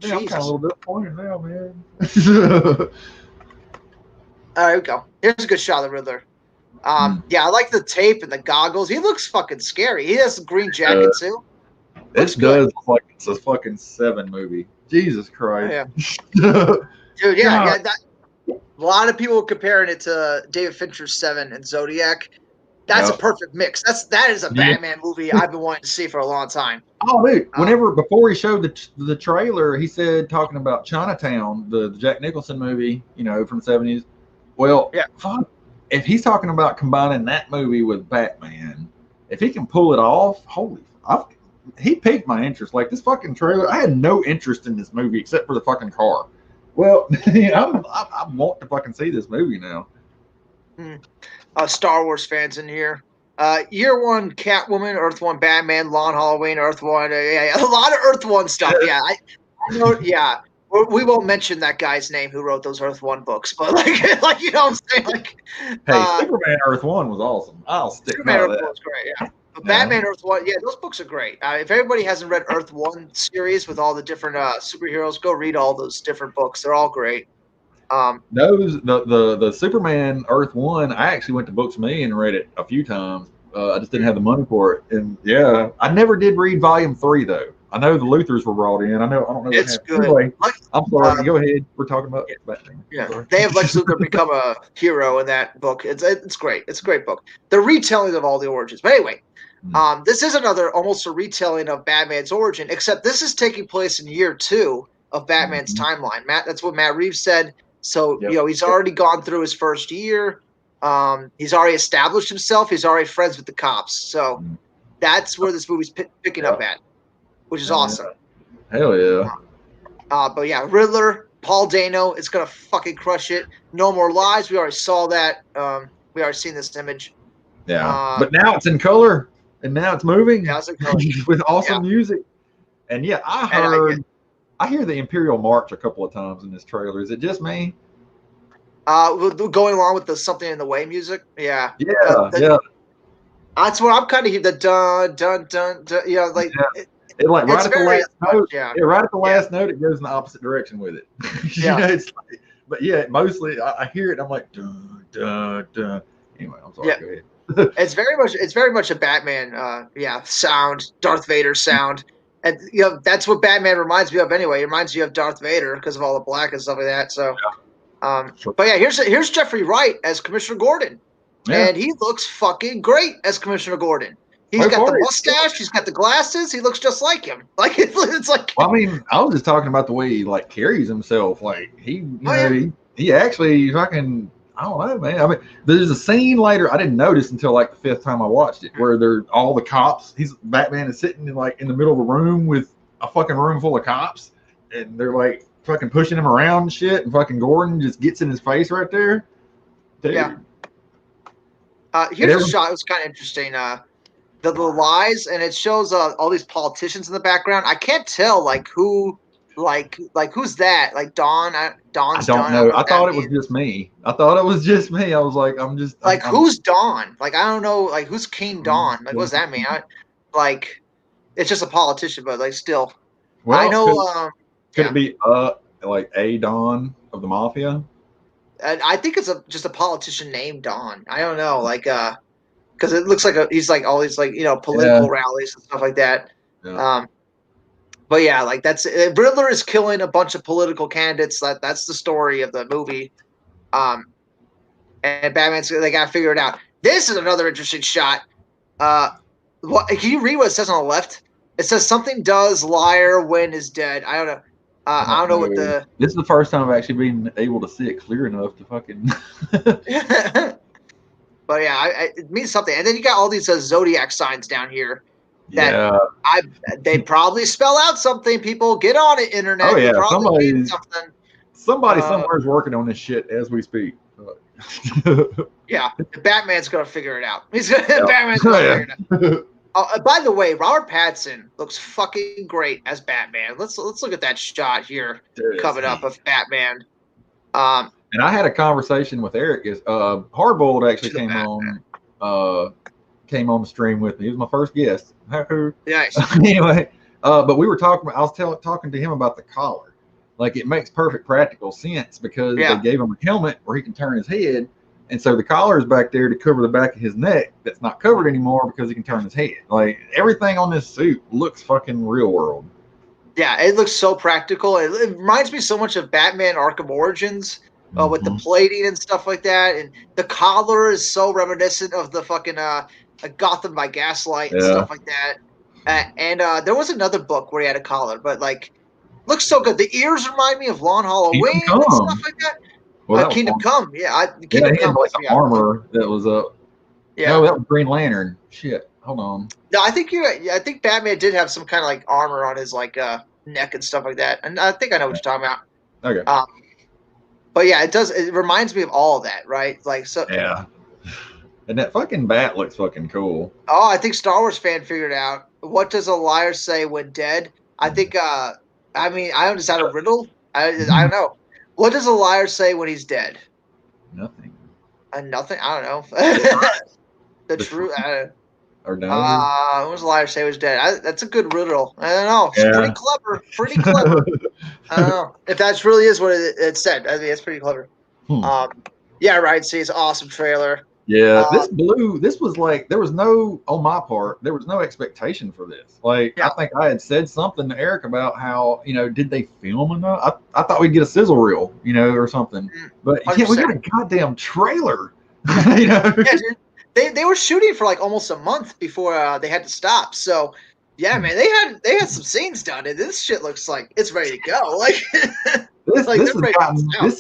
[SPEAKER 2] kind of a little disappointed now, man.
[SPEAKER 1] All right, here we go. Here's a good shot of the Riddler. Yeah, I like the tape and the goggles. He looks fucking scary. He has a green jacket too.
[SPEAKER 2] This does look like it's a fucking Seven movie. Jesus Christ.
[SPEAKER 1] Dude, yeah. A lot of people comparing it to David Fincher's Seven and Zodiac. That's a perfect mix. That is a Batman movie I've been wanting to see for a long time.
[SPEAKER 2] Oh, dude! Before he showed the trailer, he said talking about Chinatown, the Jack Nicholson movie, from the 70s. Well, fuck, if he's talking about combining that movie with Batman, if he can pull it off, he piqued my interest. Like this fucking trailer, I had no interest in this movie except for the fucking car. Well, I want to fucking see this movie now.
[SPEAKER 1] Star Wars fans in here. Year one, Catwoman, Earth One, Batman, Long Halloween, Earth One. A lot of Earth One stuff. Yeah, I know. Yeah, we won't mention that guy's name who wrote those Earth One books, but like you know what I'm saying? Like,
[SPEAKER 2] Superman Earth One was awesome. I'll stick
[SPEAKER 1] Superman
[SPEAKER 2] by
[SPEAKER 1] Earth
[SPEAKER 2] that.
[SPEAKER 1] Was great. Yeah. But Batman Earth One, those books are great. If everybody hasn't read Earth One series with all the different superheroes, go read all those different books. They're all great.
[SPEAKER 2] The Superman Earth One, I actually went to Books Me and read it a few times. I just didn't have the money for it, and I never did read Volume 3 though. I know the Luthers were brought in. I don't know.
[SPEAKER 1] It's good.
[SPEAKER 2] Anyway, I'm sorry. Go ahead. We're talking about Batman.
[SPEAKER 1] Yeah, they have Lex Luthor become a hero in that book. It's great. It's a great book. The retelling of all the origins. But anyway, this is almost a retelling of Batman's origin, except this is taking place in year 2 of Batman's timeline. That's what Matt Reeves said. So, he's already gone through his first year. He's already established himself. He's already friends with the cops. So that's where this movie's picking up at, which is awesome.
[SPEAKER 2] Hell yeah.
[SPEAKER 1] But yeah, Riddler, Paul Dano, it's going to fucking crush it. No More Lies. We already saw that. We already seen this image.
[SPEAKER 2] Yeah. But now it's in color and now it's moving with awesome music. And I hear the Imperial March a couple of times in this trailer. Is it just me?
[SPEAKER 1] Going along with the Something in the Way music. Yeah.
[SPEAKER 2] Yeah.
[SPEAKER 1] That's what I'm kind of hearing. The dun, dun, dun, dun. Like.
[SPEAKER 2] Yeah. It like right at the last note. Yeah, right at the last note, it goes in the opposite direction with it. It's like, but mostly I hear it. And I'm like, dun, dun, dun. Anyway, I'm sorry. Go ahead.
[SPEAKER 1] It's very much a Batman. Sound, Darth Vader sound. And that's what Batman reminds me of anyway. It reminds you of Darth Vader because of all the black and stuff like that. So, but here's Jeffrey Wright as Commissioner Gordon, and he looks fucking great as Commissioner Gordon. He's got the mustache, he's got the glasses, he looks just like him. Like it's like.
[SPEAKER 2] Well, I mean, I was just talking about the way he like carries himself. Like he actually fucking. I don't know, man. I mean, there's a scene later I didn't notice until like the 5th time I watched it, where they're all the cops. Batman is sitting in the middle of a room with a fucking room full of cops, and they're like fucking pushing him around and shit, and fucking Gordon just gets in his face right there. Dude.
[SPEAKER 1] Yeah. Here's a shot. It was kind of interesting. The lies, and it shows all these politicians in the background. I can't tell like who Like who's that? Like Dawn? Dawn's
[SPEAKER 2] I don't know. I thought it was just me. I was like,
[SPEAKER 1] who's Dawn? Like, I don't know. Like, who's King Dawn? Like, what's that mean? Like, it's just a politician, but like, still.
[SPEAKER 2] Well,
[SPEAKER 1] I know.
[SPEAKER 2] Could it be like a Don of the mafia?
[SPEAKER 1] I think it's just a politician named Don. I don't know, like because it looks like he's like all these like political rallies and stuff like that.
[SPEAKER 2] Yeah.
[SPEAKER 1] But yeah, like that's Riddler is killing a bunch of political candidates. That's the story of the movie. And Batman's they got to figure it out. This is another interesting shot. What can you read what it says on the left? It says something does liar when is dead. I don't know. I don't know what the.
[SPEAKER 2] This is the first time I've actually been able to see it clear enough to fucking.
[SPEAKER 1] But yeah, it means something. And then you got all these zodiac signs down here. That they probably spell out something. People get on it, internet.
[SPEAKER 2] Oh yeah, somebody somewhere is working on this shit as we speak.
[SPEAKER 1] Yeah, Batman's gonna figure it out. Batman's gonna figure it out. By the way, Robert Pattinson looks fucking great as Batman. Let's look at that shot here coming up of Batman.
[SPEAKER 2] And I had a conversation with Eric. Hardboiled actually came on the stream with me. He was my first guest.
[SPEAKER 1] Nice.
[SPEAKER 2] Anyway, but we were talking. I was talking to him about the collar. Like, it makes perfect practical sense because they gave him a helmet where he can turn his head. And so the collar is back there to cover the back of his neck that's not covered anymore because he can turn his head. Like, everything on this suit looks fucking real world.
[SPEAKER 1] Yeah, it looks so practical. It reminds me so much of Batman Arkham Origins with the plating and stuff like that. And the collar is so reminiscent of the fucking Gotham by Gaslight and stuff like that. And there was another book where he had a collar, but like, looks so good. The ears remind me of Long Halloween and stuff like that. Well, Kingdom Come, Kingdom
[SPEAKER 2] Come was like armor that was up. Yeah, no, that was Green Lantern. Shit, hold on.
[SPEAKER 1] No, I think Batman did have some kind of like armor on his like neck and stuff like that, and I think I know what you're talking about.
[SPEAKER 2] Okay.
[SPEAKER 1] But yeah, it does. It reminds me of all of that, right? Like so.
[SPEAKER 2] Yeah. And that fucking bat looks fucking cool.
[SPEAKER 1] Oh, I think Star Wars fan figured out. What does a liar say when dead? I think. I mean, I don't. Is that a riddle? I don't know. What does a liar say when he's dead?
[SPEAKER 2] Nothing.
[SPEAKER 1] Nothing. I don't know. The truth.
[SPEAKER 2] Or no.
[SPEAKER 1] What does a liar say when he's dead? That's a good riddle. I don't know. It's pretty clever. Pretty clever. I don't know if that really is what it said. I mean, it's pretty clever. Yeah, right. See, it's an awesome trailer.
[SPEAKER 2] Yeah, this was like, there was no, on my part, there was no expectation for this. Like, I think I had said something to Eric about how, did they film enough? I thought we'd get a sizzle reel, or something. But we got a goddamn trailer.
[SPEAKER 1] Yeah, dude. They were shooting for like almost a month before they had to stop. So, yeah, man, they had some scenes done, and this shit looks like it's ready to go. Like.
[SPEAKER 2] This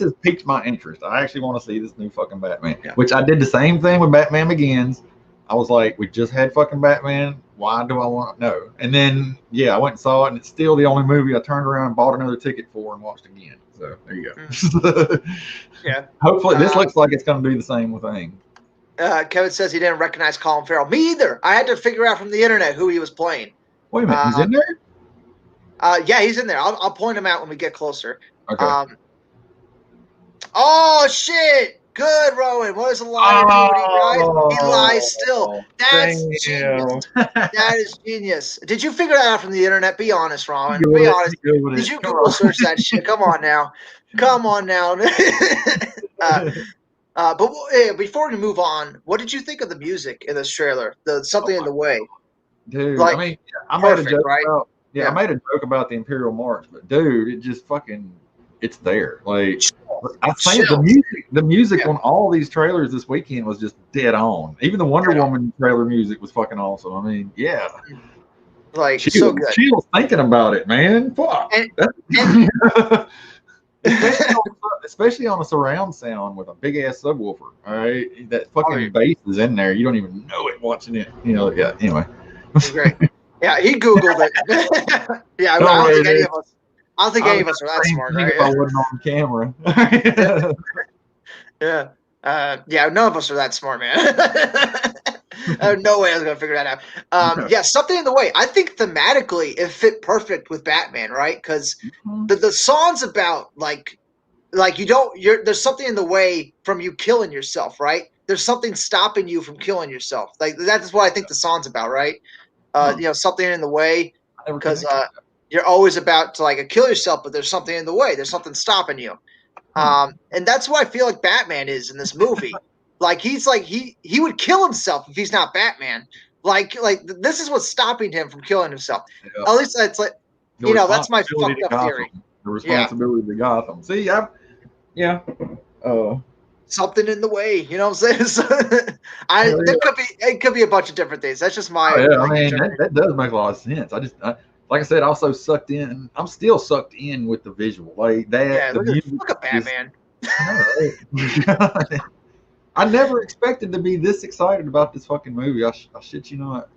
[SPEAKER 2] has piqued my interest. I actually want to see this new fucking Batman, which I did the same thing with Batman Begins. I was like, we just had fucking Batman. Why do I want to know? And then, I went and saw it, and it's still the only movie I turned around and bought another ticket for and watched again. So there you go.
[SPEAKER 1] Yeah.
[SPEAKER 2] Hopefully, this looks like it's going to do the same thing.
[SPEAKER 1] Kevin says he didn't recognize Colin Farrell. Me either. I had to figure out from the internet who he was playing.
[SPEAKER 2] Wait a minute, he's in there?
[SPEAKER 1] Yeah, he's in there. I'll point him out when we get closer.
[SPEAKER 2] Okay.
[SPEAKER 1] Oh shit! Good, Rowan. What is a liar do? He lies still. That's genius. That is genius. Did you figure that out from the internet? Be honest, Rowan. Be honest. Did you Google search that shit? Come on now. But before we move on, what did you think of the music in this trailer? Something in the way.
[SPEAKER 2] Dude,
[SPEAKER 1] like,
[SPEAKER 2] I mean, I made a joke about.
[SPEAKER 1] Yeah,
[SPEAKER 2] I made a joke about the Imperial March, but dude, it just fucking, it's there. Like, I think the music on all these trailers this weekend was just dead on. Even the Wonder Woman trailer music was fucking awesome. I mean,
[SPEAKER 1] like so good.
[SPEAKER 2] She was thinking about it, man. Fuck. Especially on a surround sound with a big ass subwoofer. All right, that fucking bass is in there. You don't even know it watching it. Yeah. Anyway.
[SPEAKER 1] Great. Yeah, he Googled it. Yeah, I don't think any of us. I don't think any of us are that smart. Right?
[SPEAKER 2] If I wasn't on camera.
[SPEAKER 1] Yeah. Yeah, none of us are that smart, man. No way I was gonna figure that out. Yeah, Something in the Way. I think thematically it fit perfect with Batman, right? Because the song's about like there's something in the way from you killing yourself, right? There's something stopping you from killing yourself. Like that's what I think the song's about, right? Something in the way, because you're always about to like kill yourself, but there's something in the way. There's something stopping you. And that's what I feel like Batman is in this movie. Like he's like he would kill himself if he's not Batman. Like this is what's stopping him from killing himself. At least that's like that's my fucked up theory.
[SPEAKER 2] The responsibility to Gotham. See,
[SPEAKER 1] something in the way, you know what I'm saying? It could be a bunch of different things. That's just my
[SPEAKER 2] that does make a lot of sense. Like I said, also sucked in. I'm still sucked in with the visual, like that.
[SPEAKER 1] Yeah, look at Batman.
[SPEAKER 2] I never expected to be this excited about this fucking movie. I shit you not.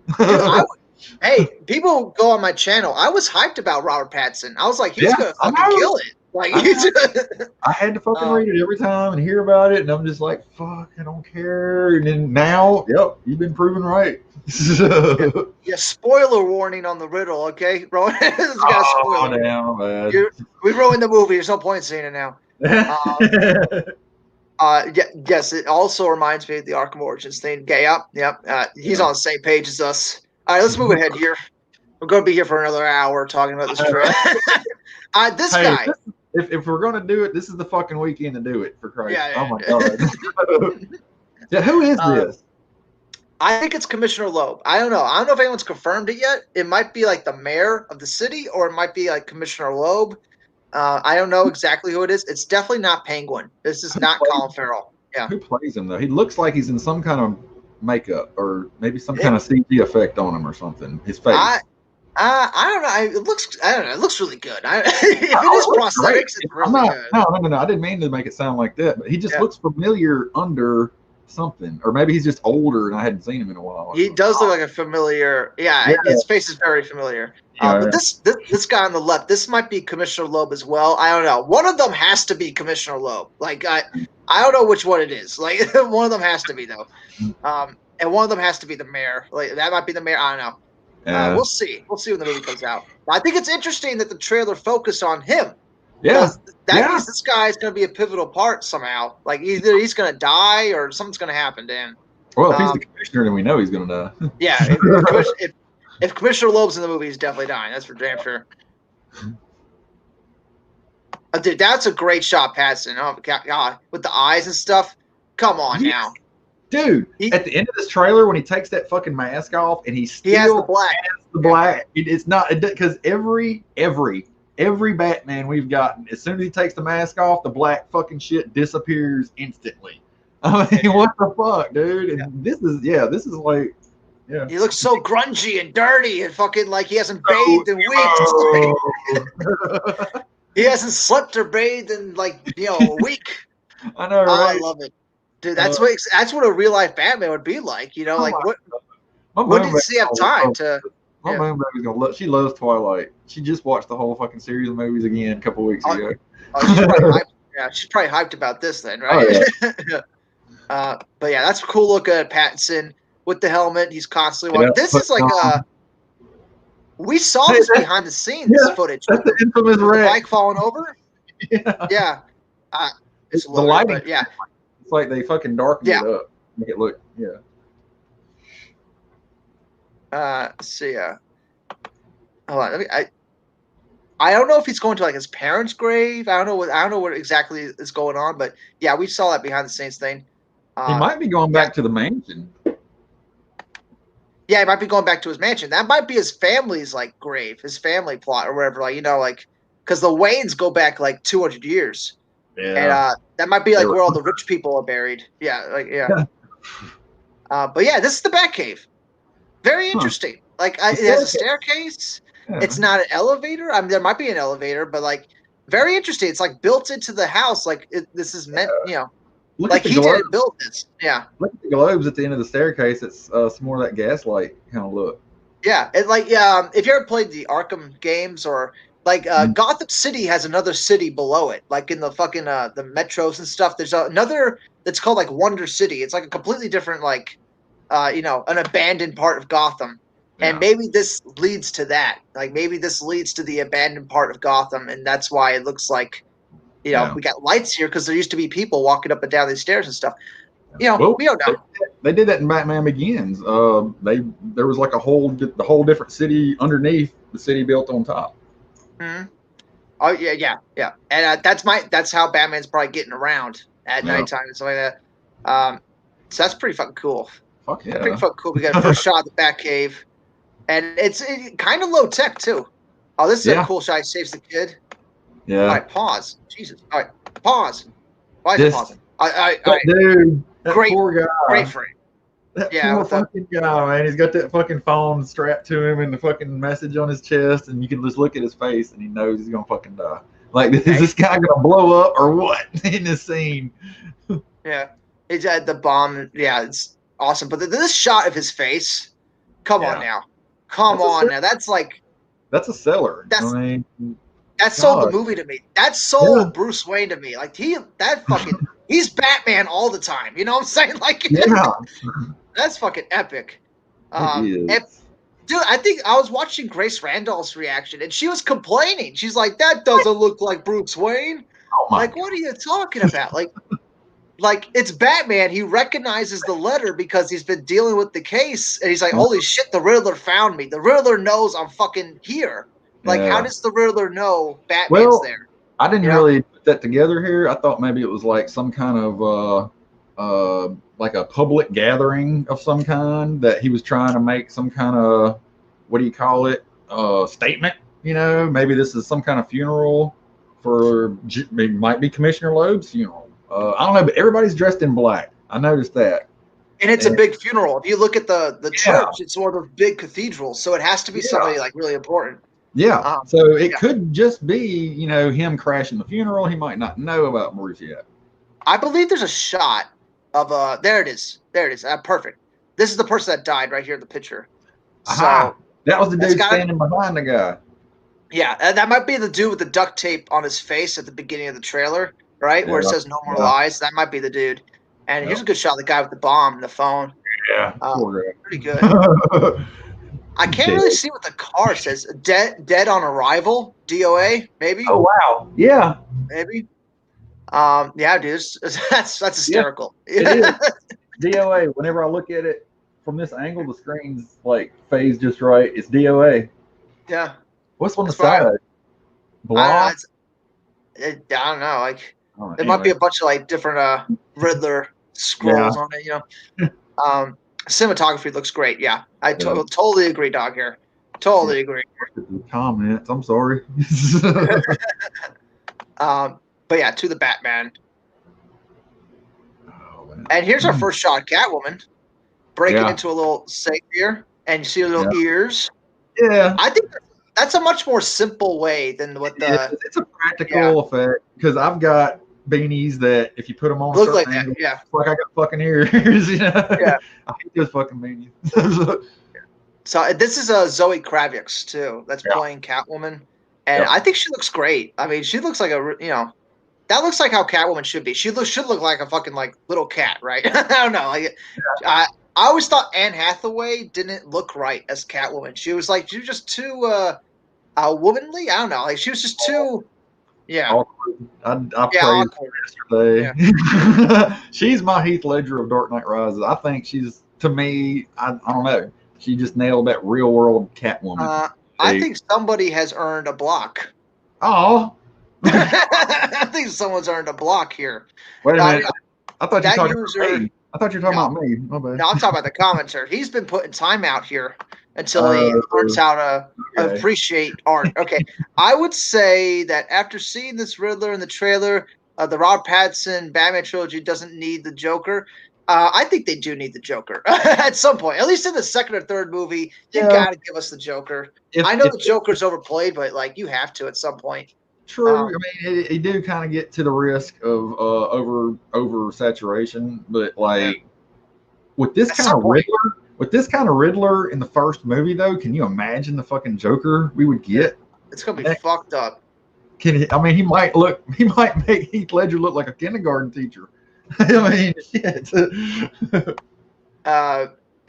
[SPEAKER 1] Hey, people go on my channel. I was hyped about Robert Pattinson. I was like, he's gonna fucking kill it. Like
[SPEAKER 2] I had to fucking read it every time and hear about it, and I'm just like, fuck, I don't care. And then now, you've been proven right.
[SPEAKER 1] Yeah, spoiler warning on the riddle, okay? Rowan,
[SPEAKER 2] damn, man.
[SPEAKER 1] We ruined the movie. There's no point in seeing it now. Yes, it also reminds me of the Arkham Origins thing. He's on the same page as us. All right, let's move ahead here. We're going to be here for another hour talking about this trip. This guy.
[SPEAKER 2] If we're going to do it, this is the fucking weekend to do it, for Christ. Oh, my God. Yeah, who is this?
[SPEAKER 1] I think it's Commissioner Loeb. I don't know. I don't know if anyone's confirmed it yet. It might be like the mayor of the city, or it might be like Commissioner Loeb. I don't know exactly who it is. It's definitely not Penguin. This is not Colin Farrell. Yeah.
[SPEAKER 2] Who plays him, though? He looks like he's in some kind of makeup or maybe some kind of CG effect on him or something. His face.
[SPEAKER 1] I don't know. It looks really good. If it is prosthetics, it's really good.
[SPEAKER 2] No. I didn't mean to make it sound like that, but he just looks familiar under something, or maybe he's just older and I hadn't seen him in a while.
[SPEAKER 1] He does look like a familiar. Yeah, his face is very familiar. But this guy on the left, this might be Commissioner Loeb as well. I don't know. One of them has to be Commissioner Loeb. Like I don't know which one it is. Like one of them has to be though, and one of them has to be the mayor. Like that might be the mayor. I don't know. We'll see. We'll see when the movie comes out. But I think it's interesting that the trailer focused on him.
[SPEAKER 2] Yeah.
[SPEAKER 1] That means this guy is going to be a pivotal part somehow. Like either he's going to die or something's going to happen to him.
[SPEAKER 2] Well, if he's the commissioner, then we know he's going to die.
[SPEAKER 1] Yeah. If Commissioner Loeb's in the movie, he's definitely dying. That's for damn sure. Dude, that's a great shot, Pattinson. Oh, God, with the eyes and stuff. Come on now.
[SPEAKER 2] Dude, at the end of this trailer, when he takes that fucking mask off and he has the black. It's not because every Batman we've gotten, as soon as he takes the mask off, the black fucking shit disappears instantly. I mean, what the fuck, dude? And this is like,
[SPEAKER 1] he looks so grungy and dirty and fucking like he hasn't bathed in weeks. He hasn't slept or bathed in like a week.
[SPEAKER 2] I know, right?
[SPEAKER 1] I love it. Dude, that's what a real life Batman would be like, like what did he have time to?
[SPEAKER 2] My mom baby's gonna love. She loves Twilight. She just watched the whole fucking series of movies again a couple weeks ago.
[SPEAKER 1] She's probably hyped about this then, right? But yeah, that's a cool look at Pattinson with the helmet. He's constantly walking. This is like we saw this behind the scenes footage.
[SPEAKER 2] That's the infamous
[SPEAKER 1] the bike falling over. Yeah. It's
[SPEAKER 2] the lighting.
[SPEAKER 1] Bit, yeah.
[SPEAKER 2] It's like they fucking darkened it up, make it look.
[SPEAKER 1] Let's see. Hold on. I don't know if he's going to like his parents' grave. I don't know what exactly is going on, but yeah, we saw that behind the scenes thing.
[SPEAKER 2] He might be going back to the mansion.
[SPEAKER 1] Yeah, he might be going back to his mansion. That might be his family's like grave, his family plot or whatever. Like because the Waynes go back like 200 years. Yeah. And that might be like where all the rich people are buried. Yeah, but yeah, this is the Batcave. Very interesting. Like it has a staircase. Yeah. It's not an elevator. I mean, there might be an elevator, but like very interesting. It's like built into the house. Like this is meant, like he didn't build this. Yeah.
[SPEAKER 2] Look at the globes at the end of the staircase. It's some more of that gaslight kind of look.
[SPEAKER 1] Yeah, and like if you ever played the Arkham games or like Gotham City has another city below it, like in the fucking the metros and stuff. There's another that's called like Wonder City. It's like a completely different like you know, an abandoned part of Gotham. And maybe this leads to that. Like, maybe this leads to the abandoned part of Gotham, and that's why it looks like, you know, we got lights here because there used to be people walking up and down these stairs and stuff. You know, we don't know.
[SPEAKER 2] They did that in Batman Begins. There was like the whole different city underneath the city built on top.
[SPEAKER 1] Mm-hmm. Oh yeah. And that's how Batman's probably getting around at nighttime and stuff like that. So that's pretty fucking cool.
[SPEAKER 2] Fuck yeah.
[SPEAKER 1] Pretty fucking cool. We got a first shot of the Batcave. And it's kind of low tech too. Oh, this is a cool shot. He saves the kid.
[SPEAKER 2] Yeah.
[SPEAKER 1] All right, pause. Jesus. All right, pause. Why is it pausing? All right.
[SPEAKER 2] Dude, that poor guy.
[SPEAKER 1] Great frame.
[SPEAKER 2] That poor fucking guy, man. He's got that fucking phone strapped to him and the fucking message on his chest, and you can just look at his face and he knows he's gonna fucking die. Like, is this guy gonna blow up or what in this scene?
[SPEAKER 1] Yeah, it's at the bomb. Yeah, it's awesome. But this shot of his face, come on now. Come on now. That's
[SPEAKER 2] a seller.
[SPEAKER 1] That sold the movie to me. That sold Bruce Wayne to me. Like, he's Batman all the time. You know what I'm saying? Like, that's fucking epic. Dude, I think I was watching Grace Randolph's reaction, and she was complaining. She's like, "That doesn't look like Bruce Wayne." Like, what are you talking about? Like, it's Batman. He recognizes the letter because he's been dealing with the case, and he's like, "Holy shit, the Riddler found me. The Riddler knows I'm fucking here." Like, how does the Riddler know Batman's there?
[SPEAKER 2] I didn't really put that together here. I thought maybe it was like some kind of like a public gathering of some kind that he was trying to make some kind of, what do you call it, statement. You know, maybe this is some kind of funeral for, it might be Commissioner Loeb's funeral. I don't know, but everybody's dressed in black. I noticed that.
[SPEAKER 1] And it's a big funeral. If you look at the church, it's one of those big cathedrals, so it has to be somebody like really important.
[SPEAKER 2] Yeah. So it could just be, you know, him crashing the funeral. He might not know about Bruce yet.
[SPEAKER 1] I believe there's a shot of there it is. Perfect. This is the person that died right here in the picture.
[SPEAKER 2] So that was the dude standing behind the guy.
[SPEAKER 1] Yeah, and that might be the dude with the duct tape on his face at the beginning of the trailer, right? Where it says "No more lies." That might be the dude. And here's a good shot of the guy with the bomb and the phone.
[SPEAKER 2] Yeah,
[SPEAKER 1] pretty good. I can't really see what the car says. Dead on arrival. DOA, maybe.
[SPEAKER 2] Oh wow. Yeah.
[SPEAKER 1] Maybe. Yeah, dude. That's hysterical.
[SPEAKER 2] Yeah, it is. DOA. Whenever I look at it from this angle, the screen's like phased just right. It's DOA.
[SPEAKER 1] Yeah.
[SPEAKER 2] What's on the side?
[SPEAKER 1] Blob? I don't know. Like, there might be a bunch of like different Riddler scrolls on it. You know. Cinematography looks great. Yeah, I totally agree, dog. Here, totally agree.
[SPEAKER 2] Comments. I'm sorry.
[SPEAKER 1] But yeah, to the Batman. And here's our first shot: Catwoman breaking into a little safe here, and you see her little ears.
[SPEAKER 2] Yeah,
[SPEAKER 1] I think that's a much more simple way than what
[SPEAKER 2] it's a practical effect, because I've got beanies that if you put them on
[SPEAKER 1] look like
[SPEAKER 2] angle,
[SPEAKER 1] that. Yeah,
[SPEAKER 2] it's like I got fucking ears. You know?
[SPEAKER 1] Yeah,
[SPEAKER 2] I hate those fucking beanies.
[SPEAKER 1] So this is Zoe Kravitz too. That's playing Catwoman, and I think she looks great. I mean, she looks like that looks like how Catwoman should be. She should look like a fucking like little cat, right? I don't know. Like, I always thought Anne Hathaway didn't look right as Catwoman. She was just too womanly. I don't know. Like, she was just too. Yeah.
[SPEAKER 2] Awkward. I prayed yesterday. Yeah. She's my Heath Ledger of Dark Knight Rises. I think she's, to me, I don't know. She just nailed that real world Catwoman.
[SPEAKER 1] I think somebody has earned a block.
[SPEAKER 2] Oh.
[SPEAKER 1] I think someone's earned a block here.
[SPEAKER 2] Wait a minute. I thought you were talking about me. I thought you were talking about me. My bad.
[SPEAKER 1] No, I'm talking about the commenter. He's been putting time out here until he learns how to appreciate art. Okay. I would say that after seeing this Riddler in the trailer, the Robert Pattinson Batman trilogy doesn't need the Joker. I think they do need the Joker at some point. At least in the second or third movie, you got to give us the Joker. I know the Joker's overplayed, but like you have to at some point.
[SPEAKER 2] True. I mean, you do kind of get to the risk of over saturation, but like with this kind of Riddler in the first movie, though, can you imagine the fucking Joker we would get?
[SPEAKER 1] It's gonna be fucked up.
[SPEAKER 2] He might make Heath Ledger look like a kindergarten teacher. I mean, shit.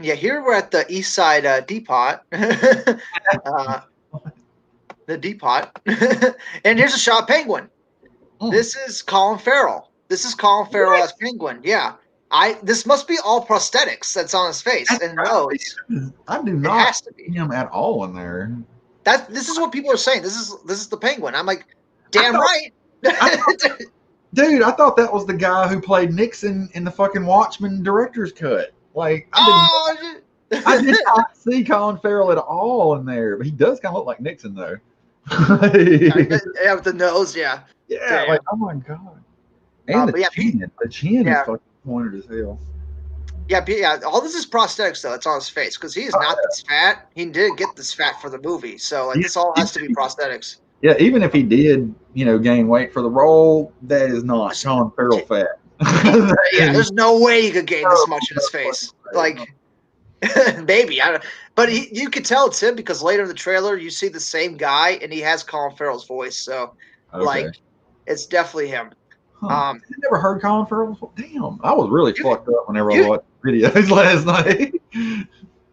[SPEAKER 1] Yeah, here we're at the East Side Depot. The Depot. And here's a shot Penguin. This is Colin Farrell. This is Colin Farrell as Penguin. Yeah. This must be all prosthetics that's on his face and nose.
[SPEAKER 2] I do not see him at all in there.
[SPEAKER 1] This is what people are saying. This is the Penguin. I'm like, damn right.
[SPEAKER 2] Dude, I thought that was the guy who played Nixon in the fucking Watchmen director's cut. Like, I did not see Colin Farrell at all in there, but he does kind of look like Nixon though.
[SPEAKER 1] Yeah, with the nose, yeah.
[SPEAKER 2] Yeah, like, oh my god. And the chin is fucking pointed as hell.
[SPEAKER 1] Yeah, all this is prosthetics though. It's on his face because he is not this fat. He didn't get this fat for the movie, so like this all has to be prosthetics.
[SPEAKER 2] Yeah, even if he did, gain weight for the role, that is not Colin Farrell fat.
[SPEAKER 1] Yeah, there's no way he could gain this much in his face. Like, maybe but you could tell it's him because later in the trailer you see the same guy and he has Colin Farrell's voice. So, like, it's definitely him.
[SPEAKER 2] I never heard Colin Farrell's voice. Damn, I was really fucked up whenever I watched videos last night.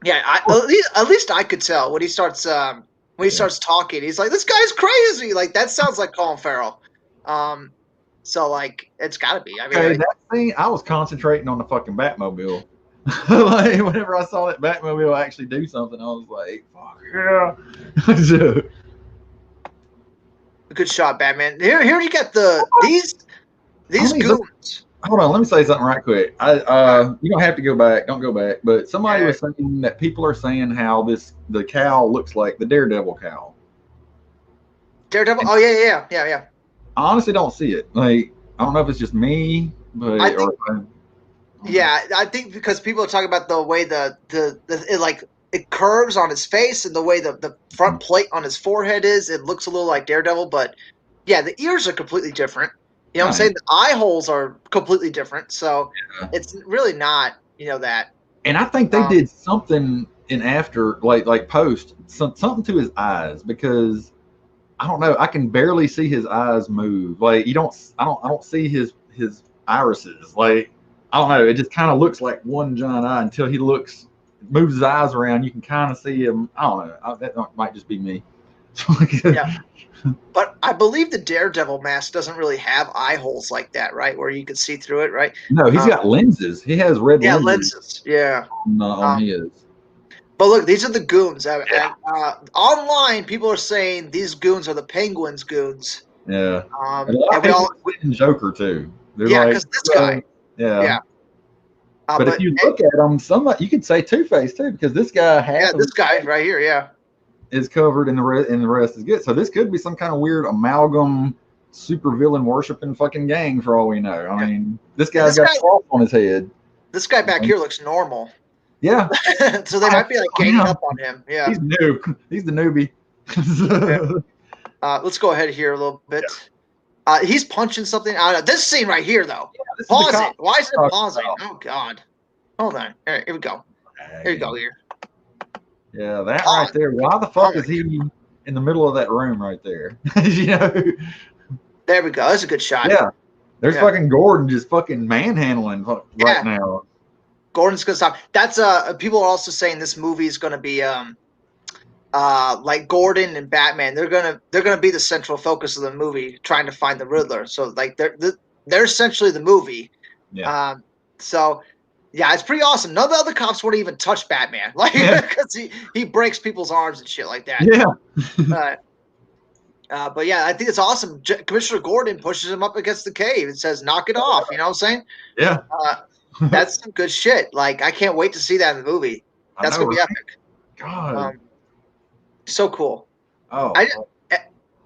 [SPEAKER 1] Yeah, at least I could tell when he starts talking. He's like, "This guy's crazy." Like that sounds like Colin Farrell. So like it's got to be. I mean,
[SPEAKER 2] that thing. I was concentrating on the fucking Batmobile. Like whenever I saw that Batmobile actually do something, I was like, "Fuck yeah!"
[SPEAKER 1] Good shot, Batman. Here you got these goons.
[SPEAKER 2] Hold on, let me say something right quick. You don't have to go back. Don't go back. But somebody was saying that people are saying how the cowl looks like the Daredevil cowl.
[SPEAKER 1] Daredevil? Oh yeah.
[SPEAKER 2] I honestly don't see it. Like I don't know if it's just me, but
[SPEAKER 1] I think because people are talking about the way it curves on his face and the way the front plate on his forehead is. It looks a little like Daredevil, but yeah, the ears are completely different. You know what I'm saying? The eye holes are completely different, so it's really not, that.
[SPEAKER 2] And I think they did something in after, like post, something to his eyes because I don't know. I can barely see his eyes move. Like I don't see his irises. Like I don't know. It just kind of looks like one giant eye until he moves his eyes around. You can kind of see him. I don't know. That might just be me.
[SPEAKER 1] Yeah. But I believe the Daredevil mask doesn't really have eye holes like that, right? Where you can see through it, right?
[SPEAKER 2] No, he's got lenses. He has red lenses.
[SPEAKER 1] Yeah, lenses. Yeah.
[SPEAKER 2] On his.
[SPEAKER 1] But look, these are the goons. Online, people are saying these goons are the Penguin's goons.
[SPEAKER 2] Yeah. And a lot of people Joker too. They're
[SPEAKER 1] because this guy.
[SPEAKER 2] Yeah. But if you look at them, you could say Two-Face too, because this guy has.
[SPEAKER 1] Yeah, this guy right here. Yeah.
[SPEAKER 2] Is covered and the rest is good. So this could be some kind of weird amalgam super villain worshiping fucking gang for all we know. I mean, this guy's got cloth on his head.
[SPEAKER 1] This guy back here looks normal.
[SPEAKER 2] Yeah.
[SPEAKER 1] So they might be like ganging up on him. Yeah.
[SPEAKER 2] He's new. He's the newbie.
[SPEAKER 1] Let's go ahead here a little bit. He's punching something. I don't know. This scene right here though. Pause it. Why is it pausing? Oh God. Hold on. Here we go. Here you go here.
[SPEAKER 2] Yeah, that right there. Why the fuck is he in the middle of that room right there?
[SPEAKER 1] There we go. That's a good shot.
[SPEAKER 2] Yeah. There's fucking Gordon just fucking manhandling right now.
[SPEAKER 1] Gordon's gonna stop. That's people are also saying this movie is gonna be like Gordon and Batman. They're gonna be the central focus of the movie, trying to find the Riddler. So like they're essentially the movie.
[SPEAKER 2] Yeah.
[SPEAKER 1] So yeah, it's pretty awesome. None of the other cops wouldn't even touch Batman, like because he breaks people's arms and shit like that.
[SPEAKER 2] Yeah.
[SPEAKER 1] But yeah, I think it's awesome. Commissioner Gordon pushes him up against the cave and says, "Knock it off." You know what I'm saying?
[SPEAKER 2] Yeah.
[SPEAKER 1] That's some good shit. Like I can't wait to see that in the movie. That's gonna be epic.
[SPEAKER 2] God.
[SPEAKER 1] So cool.
[SPEAKER 2] Oh.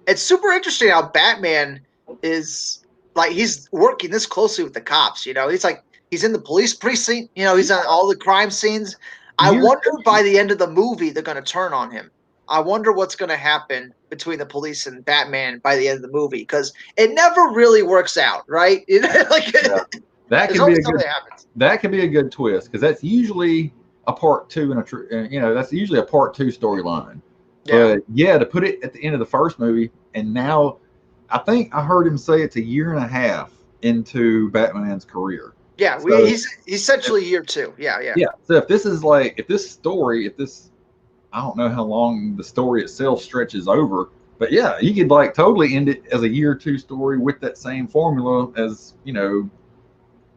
[SPEAKER 1] It's super interesting how Batman is like he's working this closely with the cops. He's in the police precinct. He's on all the crime scenes. I wonder by the end of the movie they're going to turn on him. I wonder what's going to happen between the police and Batman by the end of the movie because it never really works out, right?
[SPEAKER 2] That could be a good twist because that's usually a part two that's usually a part two storyline.
[SPEAKER 1] Yeah.
[SPEAKER 2] But to put it at the end of the first movie, and now I think I heard him say it's a year and a half into Batman's career.
[SPEAKER 1] Yeah,
[SPEAKER 2] So,
[SPEAKER 1] he's essentially year 2. Yeah.
[SPEAKER 2] Yeah. So if this is like, if this, I don't know how long the story itself stretches over, but yeah, you could like totally end it as a year 2 story with that same formula as, you know,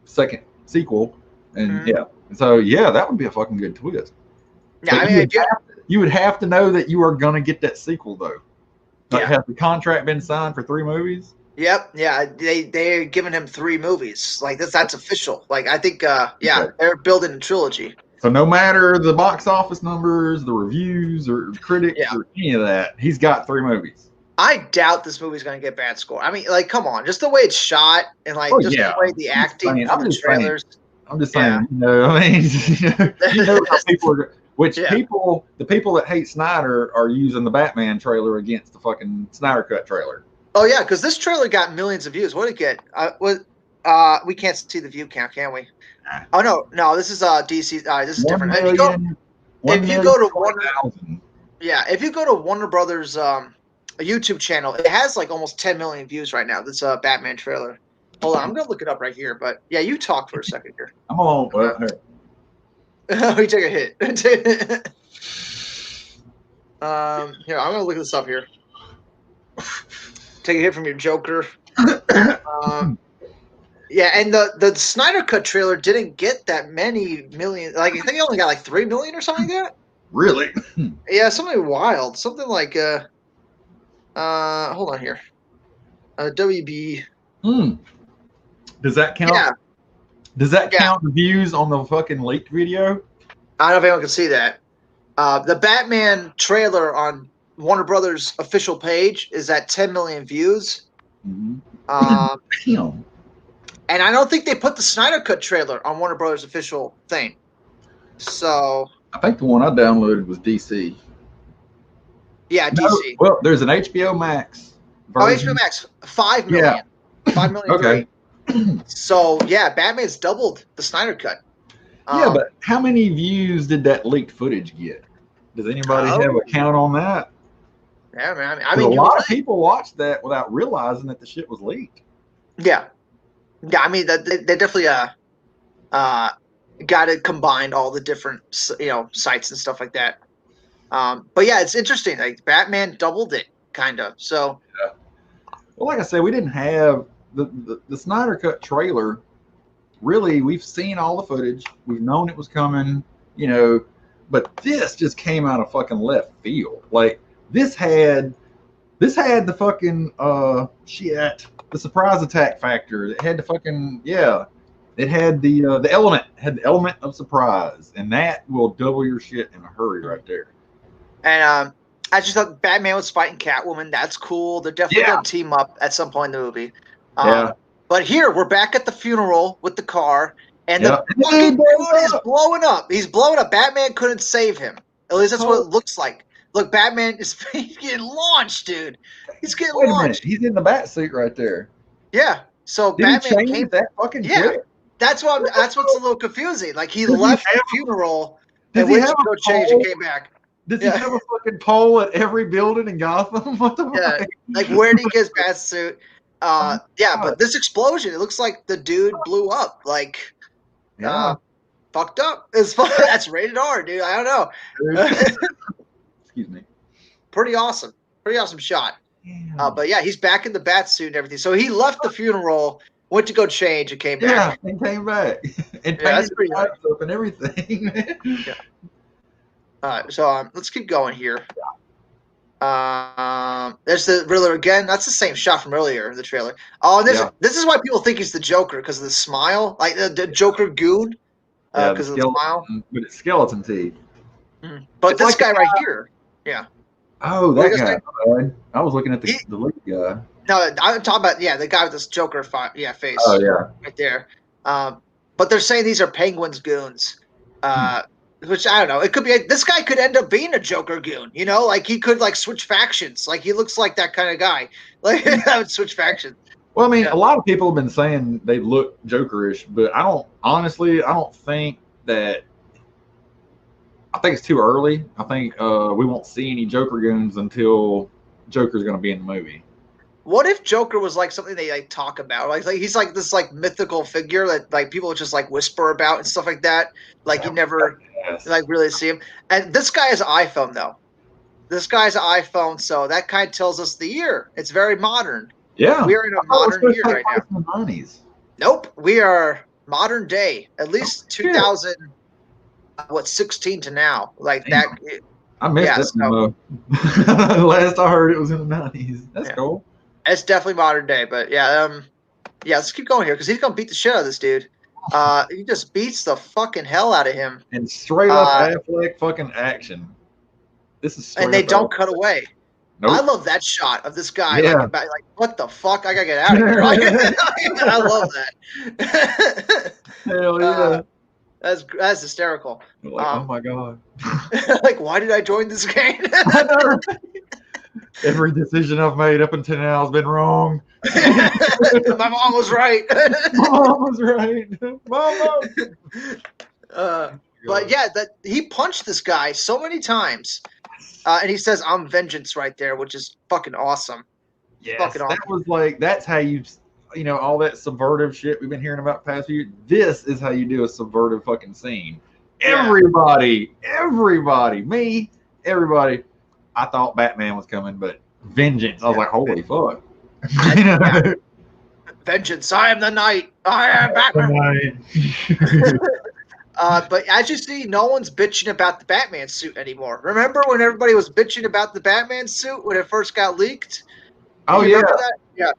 [SPEAKER 2] second sequel. And yeah. So yeah, that would be a fucking good twist.
[SPEAKER 1] Yeah,
[SPEAKER 2] But
[SPEAKER 1] I mean,
[SPEAKER 2] you would have to know that you are gonna get that sequel though. Like,
[SPEAKER 1] yeah.
[SPEAKER 2] has the contract been signed for 3 movies?
[SPEAKER 1] Yep. Yeah. They're giving him 3 movies. Like that's official. Like I think yeah, they're building a trilogy.
[SPEAKER 2] So no matter the box office numbers, the reviews, or critics, or any of that, he's got 3 movies.
[SPEAKER 1] I doubt this movie's going to get bad score. I mean, like, come on, just the way it's shot and like just the way the acting from the trailers.
[SPEAKER 2] I'm just saying, you know, I mean, you know how people are. The people that hate Snyder are using the Batman trailer against the fucking Snyder Cut trailer.
[SPEAKER 1] Oh yeah, because this trailer got millions of views. What did it get? We can't see the view count, can we? Oh no, this is DC. This is different. If you go to Warner Brothers a YouTube channel, it has like almost 10 million views right now. This Batman trailer. Hold on, I'm gonna look it up right here. But yeah, you talk for a second here.
[SPEAKER 2] I'm on. Well, here.
[SPEAKER 1] We take a hit. Here, I'm gonna look this up here. Take a hit from your Joker. Yeah, and the Snyder Cut trailer didn't get that many million. Like I think it only got like 3 million or something like that.
[SPEAKER 2] Really?
[SPEAKER 1] Yeah, something wild. Something like hold on here. WB.
[SPEAKER 2] Does that count?
[SPEAKER 1] Yeah.
[SPEAKER 2] Does that count the views on the fucking leaked video?
[SPEAKER 1] I don't know if anyone can see that. The Batman trailer on Warner Brothers official page is at 10 million views.
[SPEAKER 2] Damn.
[SPEAKER 1] And I don't think they put the Snyder Cut trailer on Warner Brothers official thing. So
[SPEAKER 2] I think the one I downloaded was DC.
[SPEAKER 1] Yeah, DC.
[SPEAKER 2] No, well, there's an HBO Max version.
[SPEAKER 1] Oh, HBO Max, 5 million. Yeah. 5 million.
[SPEAKER 2] Okay.
[SPEAKER 1] So yeah, Batman's doubled the Snyder Cut.
[SPEAKER 2] Yeah, but how many views did that leaked footage get? Does anybody have a count on that?
[SPEAKER 1] Yeah, man. I mean,
[SPEAKER 2] a lot of people watched that without realizing that the shit was leaked.
[SPEAKER 1] Yeah. Yeah, I mean, they definitely got it combined, all the different, sites and stuff like that. But yeah, it's interesting. Like Batman doubled it, kind of. So.
[SPEAKER 2] Yeah. Well, like I said, we didn't have the Snyder Cut trailer. Really, we've seen all the footage. We've known it was coming, but this just came out of fucking left field. Like this had the fucking the surprise attack factor. It had the fucking it had the element of surprise, and that will double your shit in a hurry right there.
[SPEAKER 1] And I just thought Batman was fighting Catwoman. That's cool. They're definitely gonna team up at some point in the movie. But here we're back at the funeral with the car, and the fucking dude is blowing up. He's blowing up. Batman couldn't save him. At least that's what it looks like. Look, Batman is getting launched, dude. He's getting launched.
[SPEAKER 2] He's in the bat suit right there.
[SPEAKER 1] Yeah. So
[SPEAKER 2] Did
[SPEAKER 1] Batman
[SPEAKER 2] came that fucking quick?
[SPEAKER 1] That's what's a little confusing. Like he left the funeral and went to go change and came back.
[SPEAKER 2] Does he have a fucking pole at every building in Gotham? What the fuck?
[SPEAKER 1] Like where did he get his bat suit? But this explosion, it looks like the dude blew up. Like, fucked up. It's fun. That's rated R, dude. I don't know.
[SPEAKER 2] Excuse me.
[SPEAKER 1] Pretty awesome shot. But yeah, he's back in the bat suit and everything. So he left the funeral, went to go change, and came back.
[SPEAKER 2] Yeah, and came back. And
[SPEAKER 1] that's pretty nice.
[SPEAKER 2] Up and everything.
[SPEAKER 1] All right, so let's keep going here. There's the Riddler again. That's the same shot from earlier in the trailer. Oh, and this is why people think he's the Joker, because of the smile, like the Joker goon, because of the smile.
[SPEAKER 2] With its skeleton teeth.
[SPEAKER 1] But it's this guy right here,
[SPEAKER 2] Oh, that guy. I was looking at the lead guy.
[SPEAKER 1] No, I'm talking about the guy with this Joker face.
[SPEAKER 2] Oh yeah,
[SPEAKER 1] right there. But they're saying these are Penguin's goons. Which I don't know. It could be this guy could end up being a Joker goon. Like he could like switch factions. Like he looks like that kind of guy. Like I would switch factions.
[SPEAKER 2] Well, I mean, a lot of people have been saying they look Jokerish, but I don't think that. I think it's too early. I think we won't see any Joker goons until Joker's going to be in the movie.
[SPEAKER 1] What if Joker was like something they like talk about? Like he's like this like mythical figure that like people just like whisper about and stuff like that. Like you never like really see him. And this guy has an iPhone though. This guy's an iPhone, so that kind of tells us the year. It's very modern.
[SPEAKER 2] Yeah,
[SPEAKER 1] we're in a modern year right now.
[SPEAKER 2] In the 90s.
[SPEAKER 1] Nope, we are modern day. At least 2016 to now. Like that.
[SPEAKER 2] I missed it. So. Last I heard, it was in the 90s. That's cool.
[SPEAKER 1] It's definitely modern day, but yeah, let's keep going here because he's gonna beat the shit out of this dude. He just beats the fucking hell out of him.
[SPEAKER 2] And straight up Affleck fucking action. This is
[SPEAKER 1] and they don't cut away. Nope. I love that shot of this guy.
[SPEAKER 2] Yeah.
[SPEAKER 1] Like what the fuck? I gotta get out of here. I love that.
[SPEAKER 2] Hell yeah.
[SPEAKER 1] That's hysterical.
[SPEAKER 2] Like, oh my god.
[SPEAKER 1] Like, why did I join this game?
[SPEAKER 2] Every decision I've made up until now has been wrong.
[SPEAKER 1] My mom was right.
[SPEAKER 2] Mom was right. Mama.
[SPEAKER 1] But yeah, he punched this guy so many times, and he says, "I'm vengeance" right there, which is fucking awesome.
[SPEAKER 2] Yes, fucking awesome. That was like that's how you know all that subvertive shit we've been hearing about past few. This is how you do a subvertive fucking scene. Yeah. Everybody, me, everybody. I thought Batman was coming, but vengeance. I was like, holy fuck.
[SPEAKER 1] Vengeance. I am the knight. I am Batman. But as you see, no one's bitching about the Batman suit anymore. Remember when everybody was bitching about the Batman suit when it first got leaked?
[SPEAKER 2] Oh, yeah.
[SPEAKER 1] That? Yeah.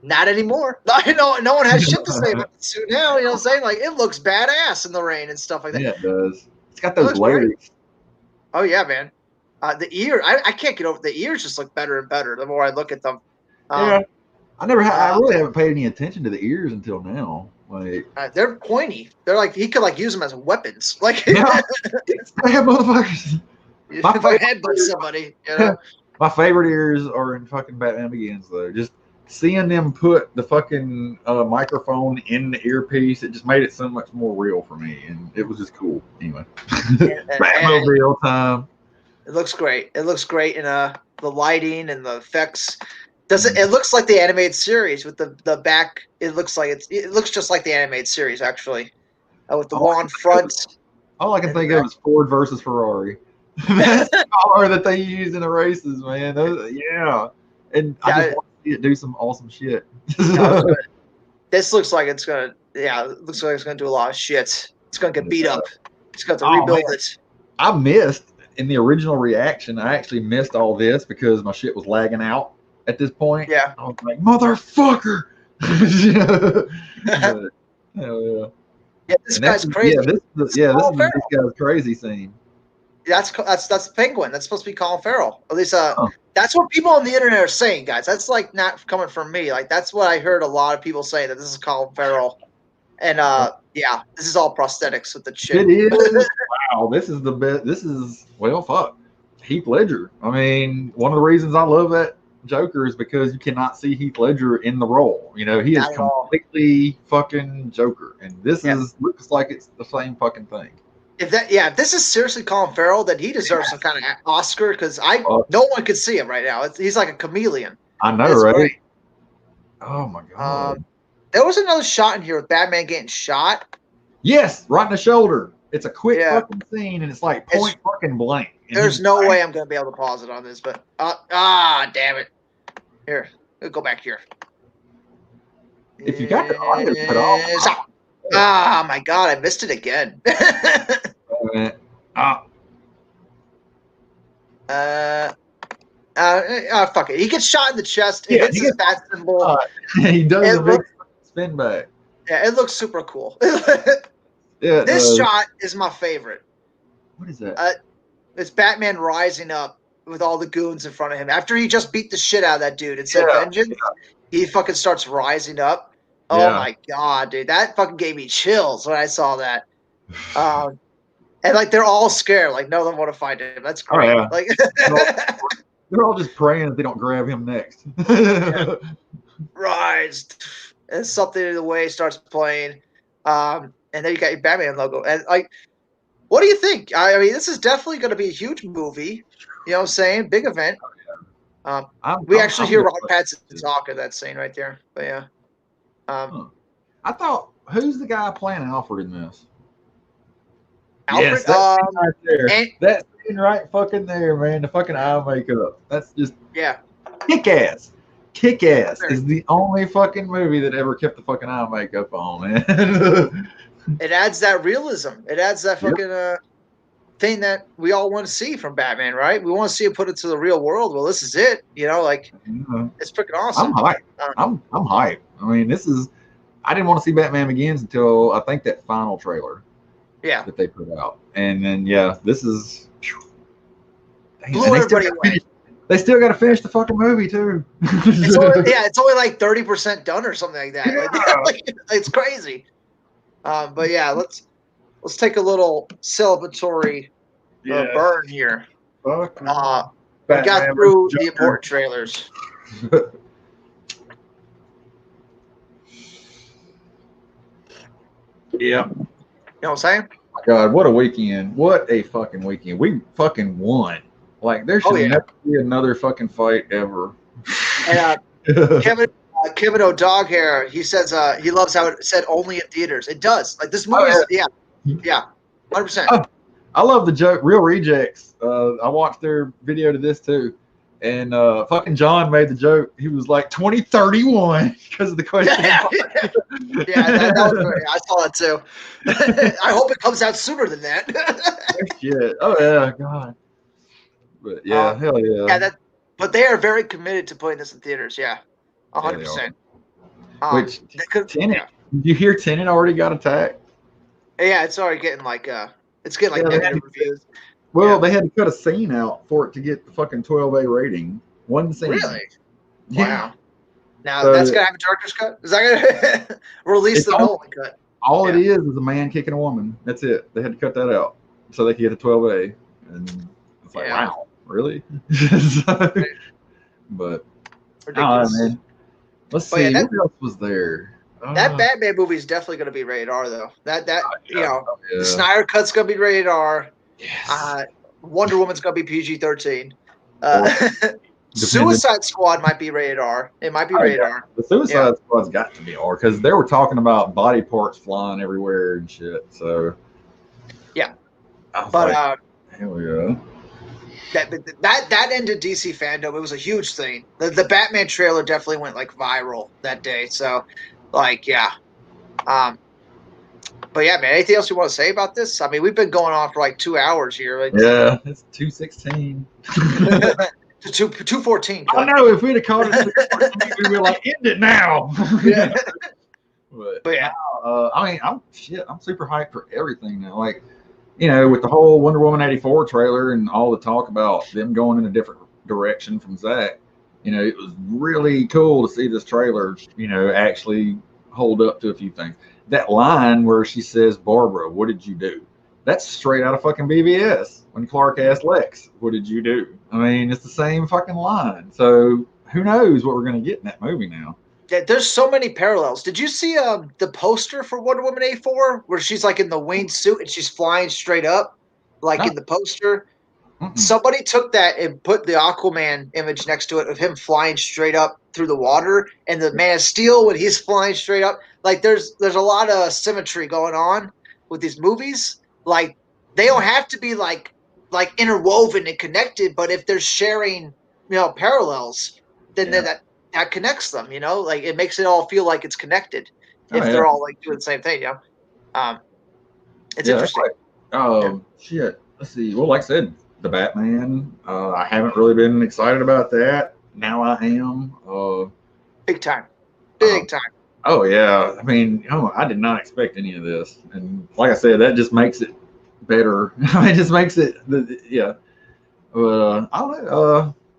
[SPEAKER 1] Not anymore. No one has shit to say about the suit now. You know what I'm saying? Like, it looks badass in the rain and stuff like that.
[SPEAKER 2] Yeah, it does. It's got those layers.
[SPEAKER 1] Oh, yeah, man. The ear, I can't get over the ears. Just look better and better the more I look at them.
[SPEAKER 2] Yeah, I really haven't paid any attention to the ears until now. Like
[SPEAKER 1] they're pointy. They're like he could like use them as weapons. Like
[SPEAKER 2] motherfuckers.
[SPEAKER 1] If I headbutt somebody, you know?
[SPEAKER 2] My favorite ears are in fucking Batman Begins though. Just seeing them put the fucking microphone in the earpiece, it just made it so much more real for me, and it was just cool. Anyway, Batmobile time.
[SPEAKER 1] It looks great. It looks great in the lighting and the effects. It looks like the animated series with the back. It looks just like the animated series actually, with the long front.
[SPEAKER 2] All I can think of is Ford versus Ferrari. That's the car that they use in the races, man. And I just want to see it do some awesome shit.
[SPEAKER 1] This looks like it's gonna. Yeah, it looks like it's gonna do a lot of shit. It's gonna get beat up. It's gonna have to rebuild it.
[SPEAKER 2] I missed. In the original reaction, I actually missed all this because my shit was lagging out at this point.
[SPEAKER 1] Yeah.
[SPEAKER 2] I was like, motherfucker. Hell yeah.
[SPEAKER 1] Yeah, this guy's crazy.
[SPEAKER 2] This is this guy's crazy scene.
[SPEAKER 1] That's Penguin. That's supposed to be Colin Farrell. At least that's what people on the internet are saying, guys. That's like not coming from me. Like that's what I heard a lot of people say, that this is Colin Farrell. And yeah, this is all prosthetics with the shit.
[SPEAKER 2] It is. Wow, this is the best. This is fuck. Heath Ledger. I mean, one of the reasons I love that Joker is because you cannot see Heath Ledger in the role. You know, he is completely fucking Joker, and this looks like it's the same fucking thing.
[SPEAKER 1] If this is seriously Colin Farrell, then he deserves some kind of Oscar because no one could see him right now. He's like a chameleon.
[SPEAKER 2] I know, right? Great. Oh my god.
[SPEAKER 1] There was another shot in here with Batman getting shot.
[SPEAKER 2] Yes, right in the shoulder. It's a quick fucking scene, and it's like point fucking blank.
[SPEAKER 1] There's no way I'm going to be able to pause it on this, but damn it. Here, we'll go back here.
[SPEAKER 2] If you got the audio cut off.
[SPEAKER 1] Oh my god, I missed it again. Fuck it. He gets shot in the chest. It hits his bat symbol.
[SPEAKER 2] He does a big spin back.
[SPEAKER 1] Yeah, it looks super cool.
[SPEAKER 2] Yeah,
[SPEAKER 1] this shot is my favorite.
[SPEAKER 2] What is that?
[SPEAKER 1] It's Batman rising up with all the goons in front of him. After he just beat the shit out of that dude and said vengeance, he fucking starts rising up. Oh my god, dude. That fucking gave me chills when I saw that. And like they're all scared. Like none of them want to fight him. That's great. Oh, yeah. Like
[SPEAKER 2] they're all just praying that they don't grab him next.
[SPEAKER 1] Rise. And something in the way starts playing. And then you got your Batman logo. And like, what do you think? I mean, this is definitely going to be a huge movie. You know what I'm saying? Big event. We actually hear Robert Pattinson talk at that scene right there. But yeah.
[SPEAKER 2] I thought, who's the guy playing Alfred in this?
[SPEAKER 1] Alfred,
[SPEAKER 2] yes, that scene right there. That scene right fucking there, man. The fucking eye makeup. That's just kick ass. Kick ass is the only fucking movie that ever kept the fucking eye makeup on, man.
[SPEAKER 1] It adds that realism. It adds that fucking thing that we all want to see from Batman, right? We want to see it put into the real world. Well, this is it. You know, like it's freaking awesome.
[SPEAKER 2] I'm hyped. I'm hyped. I mean, this is. I didn't want to see Batman Begins until I think that final trailer.
[SPEAKER 1] Yeah.
[SPEAKER 2] That they put out, and then this is.
[SPEAKER 1] Blew everybody away.
[SPEAKER 2] They still got to finish the fucking movie too.
[SPEAKER 1] It's only like 30% done or something like that. Like, it's crazy. But yeah, let's take a little celebratory burn here. We got through the important trailers.
[SPEAKER 2] Yeah.
[SPEAKER 1] You know what I'm saying?
[SPEAKER 2] God, what a weekend. What a fucking weekend. We fucking won. Like, there should never be another fucking fight ever.
[SPEAKER 1] And Kevin O'Doghair, he says he loves how it said only in theaters. It does. Like, this movie is, 100%.
[SPEAKER 2] I love the joke, Real Rejects. I watched their video to this too. And fucking John made the joke. He was like 2031 because of the question.
[SPEAKER 1] That was great. I saw it too. I hope it comes out sooner than that.
[SPEAKER 2] Shit. Oh yeah, God. But yeah, hell yeah.
[SPEAKER 1] Yeah, but they are very committed to putting this in theaters. Yeah, 100%.
[SPEAKER 2] Which Tenet? Did you hear Tenet already got attacked?
[SPEAKER 1] Yeah, it's already getting like negative reviews.
[SPEAKER 2] Well, they had to cut a scene out for it to get the fucking 12A rating. One scene.
[SPEAKER 1] Really?
[SPEAKER 2] Yeah.
[SPEAKER 1] Wow. Now that's gonna have a director's cut. Is that gonna release the Nolan cut?
[SPEAKER 2] All it is a man kicking a woman. That's it. They had to cut that out so they could get a 12A, and it's like, wow, really? But man. Let's see. What else was there?
[SPEAKER 1] That Batman movie is definitely going to be rated R, though. The Snyder cut's going to be rated R. Yes. Wonder Woman's going to be PG-13. Suicide Squad might be rated R. It might be rated R.
[SPEAKER 2] The Suicide Squad's got to be R because they were talking about body parts flying everywhere and shit. So
[SPEAKER 1] yeah,
[SPEAKER 2] but hell yeah.
[SPEAKER 1] That ended DC FanDome. It was a huge thing. The Batman trailer definitely went like viral that day. So, like, yeah. But yeah, man. Anything else you want to say about this? I mean, we've been going on for like 2 hours here.
[SPEAKER 2] Yeah, it's 2:16.
[SPEAKER 1] 2:14.
[SPEAKER 2] I know. If we'd have caught it, we were like, end it now.
[SPEAKER 1] Yeah.
[SPEAKER 2] But yeah. I mean, I'm super hyped for everything now. Like, you know, with the whole Wonder Woman 84 trailer and all the talk about them going in a different direction from Zack, you know, it was really cool to see this trailer, you know, actually hold up to a few things. That line where she says, Barbara, what did you do? That's straight out of fucking BVS. When Clark asked Lex, what did you do? I mean, it's the same fucking line. So who knows what we're going to get in that movie now.
[SPEAKER 1] Yeah, there's so many parallels. Did you see the poster for Wonder Woman 84 where she's like in the winged suit and she's flying straight up, like in the poster? Mm-mm. Somebody took that and put the Aquaman image next to it of him flying straight up through the water, and the Man of Steel when he's flying straight up. Like there's a lot of symmetry going on with these movies. Like they don't have to be like interwoven and connected, but if they're sharing, you know, parallels, then that connects them, you know, like it makes it all feel like it's connected if they're all like doing the same thing, you know. It's interesting.
[SPEAKER 2] Shit. Let's see. Well, like I said, the Batman. I haven't really been excited about that. Now I am.
[SPEAKER 1] Big time. Big time.
[SPEAKER 2] Oh yeah. I mean, I did not expect any of this, and like I said, that just makes it better. It just makes it. But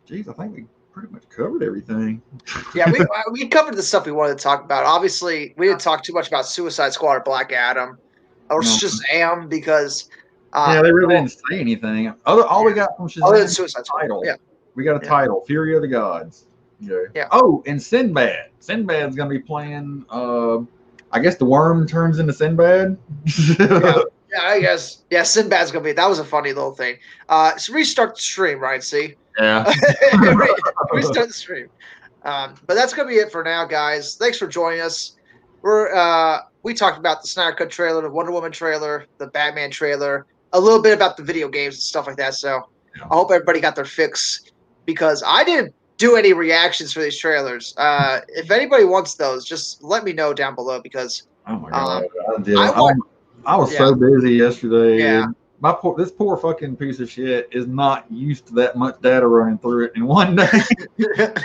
[SPEAKER 2] geez, I think we pretty much covered everything.
[SPEAKER 1] Yeah, we covered the stuff we wanted to talk about. Obviously, we didn't talk too much about Suicide Squad or Black Adam or Shazam because
[SPEAKER 2] they really didn't say anything. All we got from Shazam
[SPEAKER 1] other than Suicide Squad.
[SPEAKER 2] Title. Yeah. We got a title, Fury of the Gods. Yeah. Oh, and Sinbad. Sinbad's gonna be playing I guess the worm turns into Sinbad.
[SPEAKER 1] I guess. Yeah, Sinbad's gonna be. That was a funny little thing. So restart the stream, right? See.
[SPEAKER 2] Yeah.
[SPEAKER 1] Restart the stream. But that's gonna be it for now, guys. Thanks for joining us. We talked about the Snyder Cut trailer, the Wonder Woman trailer, the Batman trailer, a little bit about the video games and stuff like that. So I hope everybody got their fix because I didn't do any reactions for these trailers. If anybody wants those, just let me know down below because
[SPEAKER 2] oh my god, I was
[SPEAKER 1] yeah.
[SPEAKER 2] so busy yesterday.
[SPEAKER 1] Yeah.
[SPEAKER 2] This poor fucking piece of shit is not used to that much data running through it in one day.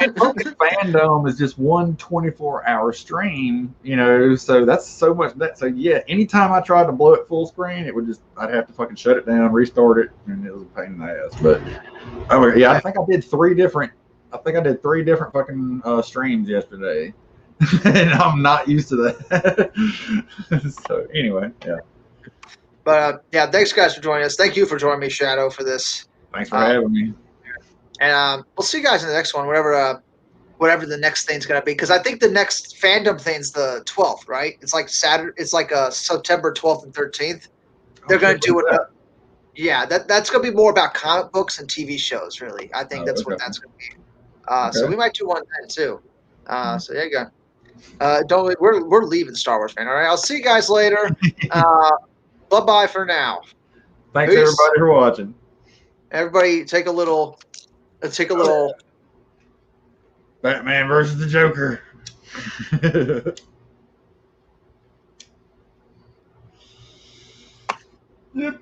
[SPEAKER 2] And fucking FanDome is just one 24-hour stream, you know, so that's so much that. So yeah, anytime I tried to blow it full screen, it would just, I'd have to fucking shut it down, restart it, and it was a pain in the ass. But oh yeah, I think I did three different fucking streams yesterday. And I'm not used to that. So anyway, yeah.
[SPEAKER 1] But yeah, thanks guys for joining us. Thank you for joining me, Shadow, for this.
[SPEAKER 2] Thanks for having me.
[SPEAKER 1] And we'll see you guys in the next one, whatever the next thing's gonna be. Because I think the next FanDome thing's the 12th, right? It's like Saturday. It's like September 12th and 13th. They're gonna do it. Yeah, that's gonna be more about comic books and TV shows. Really, I think that's what that's gonna be. So we might do one then too. So there you go. We're leaving Star Wars, man. All right, I'll see you guys later. Bye-bye for now.
[SPEAKER 2] Thanks everybody for watching.
[SPEAKER 1] Everybody take a little
[SPEAKER 2] Batman versus the Joker. Yep.